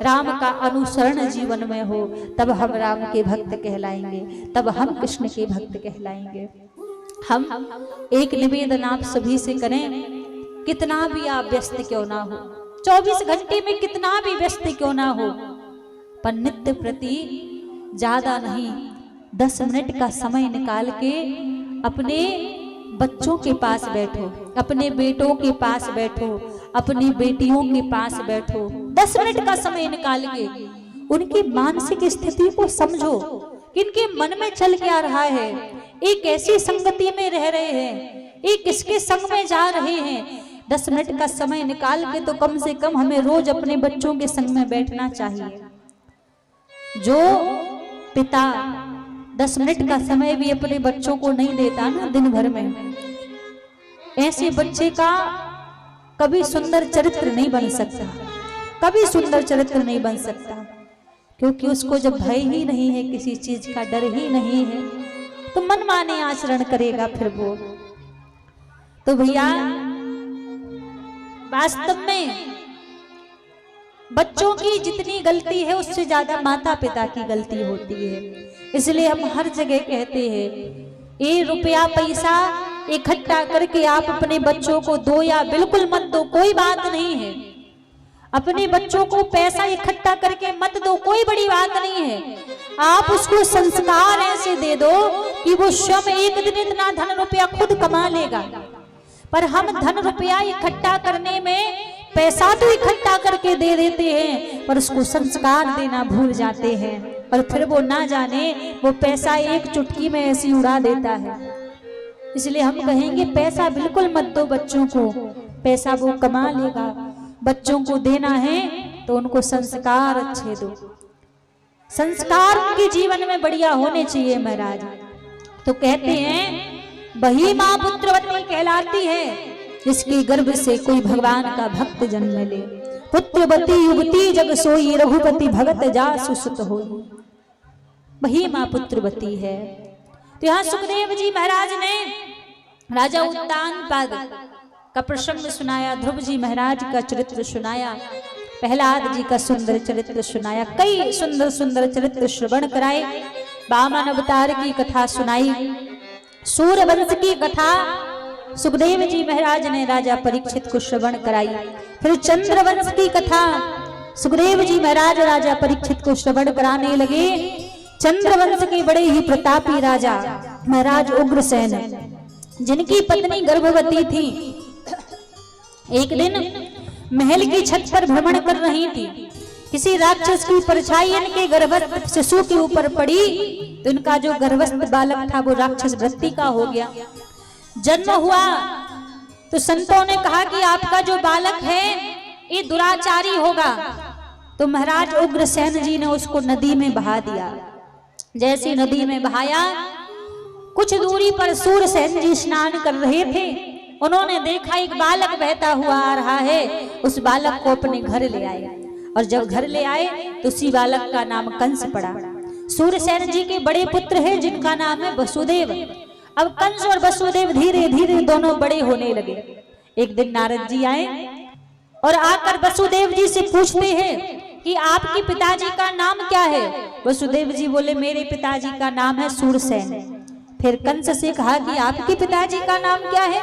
राम का अनुसरण जीवन में हो तब हम राम के भक्त कहलाएंगे, तब हम कृष्ण के भक्त कहलाएंगे। हम एक निवेदन आप सभी से करें, कितना भी आप व्यस्त क्यों ना हो, 24 घंटे में कितना भी व्यस्त क्यों ना हो, पर नित्य प्रति ज्यादा नहीं 10 मिनट का समय निकाल के अपने बच्चों के पास बैठो, अपने बेटों के पास बैठो, अपनी बेटियों के पास बैठो, 10 मिनट का समय निकाल के उनकी मानसिक स्थिति को समझो कि इनके मन में चल क्या रहा है, एक ऐसी संगति में रह रहे हैं, एक किसके संग में जा रहे हैं। 10 मिनट का समय निकाल के तो कम से कम हमें रोज अपने बच्चों के संग में बैठना चाहिए। जो पिता 10 मिनट का समय भी अपने बच्चों को नहीं देता ना दिन भर में, ऐसे बच्चे का कभी सुंदर चरित्र नहीं बन सकता, कभी सुंदर चरित्र नहीं बन सकता, क्योंकि उसको जब भय ही नहीं है, किसी चीज का डर ही नहीं है, तो मनमाने आचरण करेगा फिर वो। तो भैया वास्तव में बच्चों की जितनी गलती है उससे ज्यादा माता पिता की गलती होती है। इसलिए हम हर जगह कहते हैं ये रुपया पैसा इकट्ठा करके आप अपने बच्चों को दो या बिल्कुल मत दो, कोई बात नहीं है। अपने बच्चों को पैसा इकट्ठा करके मत दो, कोई बड़ी बात नहीं है। आप उसको संस्कार ऐसे दे दो कि वो स्वयं एक दिन इतना धन रुपया खुद कमा लेगा। पर हम धन रुपया इकट्ठा करने में पैसा तो इकट्ठा करके दे देते हैं, पर उसको संस्कार देना भूल जाते हैं, और फिर वो ना जाने वो पैसा एक चुटकी में ऐसी उड़ा देता है। इसलिए हम कहेंगे पैसा बिल्कुल मत दो बच्चों को, पैसा वो कमा लेगा। बच्चों को देना है तो उनको संस्कार अच्छे दो, संस्कार उनके जीवन में बढ़िया होने चाहिए महाराज। तो कहते हैं वही माँ पुत्रवती कहलाती है जिसके गर्भ से कोई भगवान का भक्त जन्म ले। पुत्रवती युवती जग सोई, रघुपति भगत जासु सुत होई। वही माँ पुत्रवती है। तो यहाँ सुखदेव जी महाराज ने राजा उत्तानपाद का प्रसंग सुनाया, ध्रुव जी महाराज का चरित्र सुनाया, प्रहलाद जी का सुंदर चरित्र सुनाया, कई सुंदर सुंदर चरित्र श्रवण कराए, वामन अवतार की कथा सुनाई, सूर्यवंश की कथा सुखदेव जी महाराज ने राजा परीक्षित को श्रवण कराई। फिर चंद्रवंश की कथा सुखदेव जी महाराज राजा परीक्षित को श्रवण कराने लगे। चंद्रवंश के बड़े ही प्रतापी राजा महाराज उग्रसेन, जिनकी पत्नी गर्भवती थी, एक दिन महल की छत पर भ्रमण कर रही थी, किसी राक्षस की परछाई इनके गर्भस्थ शिशु के ऊपर पड़ी तो इनका जो गर्भस्थ बालक था वो राक्षस वृत्ति का हो गया। जन्म हुआ तो संतों ने कहा कि आपका जो बालक है ये दुराचारी होगा, तो महाराज उग्रसेन जी ने उसको नदी में बहा दिया। जैसे नदी में बहाया, कुछ दूरी पर सूरसेन जी स्नान कर रहे थे, उन्होंने देखा एक बालक बहता हुआ आ रहा है, उस बालक को अपने घर ले आए और जब घर ले आए तो उसी बालक का नाम कंस पड़ा। सूरसेन जी के बड़े पुत्र हैं जिनका नाम है वसुदेव। अब कंस और वसुदेव धीरे धीरे दोनों बड़े होने लगे। एक दिन नारद जी आए और आकर वसुदेव जी से पूछते हैं कि आपके पिताजी का नाम क्या है। वसुदेव जी बोले मेरे पिताजी का नाम है सूरसेन। फिर कंस से कहा कि आपके पिताजी का नाम क्या है।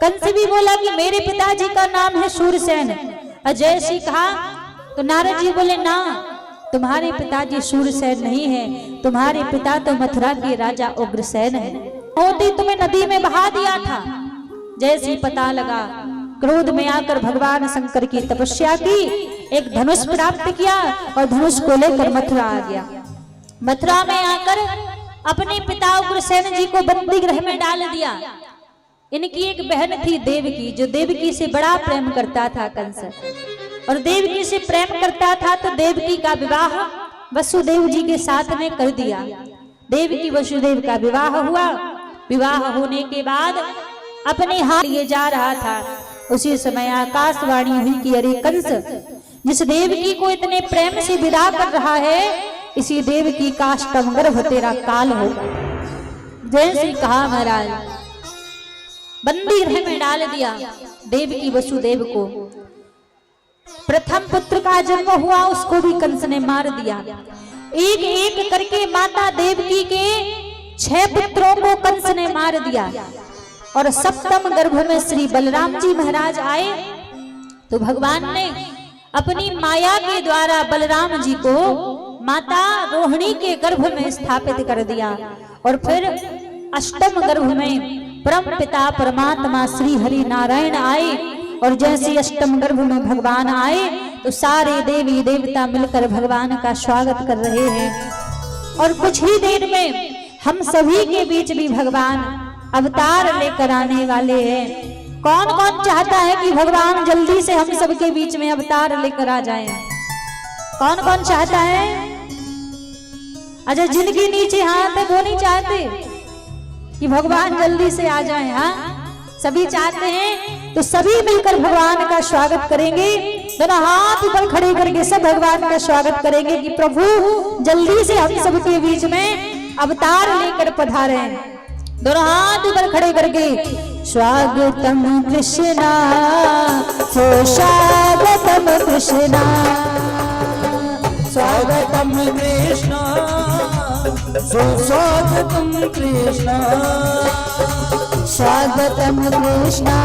कंस भी बोला कि मेरे पिताजी का नाम है सूरसेन। अजय से कहा तो नारद जी बोले ना, तुम्हारे पिताजी सूरसेन नहीं है, तुम्हारे पिता तो मथुरा के राजा उग्रसेन है। होती तुम्हें नदी में बहा दिया था। जैसे पता लगा, क्रोध में आकर भगवान शंकर की तपस्या की, एक धनुष प्राप्त किया और धनुष को लेकर मथुरा आ गया। मथुरा में आकर अपने पिता उग्रसेन जी को बंदी गृह में डाल दिया। इनकी एक बहन थी देवकी, जो देवकी से बड़ा प्रेम करता था कंस, और देवकी से प्रेम करता था तो देवकी का विवाह वसुदेव जी के साथ में कर दिया। देवकी वसुदेव का विवाह हुआ। विवाह होने के बाद अपने हाथ लिए जा रहा था, उसी समय आकाशवाणी हुई कि अरे कंस, जिस देवकी को इतने प्रेम से विदा कर रहा है, इसी देवकी का अष्टम गर्भ तेरा काल होगा। जैसे कहा महाराज, बंदी गृह में डाल दिया देवकी वसुदेव को। प्रथम पुत्र का जन्म हुआ, उसको भी कंस ने मार दिया। एक एक करके माता देवकी के 6 पुत्रों को कंस ने मार दिया। और सप्तम गर्भ में श्री बलराम जी महाराज आए तो भगवान ने अपनी माया के द्वारा बलराम जी को माता रोहिणी के गर्भ में स्थापित कर दिया। और फिर अष्टम गर्भ में परम पिता परमात्मा श्री हरि नारायण आए। और जैसे अष्टम गर्भ में भगवान आए तो सारे देवी देवता मिलकर भगवान का स्वागत कर रहे हैं। और कुछ ही देर में हम सभी के बीच भी भगवान अवतार लेकर आने वाले हैं। कौन कौन चाहता है कि भगवान जल्दी से हम सबके बीच में अवतार लेकर आ जाएं? कौन कौन चाहता है? अच्छा, जिनके नीचे हाथ है वो नहीं चाहते कि भगवान जल्दी से आ जाएं? हाँ, सभी चाहते हैं। तो सभी मिलकर भगवान का स्वागत करेंगे। दोनों हाथ ऊपर खड़े करके सब भगवान का स्वागत करेंगे कि प्रभु जल्दी से हम सबके बीच में अवतार लेकर पधारे। दोनों हाथ ऊपर खड़े करके स्वागतम कृष्णा स्वागतम कृष्णा स्वागतम कृष्णा सुस्वागतम कृष्णा स्वागतम कृष्णा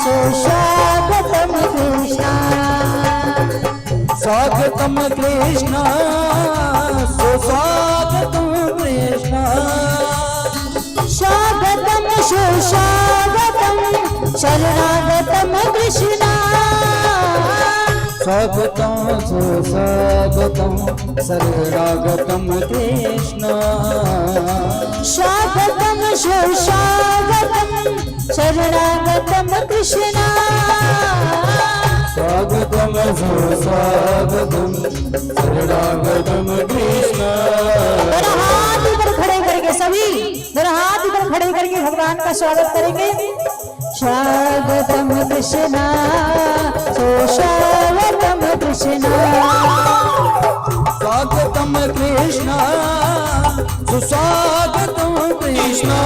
सुस्वागतम कृष्णा स्वागतम कृष्णा सुस्वागतम कृष्णा स्वागतम सुस्वागतम शरणागतम कृष्णा स्वागतम सुस्वागतम शरणागतम कृष्णा स्वागतम सुस्वागतम शरणागतम कृष्णा स्वागतम सुस्वागतम शरणागतम कृष्णा। दोनों हाथ ऊपर खड़े करके सभी दोनों हाथ ऊपर खड़े करके भगवान का स्वागत करेंगे। स्वागतम कृष्णा सुस्वागतम कृष्णा स्वागतम कृष्णा सुस्वागतम कृष्णा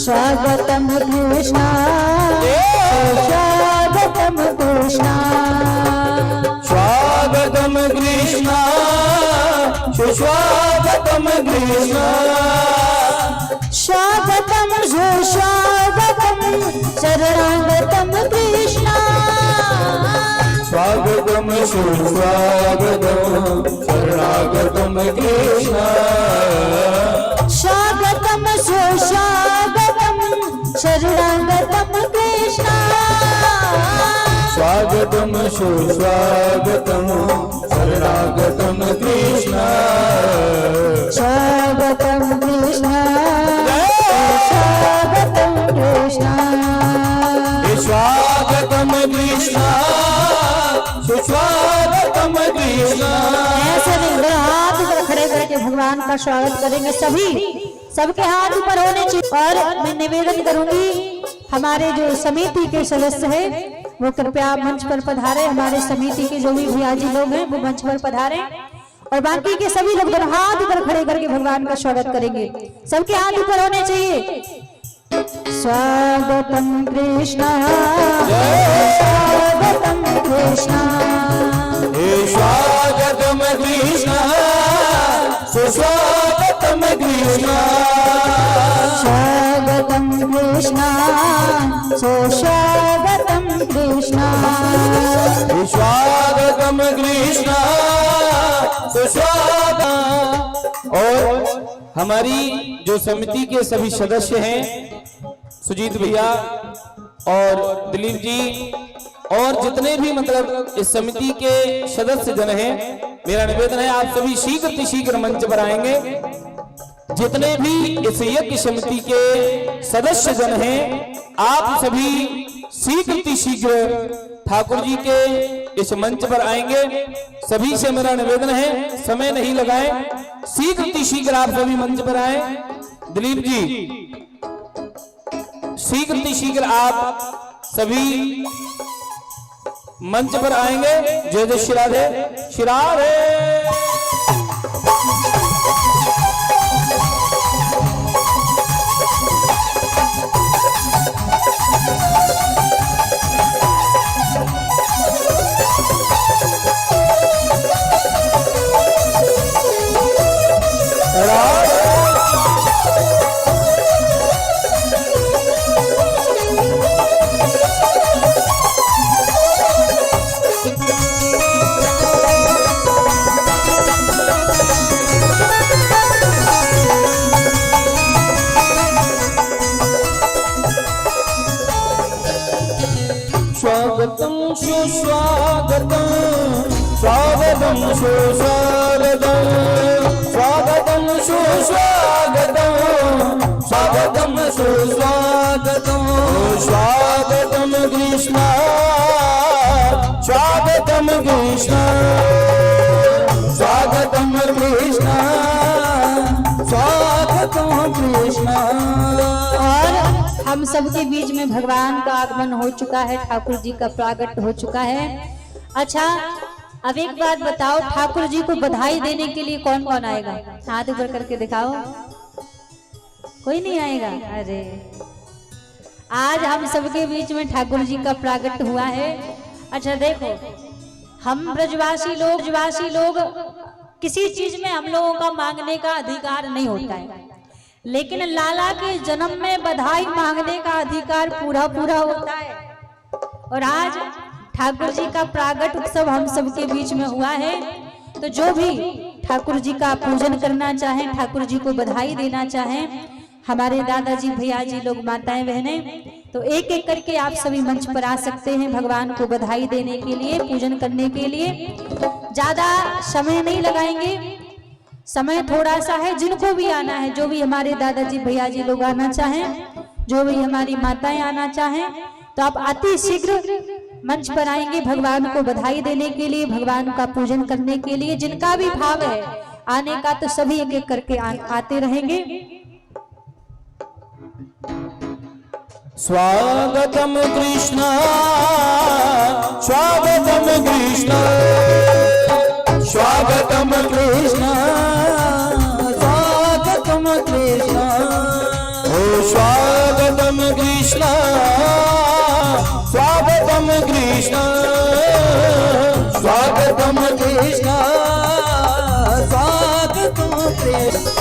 स्वागतम कृष्णा स्वागतम कृष्णा स्वागतम कृष्णा सुस्वागतम कृष्णा स्वागतम सुस्वागतम शरणागतम कृष्णा स्वागतम सुस्वागतम शरणागतम कृष्णा स्वागतम सुस्वागतम शरणागतम कृष्णा स्वागतम सुस्वागतम शरणागतम कृष्ण स्वागतम कृष्ण स्वागतम कृष्ण स्वागतम कृष्ण सुस्वागतम कृष्ण। ऐसे दिन हाथ ऊपर खड़े करके भगवान का स्वागत करेंगे सभी, सबके हाथ ऊपर होने चाहिए। और मैं निवेदन करूंगी हमारे जो समिति के सदस्य हैं वो कृपया मंच पर पधारे। हमारे समिति के जो भी भैयाजी लोग हैं वो मंच पर पधारे और बाकी के सभी लोग हाथ ऊपर खड़े करके भगवान का स्वागत करेंगे। सबके हाथ ऊपर होने चाहिए। स्वागतम कृष्ण स्वागतम कृष्ण स्वागतम कृष्ण सुस्वागतम कृष्ण स्वागतम कृष्ण सुस्वागतम कृष्ण स्वागतम कृष्ण सुस्वागतम। और हमारी जो समिति के सभी सदस्य हैं सुजीत भैया और दिलीप जी और जितने भी मतलब इस समिति के सदस्य जन हैं, मेरा निवेदन है आप सभी शीघ्र मंच पर आएंगे। जितने भी इस यज्ञ समिति के सदस्य जन हैं आप सभी शीघ्र ठाकुर जी के इस मंच पर आएंगे। सभी से मेरा निवेदन है समय नहीं लगाएं, शीघ्र आप सभी मंच पर आए। दिलीप जी शीघ्र आप सभी मंच पर आएंगे। जय जय श्री राधे श्री राधे। स्वागतम सुस्वागतम स्वागतम सुस्वागतम स्वागतम सुस्वागतम स्वागतम सुस्वागतम स्वागतम कृष्ण स्वागतम कृष्ण स्वागतम कृष्ण स्वागतम कृष्ण। और हम सबके बीच में भगवान का आगमन हो चुका है, ठाकुर जी का प्रागट हो चुका है। अच्छा अब एक बात बताओ, ठाकुर जी को बधाई देने के लिए कौन कौन आएगा? हाथ ऊपर करके दिखाओ। कोई नहीं आएगा? अरे आज हम सबके बीच में ठाकुर जी का प्रागट हुआ है। अच्छा देखो, हम ब्रजवासी लोग किसी चीज में हम लोगों का मांगने का अधिकार नहीं होता है, लेकिन लाला के जन्म में बधाई मांगने का अधिकार पूरा होता है। और आज ठाकुर जी का प्रागट उत्सव हम सबके बीच में हुआ है, तो जो भी ठाकुर जी का पूजन करना चाहें, ठाकुर जी को बधाई देना चाहें, हमारे दादाजी भैया जी लोग, माताएं बहनें, तो एक एक करके आप सभी मंच पर आ सकते हैं भगवान को बधाई देने के लिए, पूजन करने के लिए। ज्यादा समय नहीं लगाएंगे, समय थोड़ा सा है। जिनको भी आना है, जो भी हमारे दादाजी भैया जी लोग आना चाहें, जो भी हमारी माताएं आना चाहें, तो आप अति शीघ्र मंच पर आएंगे भगवान को बधाई देने के लिए, भगवान का पूजन करने के लिए। जिनका भी भाव है आने का, तो सभी एक एक करके आते रहेंगे। स्वागतम कृष्ण स्वागतम कृष्ण स्वागतम कृष्ण स्वागतम कृष्ण ओ स्वागतम कृष्ण स्वागतम कृष्ण स्वागतम कृष्ण स्वागतम कृष्ण।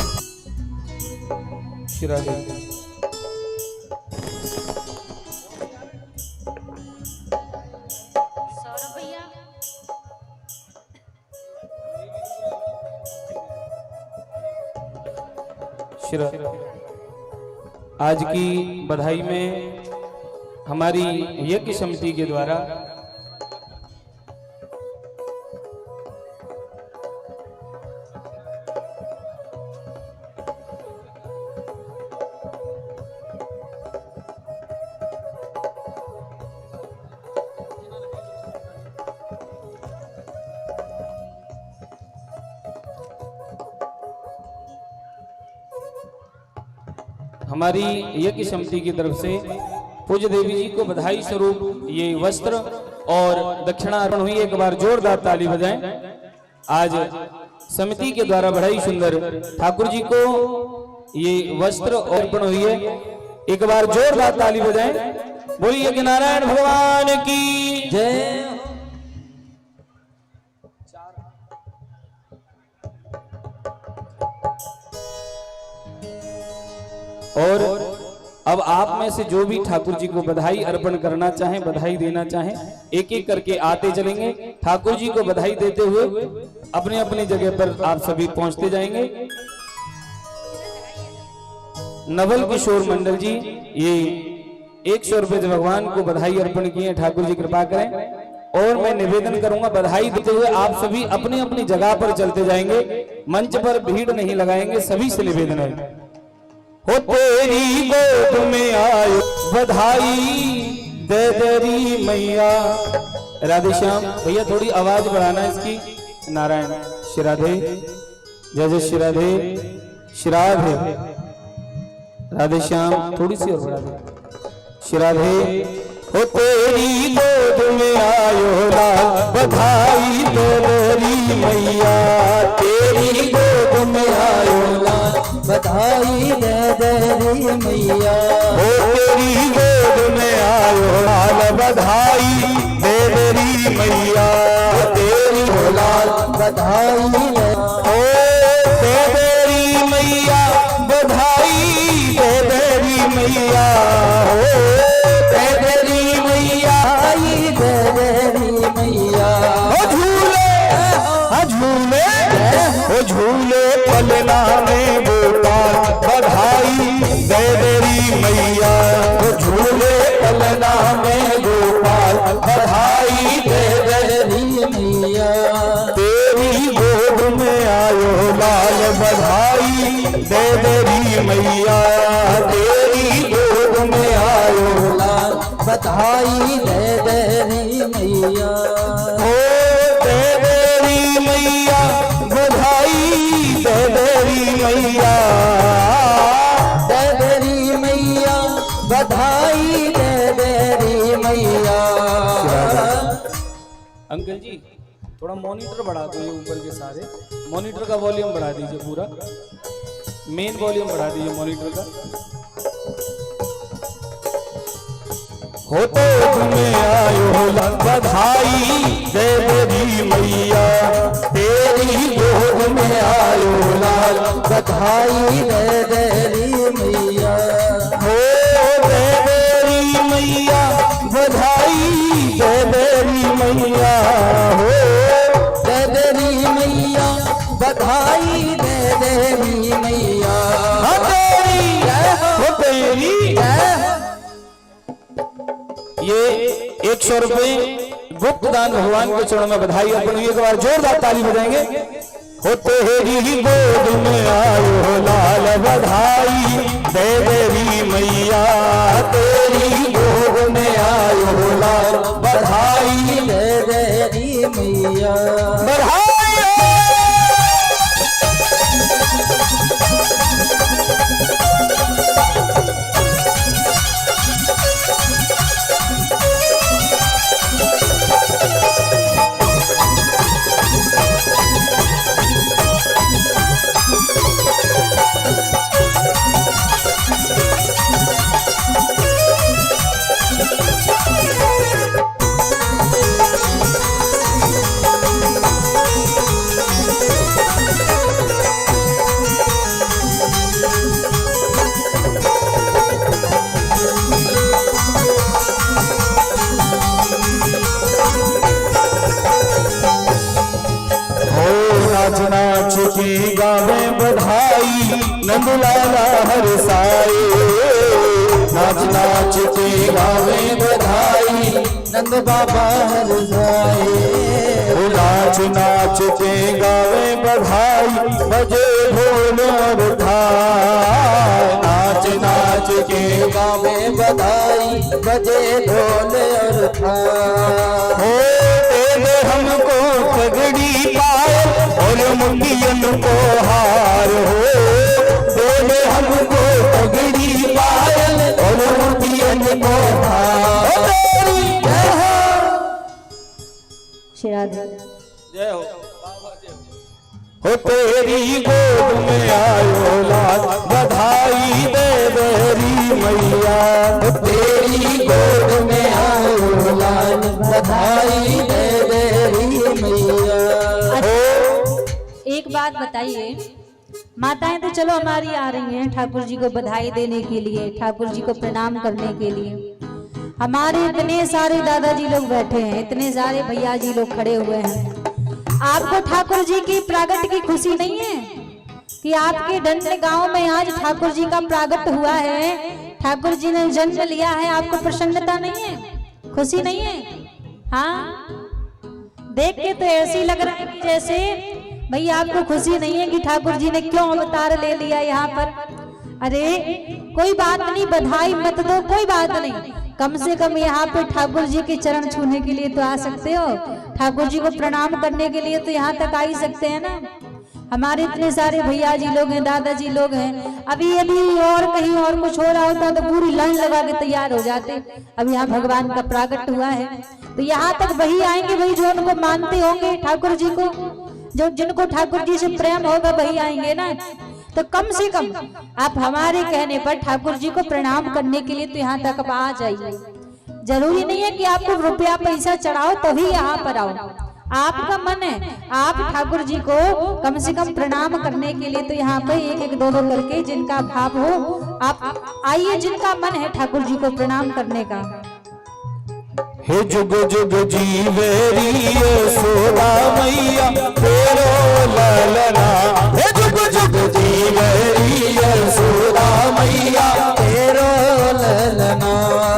श्री राधे। आज की बधाई में हमारी यज्ञ समिति के द्वारा हमारी यज्ञ समिति की तरफ से पूज्य देवी जी को बधाई स्वरूप ये वस्त्र और दक्षिणा अर्पण हुई। एक बार जोरदार ताली बजाएं। आज समिति के द्वारा बड़ा ही सुंदर ठाकुर जी को ये वस्त्र अर्पण हुई है। एक बार जोरदार ताली बजाएं। बोलिए कि नारायण भगवान की जय। और अब आप में से जो भी ठाकुर जी को बधाई अर्पण करना चाहें, बधाई देना चाहें, एक एक करके आते चलेंगे। ठाकुर जी को बधाई देते हुए अपने अपनी जगह पर आप सभी पहुंचते जाएंगे। नवल किशोर मंडल जी ये 100 रुपए से भगवान को बधाई अर्पण किए। ठाकुर जी कृपा करें। और मैं निवेदन करूंगा बधाई देते हुए आप सभी अपनी अपनी जगह पर चलते जाएंगे। मंच पर भीड़ नहीं लगाएंगे। सभी से निवेदन है, हो तेरी गोद में आयो बधाई दे तेरी मैया। राधेश्याम भैया थोड़ी आवाज बढ़ाना इसकी। नारायण श्री राधे, जय जय श्री राधे, श्री राधे। राधेश्याम थोड़ी सी और बढ़ा दे। श्री राधे। हो तेरी गोद में आयो लाल बधाई दे तेरी मैया। तेरी गोद में आयो लाल बधाई दे तेरी मैया। हो तेरी गोद में आयो लाल बधाई दे तेरी मैया। तेरी हो लाल बधाई दे ओ दे तेरी मैया बधाई दे तेरी मैया। हो दे तेरी मैया दे तेरी मैया। हो झूले झूले हो झूले पलना में गोपाल बधाई दे तेरी मैया। हो झूले पलना में गोपाल बधाई दे तेरी मैया। तेरी गोद में आयो लाल बधाई दे तेरी मैया। तेरी गोद में आयो लाल बधाई दे तेरी मैया। हो दे तेरी मैया बधाई दे तेरी मैया। दे तेरी मैया बधाई दे तेरी मैया। अंकल जी थोड़ा मॉनिटर बढ़ा दो, ये ऊपर के सारे मॉनिटर का वॉल्यूम बढ़ा दीजिए, पूरा मेन वॉल्यूम बढ़ा दीजिए मॉनिटर का। हो तो तुम्हें आयो लाल बधाई दे तेरी मैया। तेरी गोद में आयो लाल बधाई दे तेरी मैया। हो दे तेरी मैया बधाई दे तेरी मैया। हो दे तेरी मैया बधाई दे तेरी मैया। हाँ तेरी हो तेरी। ये 100 रुपए गुप्त दान भगवान के चरणों में बधाई अर्पण हुई। एक बार जोरदार ताली बजाएंगे। हो तेरी गोद में आयो लाल बधाई दे तेरी मैया। तेरी गोद में आयो लाल बधाई दे तेरी मैया। बधाई। नाच की गावे बधाई नंदलाला हर साए। नाच नाच की गावे बधाई नंद बाबा हर जाए। नाच नाच के गावे बधाई बजे ढोल और थाल। नाच नाच के गावे बधाई बजे ढोल और थाल। हो दे हमको पगड़ी पाए और मुंडियन को हार। हो दे हमको पगड़ी तेरी गोद में आयो लाल, बधाई दे देरी मैया। तेरी गोद में आयो लाल, बधाई दे देरी मैया। एक बात बताइए, माताएं तो चलो हमारी आ रही हैं ठाकुर जी को बधाई देने के लिए, ठाकुर जी को प्रणाम करने के लिए। हमारे इतने सारे दादाजी लोग बैठे हैं, इतने सारे भैया जी लोग खड़े हुए हैं। आपको ठाकुर जी की प्रागट की खुशी नहीं है कि आपके डंडे गांव में आज ठाकुर जी का प्रागट हुआ है, ठाकुर जी ने जन्म लिया है? आपको प्रसन्नता नहीं है, खुशी नहीं है? हाँ, देख के तो ऐसे लग रहा है जैसे भैया आपको खुशी नहीं है कि ठाकुर जी ने क्यों अवतार ले लिया यहाँ पर। अरे कोई बात नहीं, बधाई मत दो, कोई बात नहीं, कम से कम यहाँ पे ठाकुर जी के चरण छूने के लिए तो आ सकते हो, ठाकुर जी को प्रणाम करने के लिए तो यहाँ तक आ ही सकते हैं ना। हमारे इतने सारे भैया जी लोग हैं, दादाजी लोग हैं, अभी यदि और कहीं और कुछ हो रहा होता तो पूरी लाइन लगा के तैयार हो जाते। अब यहाँ भगवान का प्रागट हुआ है तो यहाँ तक वही आएंगे, वही जो उनको मानते होंगे ठाकुर जी को, जो जिनको ठाकुर जी से प्रेम होगा वही आएंगे ना। तो कम से कम आप हमारे कहने पर ठाकुर जी को प्रणाम करने के लिए तो यहाँ तक आ जाइए। जरूरी नहीं है कि आपको रुपया पैसा चढ़ाओ तभी यहाँ पर आओ, आपका मन है, आप ठाकुर जी को कम से कम प्रणाम करने के लिए तो यहाँ पे एक एक दो दो करके जिनका भाव हो आप आइए, जिनका मन है ठाकुर जी को प्रणाम करने का। हे जुग जुग जीवेरी यशोदा मैया तेरो ललना। हे जुग जुग जीवेरी यशोदा मैया तेरो ललना।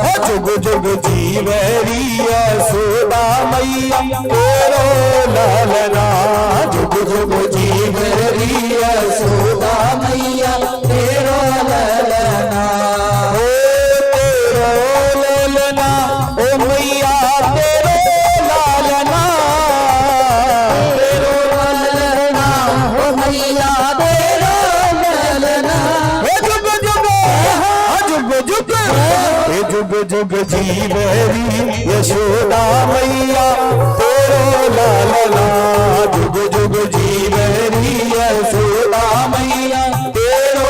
हे जुग जुग जीवेरी यशोदा मैया तेरो ललना। जुग जुग जीवेरी यशोदा मैया तेरो ललना। जुग जुग जीवेरी यशोदा मैया तेरो लालना। जुग जुग जीवेरी यशोदा मैया तेरो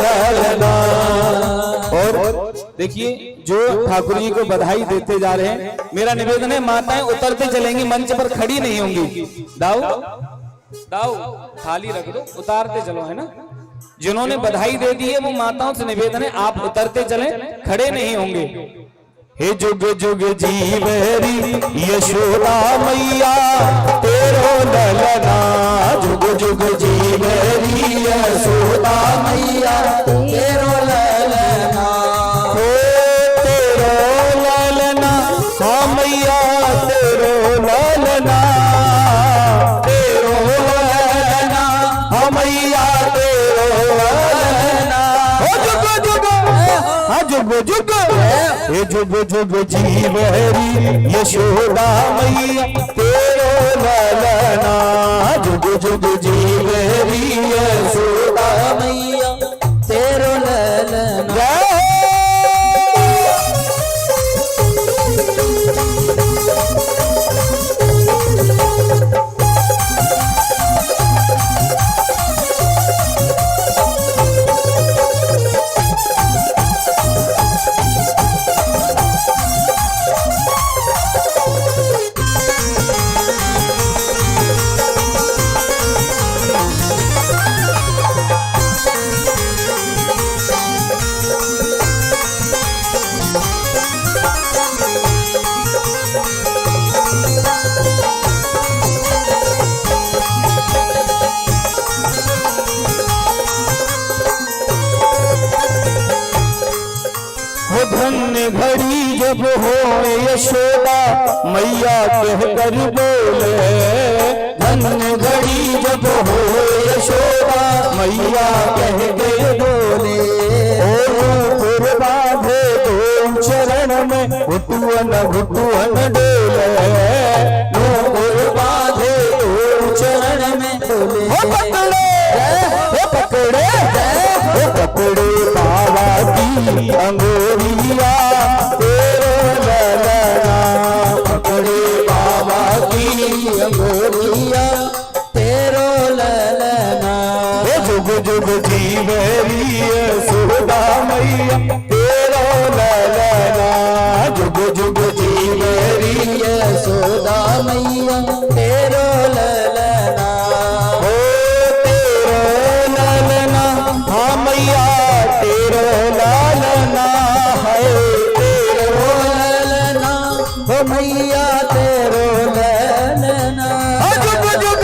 लालना। और देखिए जो ठाकुर जी को बधाई देते जा रहे हैं, मेरा निवेदन है माताएं उतरते चलेंगी, मंच पर खड़ी नहीं होंगी। दाऊ दाऊ थाली रख दो, उतारते चलो, है ना। जिन्होंने बधाई दे दी है वो माताओं से निवेदन है आप उतरते चलें, खड़े नहीं होंगे। हे जुग जुग जीवेरी यशोदा मैया तेरो ललना। जुग जुग जीवेरी यशोदा मैया तेरो ललना। हो तेरो ललना, हाँ मैया तेरो ललना। तेरो ललना, हाँ मैया जुग जुग। हे जुग जुग जीवेरी यशोदा मैया तेरो ललना। जुग जुग जीवेरी यशोदा मैया तेरो ललना। धन्य घड़ी जब हो यशोदा मैया कह कर बोले। धन्य घड़ी जब हो यशोदा मैया कह कर बोले। ओ बाधे दो चरण में घुटुअन घुटुअन डोले। बाधे दो चरण में डोले। पकड़े पकड़े बाबा की अंगूरिया तेरो ललना। पकड़े बाबा की अंगूरिया तेरो ललना। मेरी यशोदा मैया तेरो ललना जुग जुग जी मेरी यशोदा मैया तेरो ललना हो तेरो ललना हाँ मैया तेरो ललना है तेरो ललना हो मैया तेरो ललना जुग जुग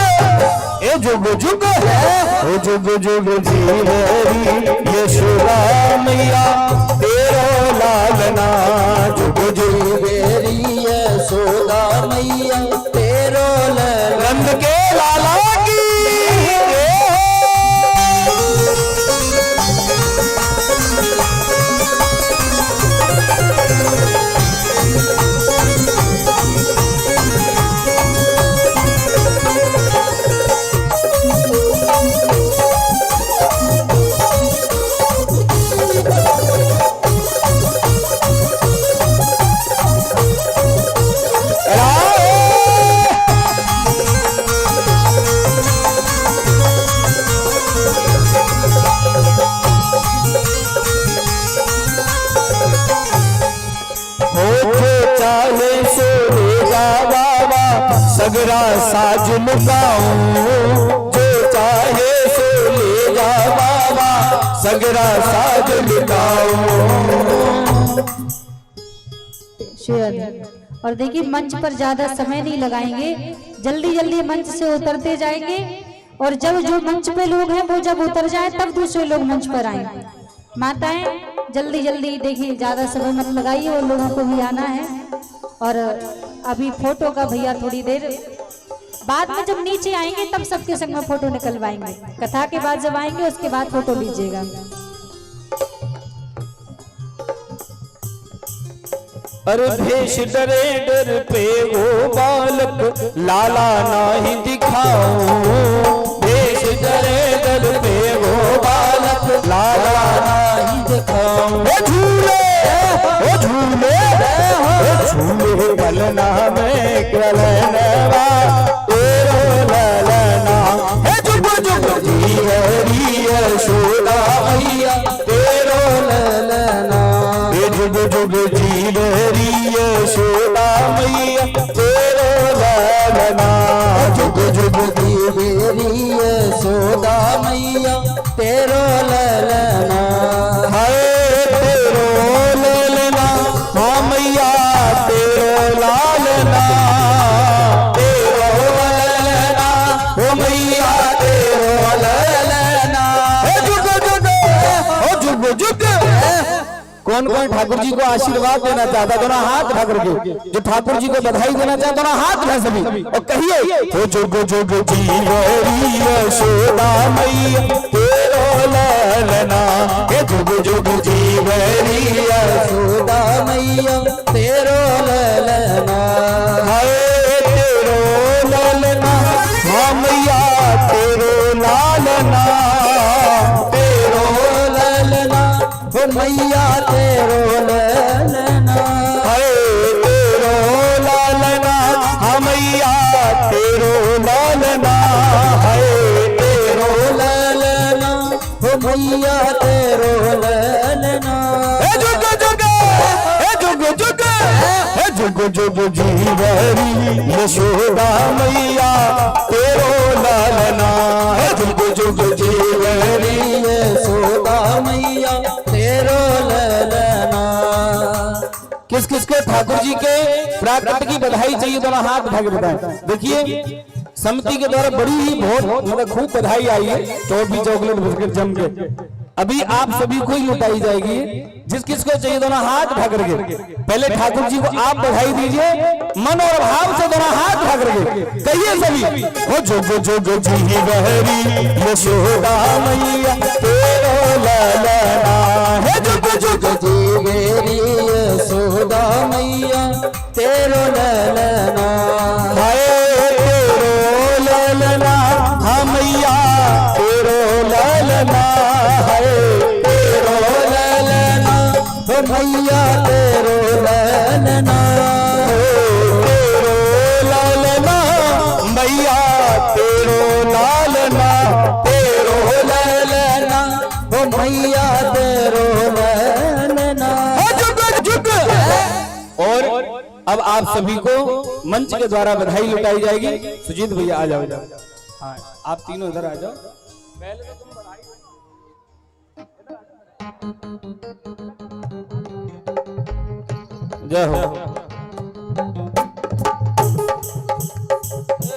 ए जुग जुग ओ जुग जुग जी मेरी यशोदा मैया तेरो लालना जुग जुग मेरी यशोदा मैया तेरो ललना नंद के लाला की सगरा साज लुकाऊं जो चाहे सो ले जा बाबा सगरा साज लुकाऊं। और देखिए मंच पर ज्यादा समय नहीं लगाएंगे, जल्दी जल्दी मंच से उतरते जाएंगे और जब जो मंच पे लोग हैं वो जब उतर जाए तब दूसरे लोग मंच पर आएंगे। माताएं जल्दी जल्दी देखिए, ज्यादा समय मत लगाइए और लोगों को भी आना है। और अभी फोटो का भैया थोड़ी देर बाद में जब नीचे आएंगे तब सबके संग में फोटो निकलवाएंगे। कथा के बाद जब आएंगे उसके बाद फोटो लीजिएगा। अरे भेष डरे डर पे वो बालक लाला नाही दिखाऊं भेष डरे डर पे वो बालक लाला नाही दिखाऊं। ओ झूले झूले बलना में कलनवा तेरो ललना हे जुग जुग जी मेरी यशोदा मैया तेरो ललना हे जुग जुग जी मेरी यशोदा मैया तेरो ललना जुग जुग जी मेरी यशोदा मैया तेरो ललना हाय तेरो ललना हाँ मैया तेरो लालना तेरो ललना ओ मैया तेरो ललना हे जुग जुग ओ जुग जुग। कौन कौन ठाकुर जी को आशीर्वाद देना चाहता दोनों हाथ ठाकुर के, जो ठाकुर जी को बधाई देना चाहता दोनों हाथ में सभी और कहिए हो जुग जुग जी मेरी यशोदा मैया तेरो ललना हे जुग जुग जी मेरी यशोदा मैया तेरो ललना हाय तेरो ललना हाँ मैया तेरो लालना तेरो ललना हो मैया तेरो ललना हाय तेरो लालना हाँ मैया तेरो लालना हाय तेरो ललना हो मैया तेरो ललना हे जुग जुग हे जुग जुग हे जुग जुग जी मेरी यशोदा मैया तेरो लालना हे जुग जुग जी मेरी यशोदा मैया तेरो ललना। किस किस को ठाकुर जी के प्राकट की बधाई चाहिए दोनों हाथ उठा के बताएं। देखिए समिति के द्वारा बड़ी ही बहुत मतलब खूब बधाई आई है, टॉफी चॉकलेट बिस्किट जम के अभी आप सभी को ही लुटाई जाएगी। जिस किस को चाहिए दोनों हाथ उठा करके पहले ठाकुर जी को आप बधाई दीजिए मन और भाव से, दोनों हाथ उठा करके कहिए सभी हो जुग जुग जी बहरी यशोदा मैया तेरो ललना हे जुग जुग जी मेरी यशोदा मैया तेरो ललना हाय तेरो ललना हाँ मैया तेरो ललना हाय तेरो ललना हो मैया तेरो ललना तेरो ललना मैया तेरो लालना तेरो ललना हो मैया तेरो नैना। और अब आप सभी को मंच के द्वारा बधाई लुटाई जाएगी। सुजीत भैया आ जाओ, जाओ। हाँ, आप तीनों इधर आ जाओ। पहले तो तुम बधाई जय हो।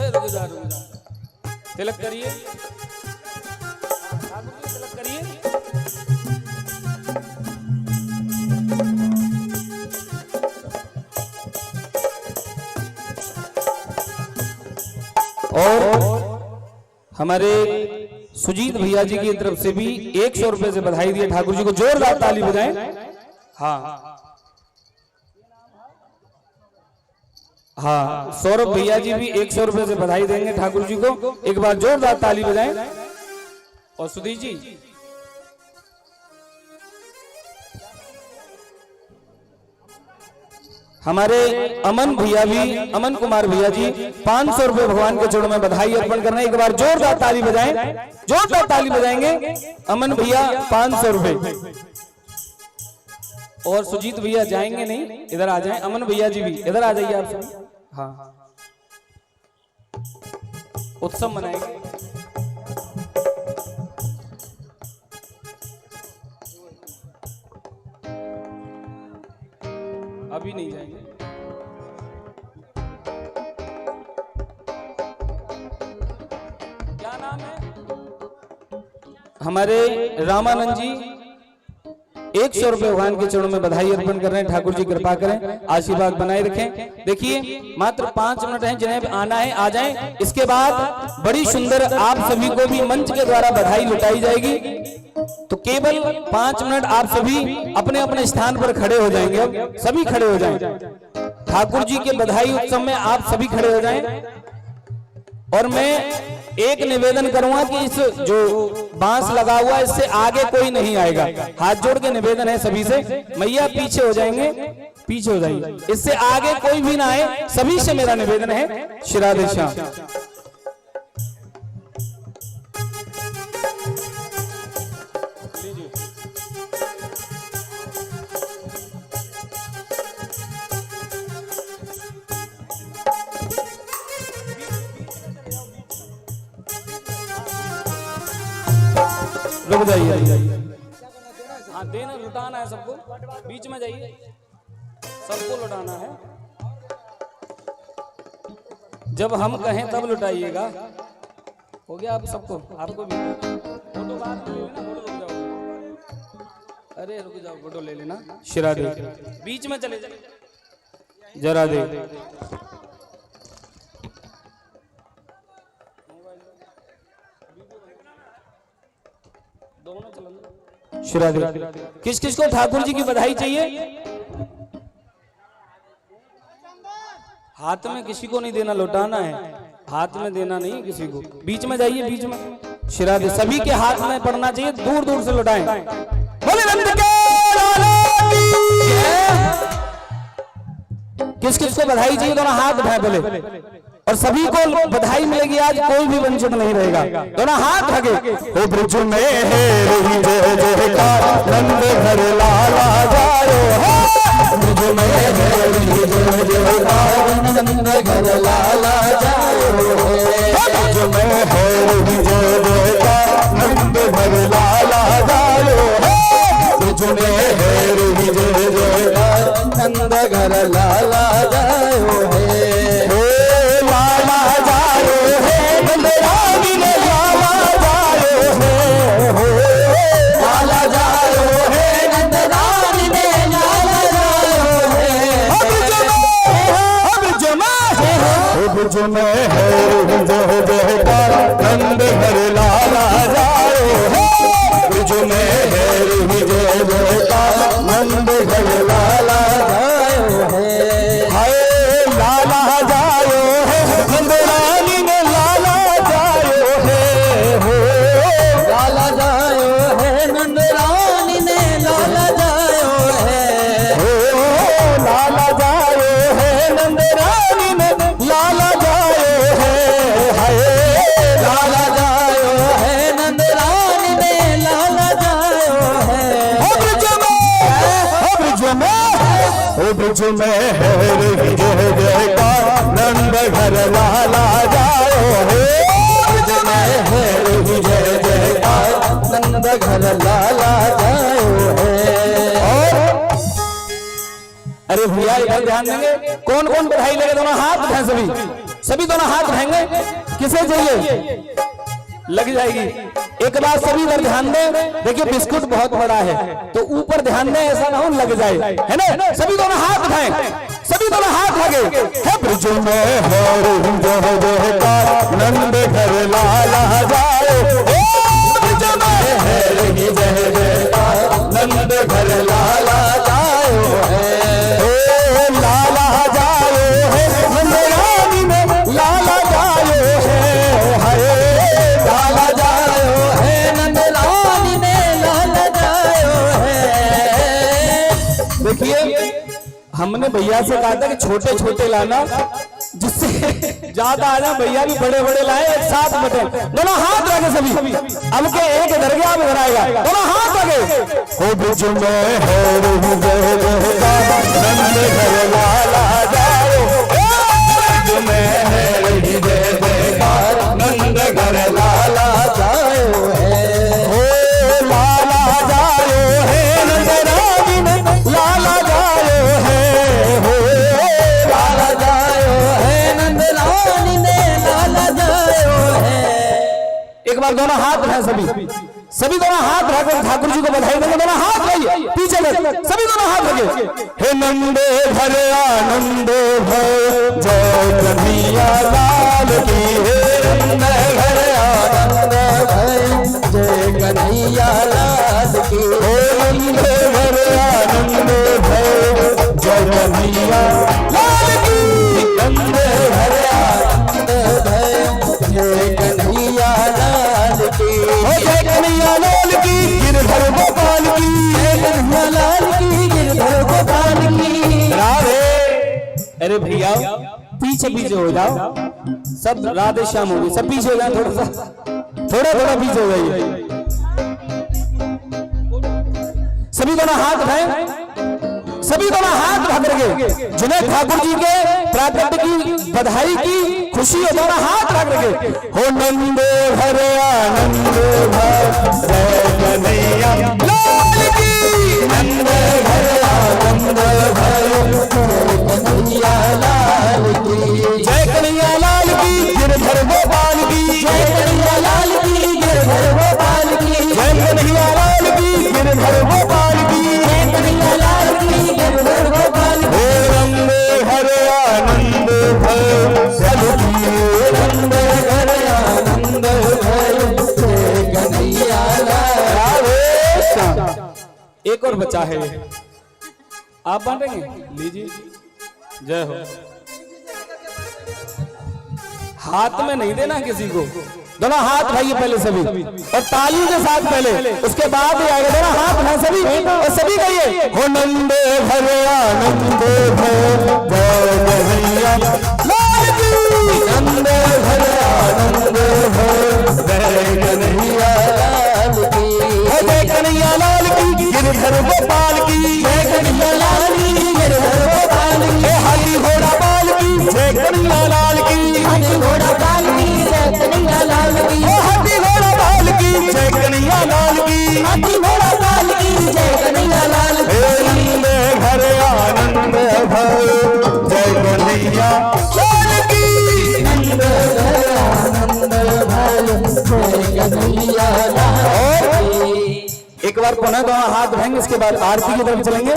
रुक जा, रुक जा। तिलक करिए, तिलक करिए। और हमारे सुजीत भैया जी की तरफ से भी 100 रुपए से बधाई दिए। ठाकुर जी को जोरदार ताली बजाएं। हाँ हाँ, सौरभ भैया जी भी 100 रुपए से बधाई देंगे ठाकुर जी को। एक बार जोरदार ताली बजाएं। और सुधीर जी, हमारे अमन भैया भी, अमन कुमार भैया जी 500 रुपए भगवान के चरणों में बधाई अर्पण करना। एक बार जोरदार ताली बजाएं, जोरदार ताली बजाएंगे। अमन भैया 500 रुपए। और सुजीत भैया जाएंगे नहीं, इधर आ जाएं। अमन भैया जी भी इधर आ जाइए आप सब। हाँ, उत्सव मनाएंगे। अभी नहीं जाएंगे। क्या नाम है? हमारे रामानंद जी 100 रुपए भगवान के चरणों में बधाई अर्पण कर रहे हैं। ठाकुर जी कृपा करें, आशीर्वाद बनाए रखें। देखिए, मात्र 5 मिनट हैं, जिन्हें आना है आ जाएं। इसके बाद बड़ी सुंदर आप सभी को भी मंच के द्वारा बधाई लुटाई जाएगी। तो केवल 5 मिनट आप सभी अपने अपने स्थान पर खड़े हो जाएंगे। अब सभी खड़े हो जाएं। ठाकुर जी के बधाई उत्सव में आप सभी खड़े हो जाएं। और मैं एक निवेदन करूंगा कि इस जो बांस लगा हुआ है इससे आगे कोई नहीं आएगा। हाथ जोड़ के निवेदन है सभी से। मैया पीछे हो जाएंगे, पीछे हो जाइए। इससे आगे कोई भी ना आए, सभी से मेरा निवेदन है। श्री राधे श्याम। रुक जाइए। हाँ, देना लुटाना है सबको। बीच में जाइए, सबको लुटाना है। जब हम कहें तब लुटाइएगा। हो गया आप सबको? आपको भी फोटो बाद में ले लेना। फोटो रुक जाओ, अरे रुक जाओ, फोटो ले लेना। शिरा दे, बीच में चले जाइए जरा दे। शिरा दे। किस किस को ठाकुर जी की बधाई चाहिए? हाथ में किसी को नहीं देना, लौटाना है। हाथ में देना नहीं किसी को। बीच में जाइए, बीच में। शिरा दे, सभी के हाथ में पड़ना चाहिए, दूर दूर से लौटाएं। किस किस को बधाई चाहिए? दोनों हाथ उठाए बोले। और सभी को बधाई मिलेगी आज, कोई भी वंचित नहीं रहेगा। दोनों हाथ लगे। ओ ब्रज में है जय जयकार, नंद घर लाला जायो है। ब्रज में है जय जयकार, नंद घर लाला जायो है। ब्रज में है जय जयकार, नंद घर लाला जायो है। ब्रज में है जय जयकार, नंद घर लाला जायो है। ब्रज में है जय जयकार, नंद घर लाला जायो है। ब्रज में है जय जयकार, नंद घर लाला जायो है। हाय लाला जायो है, नंद रानी में लाला जायो है। हो लाला जायो है, नंद रानी में लाला जायो है। हो लाला जायो है, नंद रानी में लाला जायो है। हाय लाला जायो है, नंद रानी में लाला जायो हो ब्रज में है रही जय जयकार नंद घर लाला जाओ हे ब्रज में है रही जय जयकार नंद घर लाला जाओ है। और अरे भैया इधर ध्यान देंगे, कौन कौन बधाई लेंगे? दोनों हाथ उठाएं, सभी दोनों हाथ उठाएंगे। किसे चाहिए? लग जाएगी। एक बार सभी इधर ध्यान दें। देखिए बिस्कुट बहुत बड़ा है तो ऊपर ध्यान दें, ऐसा ना हो लग जाए, है ना? सभी दोनों हाथ उठाएं, सभी दोनों हाथ आगे। हे ब्रज में है रही जय जयकार नंद घर लाला जाओ हे ब्रज में है रही जय जयकार नंद घर लाला जाओ है। लाला जाओ है नंदरानी में लाला जाओ है हाय लाला जाओ है नंदरानी में लाला जाओ है। देखिए हमने भैया से कहा था कि छोटे छोटे लाना, जिससे ज्यादा आना। भैया भी बड़े बड़े लाए, एक साथ बटे। दोनों हाथ रखे सभी। अब के एक इधर गया, अब इधर आएगा। दोनों हाथ रखे। हो ब्रज में है रही जय जयकार नंद घर लाला जाओ ब्रज में है रही जय जयकार नंद घर लाला जाओ है। हो लाला जाओ है नंदरानी में लाला जाओ है हो लाला जाओ है नंदरानी में लाला जाओ है। एक बार दोनों हाथ उठाए सभी दोनों हाथ रखकर ठाकुर जी को बधाई देंगे। दोनों हाथ लाइए पीछे से, सभी दोनों हाथ लगे। हे नंदे घर आनंद भय जय कन्हैया लाल की हे नंदे घर आनंद भय जय कन्हैया लाल की हे नंदे घर आनंद भय जय कन्हैया लाल की नंदे घर आनंद भय जय कन्हैया लाल की जय कन्हैया लाल की गिरधर गोपाल की जय कन्हैया लाल की गिरधर गोपाल की राधे। अरे भैया पीछे पीछे हो जाओ, सब राधे श्याम होगी। सब पीछे हो जाए, थोड़ा पीछे हो जाइए। सभी दोनों हाथ उठाएं, सभी दोनों हाथ उठा करके जिन्हें ठाकुर जी के प्राकट्य की बधाई की खुशी हो, दोनों हाथ रख रखे। हो नंदे घर आनंद भय जय कन्हैया लाल की नंदे घर आनंद भय कन्हैया लाल की जय कन्हैया लाल की गिरधर गोपाल की जय कन्हैया लाल की गिरधर गोपाल की जय कन्हैया लाल की गिरधर गोपाल की जय कन्हैया लाल की गिरधर गोपाल की नंदे घर आनंद भय नंद घर आनंद भय जय कन्हैया लाल। एक और बचा है, आप बांटेंगे, लीजिए। जय हो। हाथ में नहीं देना किसी को, दोनों हाथ उठाइए पहले सभी और ताली के साथ पहले, उसके बाद ही आएगा। दोनों हाथ उठाए सभी और सभी कहिए हो नंदे घर आनंद भय जय कन्हैया लाल की नंदे घर आनंद भय जय कन्हैया लाल की जय कन्हैया लाल की गिरधर गोपाल की जय कन्हैया लाल की गिरधर गोपाल की हाथी घोड़ा बाल की जय कन्हैया लाल की हाथी घोड़ा बाल की जय कन्हैया लाल की हाथी घोड़ा बाल की जय कन्हैया लाल की हाथी घोड़ा बाल की जय कन्हैया लाल नंदे घर आनंद भय जय कन्हैया लाल की नंदे घर आनंद भय जय कन्हैया लाल की। एक बार पुनः दोनों हाथ उठाएंगे, इसके बाद आरती की तरफ चलेंगे।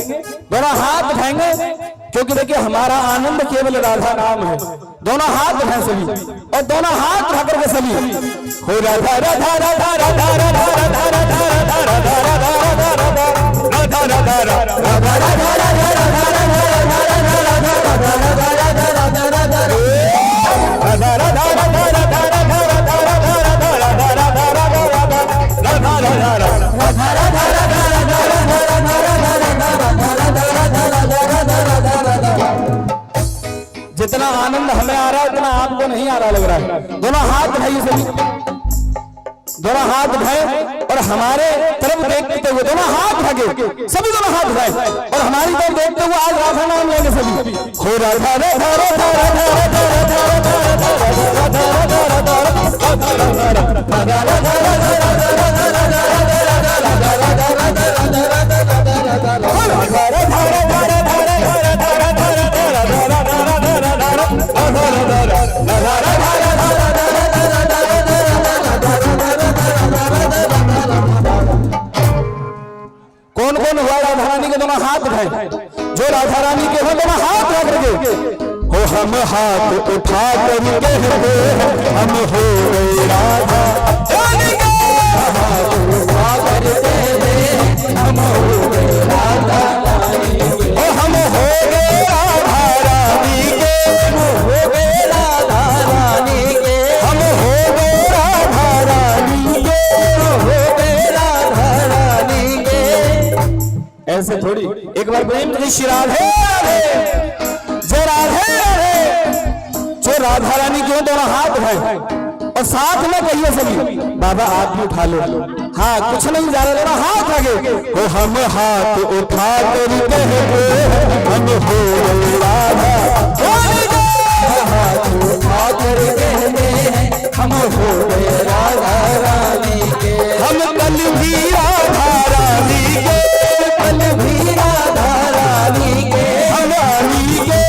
दोनों हाथ उठाएंगे क्योंकि देखिए हमारा आनंद केवल राधा नाम है। दोनों हाथ उठाएं सभी और दोनों हाथ उठा करके सभी हो राधा राधा राधा राधा राधा राधा राधा राधा राधा राधा राधा राधा जितना आनंद हमें आ रहा है उतना आपको नहीं आ रहा लग रहा है। दोनों हाथ उठाइए सभी, दोनों हाथ उठाए और हमारे तरफ देखते हुए दोनों हाथ उठा के सभी दोनों हाथ उठाए और हमारी तरफ देखते हुए आज राधा नाम लेंगे सभी। हो राधा राधा राधा राधा राधा राधा कौन कौन हुआ राधा रानी के दोनों हाथ उठाए, जो राधा रानी के हो दोनों हाथ रख करके हो हम हाथ उठा करके हम हो गए राधा रानी के, हाथ उठा करके हम हो गए राधा रानी के, हम हो गए राधा रानी के, हम हो गए राधा रानी के, हम हो गए राधा रानी के, हम हो गए राधा रानी के। ऐसे थोड़ी, एक बार प्रेम से राधे जो राधे जो राधा रानी के दोनों हाथ उठाए और साथ में कहिए सभी बाबा आप भी उठा लो। हाँ कुछ नहीं जा रहा, दोनों हाथ आगे हो हम हाथ उठा कर हम हो गए राधा रानी के, हाथ उठा कर हम हो गए राधा रानी के, हम कल भी राधा रानी के, कल भी राधा रानी के, हम रानी के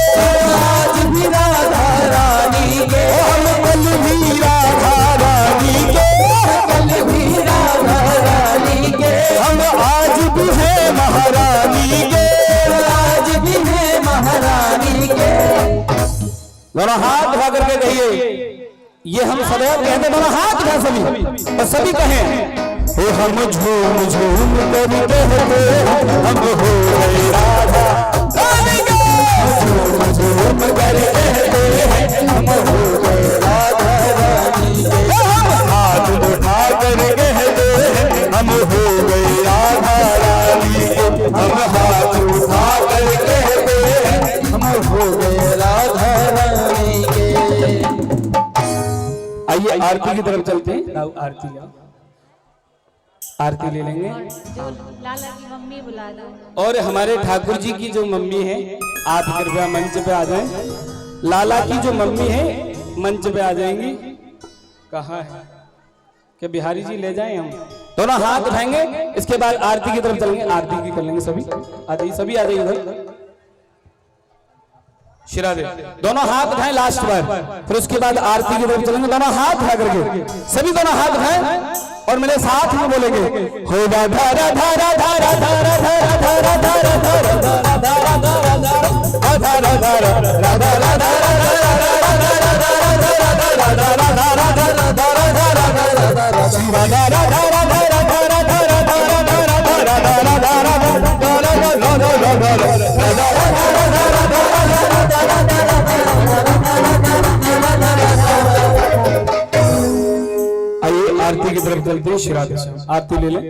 आज भी राधा रानी के, हम कल भी राधा रानी के, कल भी राधा रानी के, हम आज भी है महारानी के, आज भी है महारानी के। दोनों हाथ उठा करके कहिए, ये हम सदैव कहते दोनों हाथ उठा सभी और सभी कहें हो हम झूम झूम कर कहते हम हो गए राधा रानी के, झूम झूम कर कहते हम हो गए राधा रानी के, हम हाथ उठा कर कहते हम हो गए राधा रानी के, हम हाथ उठा कर कहते हम हो गए राधा रानी के। आइए आरती की तरफ चलते हैं, आरती लाओ, आरती ले लेंगे। जो लाला की मम्मी बुला दो और हमारे ठाकुर जी की जो मम्मी है आप कृपया मंच पे आ जाएं। लाला की जो मम्मी है मंच पे आ जाएंगी। कहाँ है कि बिहारी जी ले जाएं हम? दोनों हाथ उठाएंगे, इसके बाद आरती की तरफ चलेंगे, आरती की कर लेंगे सभी। आ जाइए सभी, आ जाइए इधर। शिरादे दोनों हाथ उठाएं लास्ट बार, फिर उसके बाद आरती की तरफ चलेंगे। दोनों हाथ उठा करके सभी दोनों हाथ उठाएं और मेरे साथ में बोलेंगे हो राधा राधा राधा राधा राधा राधा राधा राधा राधा राधा राधा आइए आरती की तरफ चलते हैं। श्रीराधे आरती ले लें।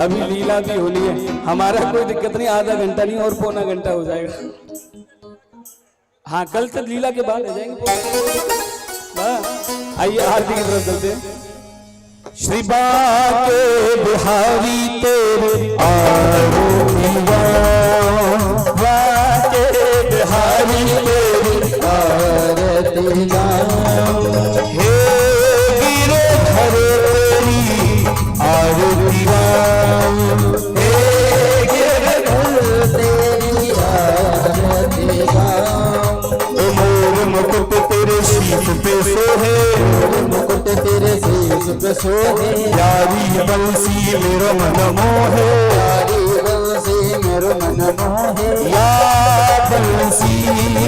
अभी लीला भी होनी है, हमारा कोई दिक्कत नहीं, आधा घंटा नहीं और पौना घंटा हो जाएगा। हाँ कल तक लीला के बाद आ जाएंगे। आइए आरती की तरफ चलते हैं। श्री बाके बिहारी तेरे आरतियाँ, बाके बिहारी तेरी आरतियाँ, हे गिरधर तेरी आरतियाँ, हे गिरधर तेरी आरतियाँ, मोर मुकुट तेरे शीश पे सोहे, मुकुट तेरे शीश पे सोहे, यारी बंसी मेरो मन मोहे, यारी बंसी मेरो मन मोहे, या बंसी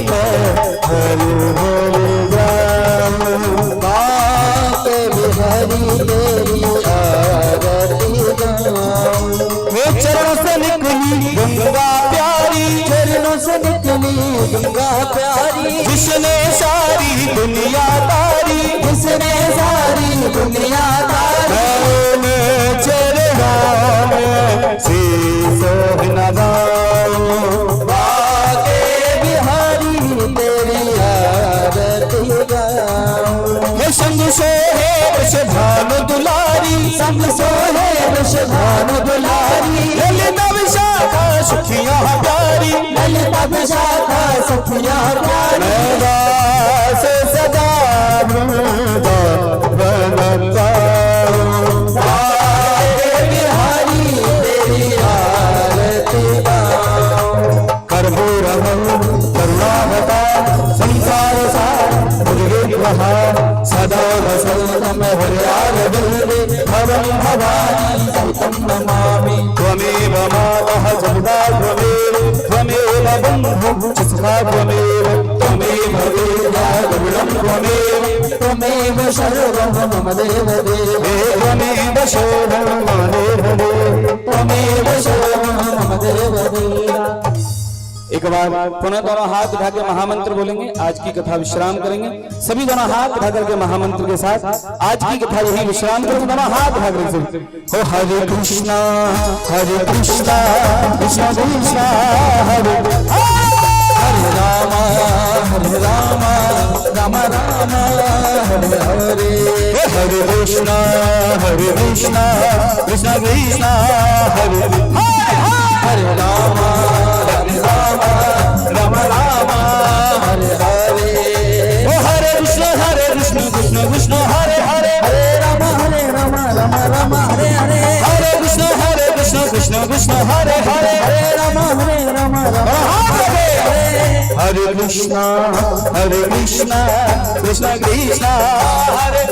पे हरे हरे जाम, बाके बिहारी तेरी आरती गाऊं, वे चरणों से निकली गंगा प्यारी, चरणों से निकली गंगा प्यारी, जिसने सारी दुनिया तारी, जिसने सारी दुनिया तारी, मैं चरणों में शीश नवाऊं, बाके में हृदयाल बिंदे भवं भवानी सहितं नमामि त्वमेव मातः जगदा त्वमेव बन्धुः चित्सा त्वमेव वेदा गरुडं त्वमेव सर्वं मम देवदेव त्वमेव सर्वं मम देवदेव त्वमेव सर्वं मम देवदेव। एक बार पुनः दोनों हाथ उठा के महामंत्र बोलेंगे। आज की कथा विश्राम करेंगे। सभी दोनों हाथ उठा करके महामंत्र के साथ आज की कथा यही विश्राम करेंगे। दोनों हाथ उठा करके हो हरे कृष्णा कृष्णा कृष्णा हरे हरे राम राम राम हरे हरे हरे कृष्णा कृष्णा कृष्णा हरे हरे राम राम राम हरे हरे ओ हरे कृष्ण कृष्ण कृष्ण हरे हरे हरे राम राम हरे हरे हरे कृष्ण कृष्ण कृष्ण हरे हरे हरे राम हरे हरे कृष्ण कृष्ण कृष्ण हरे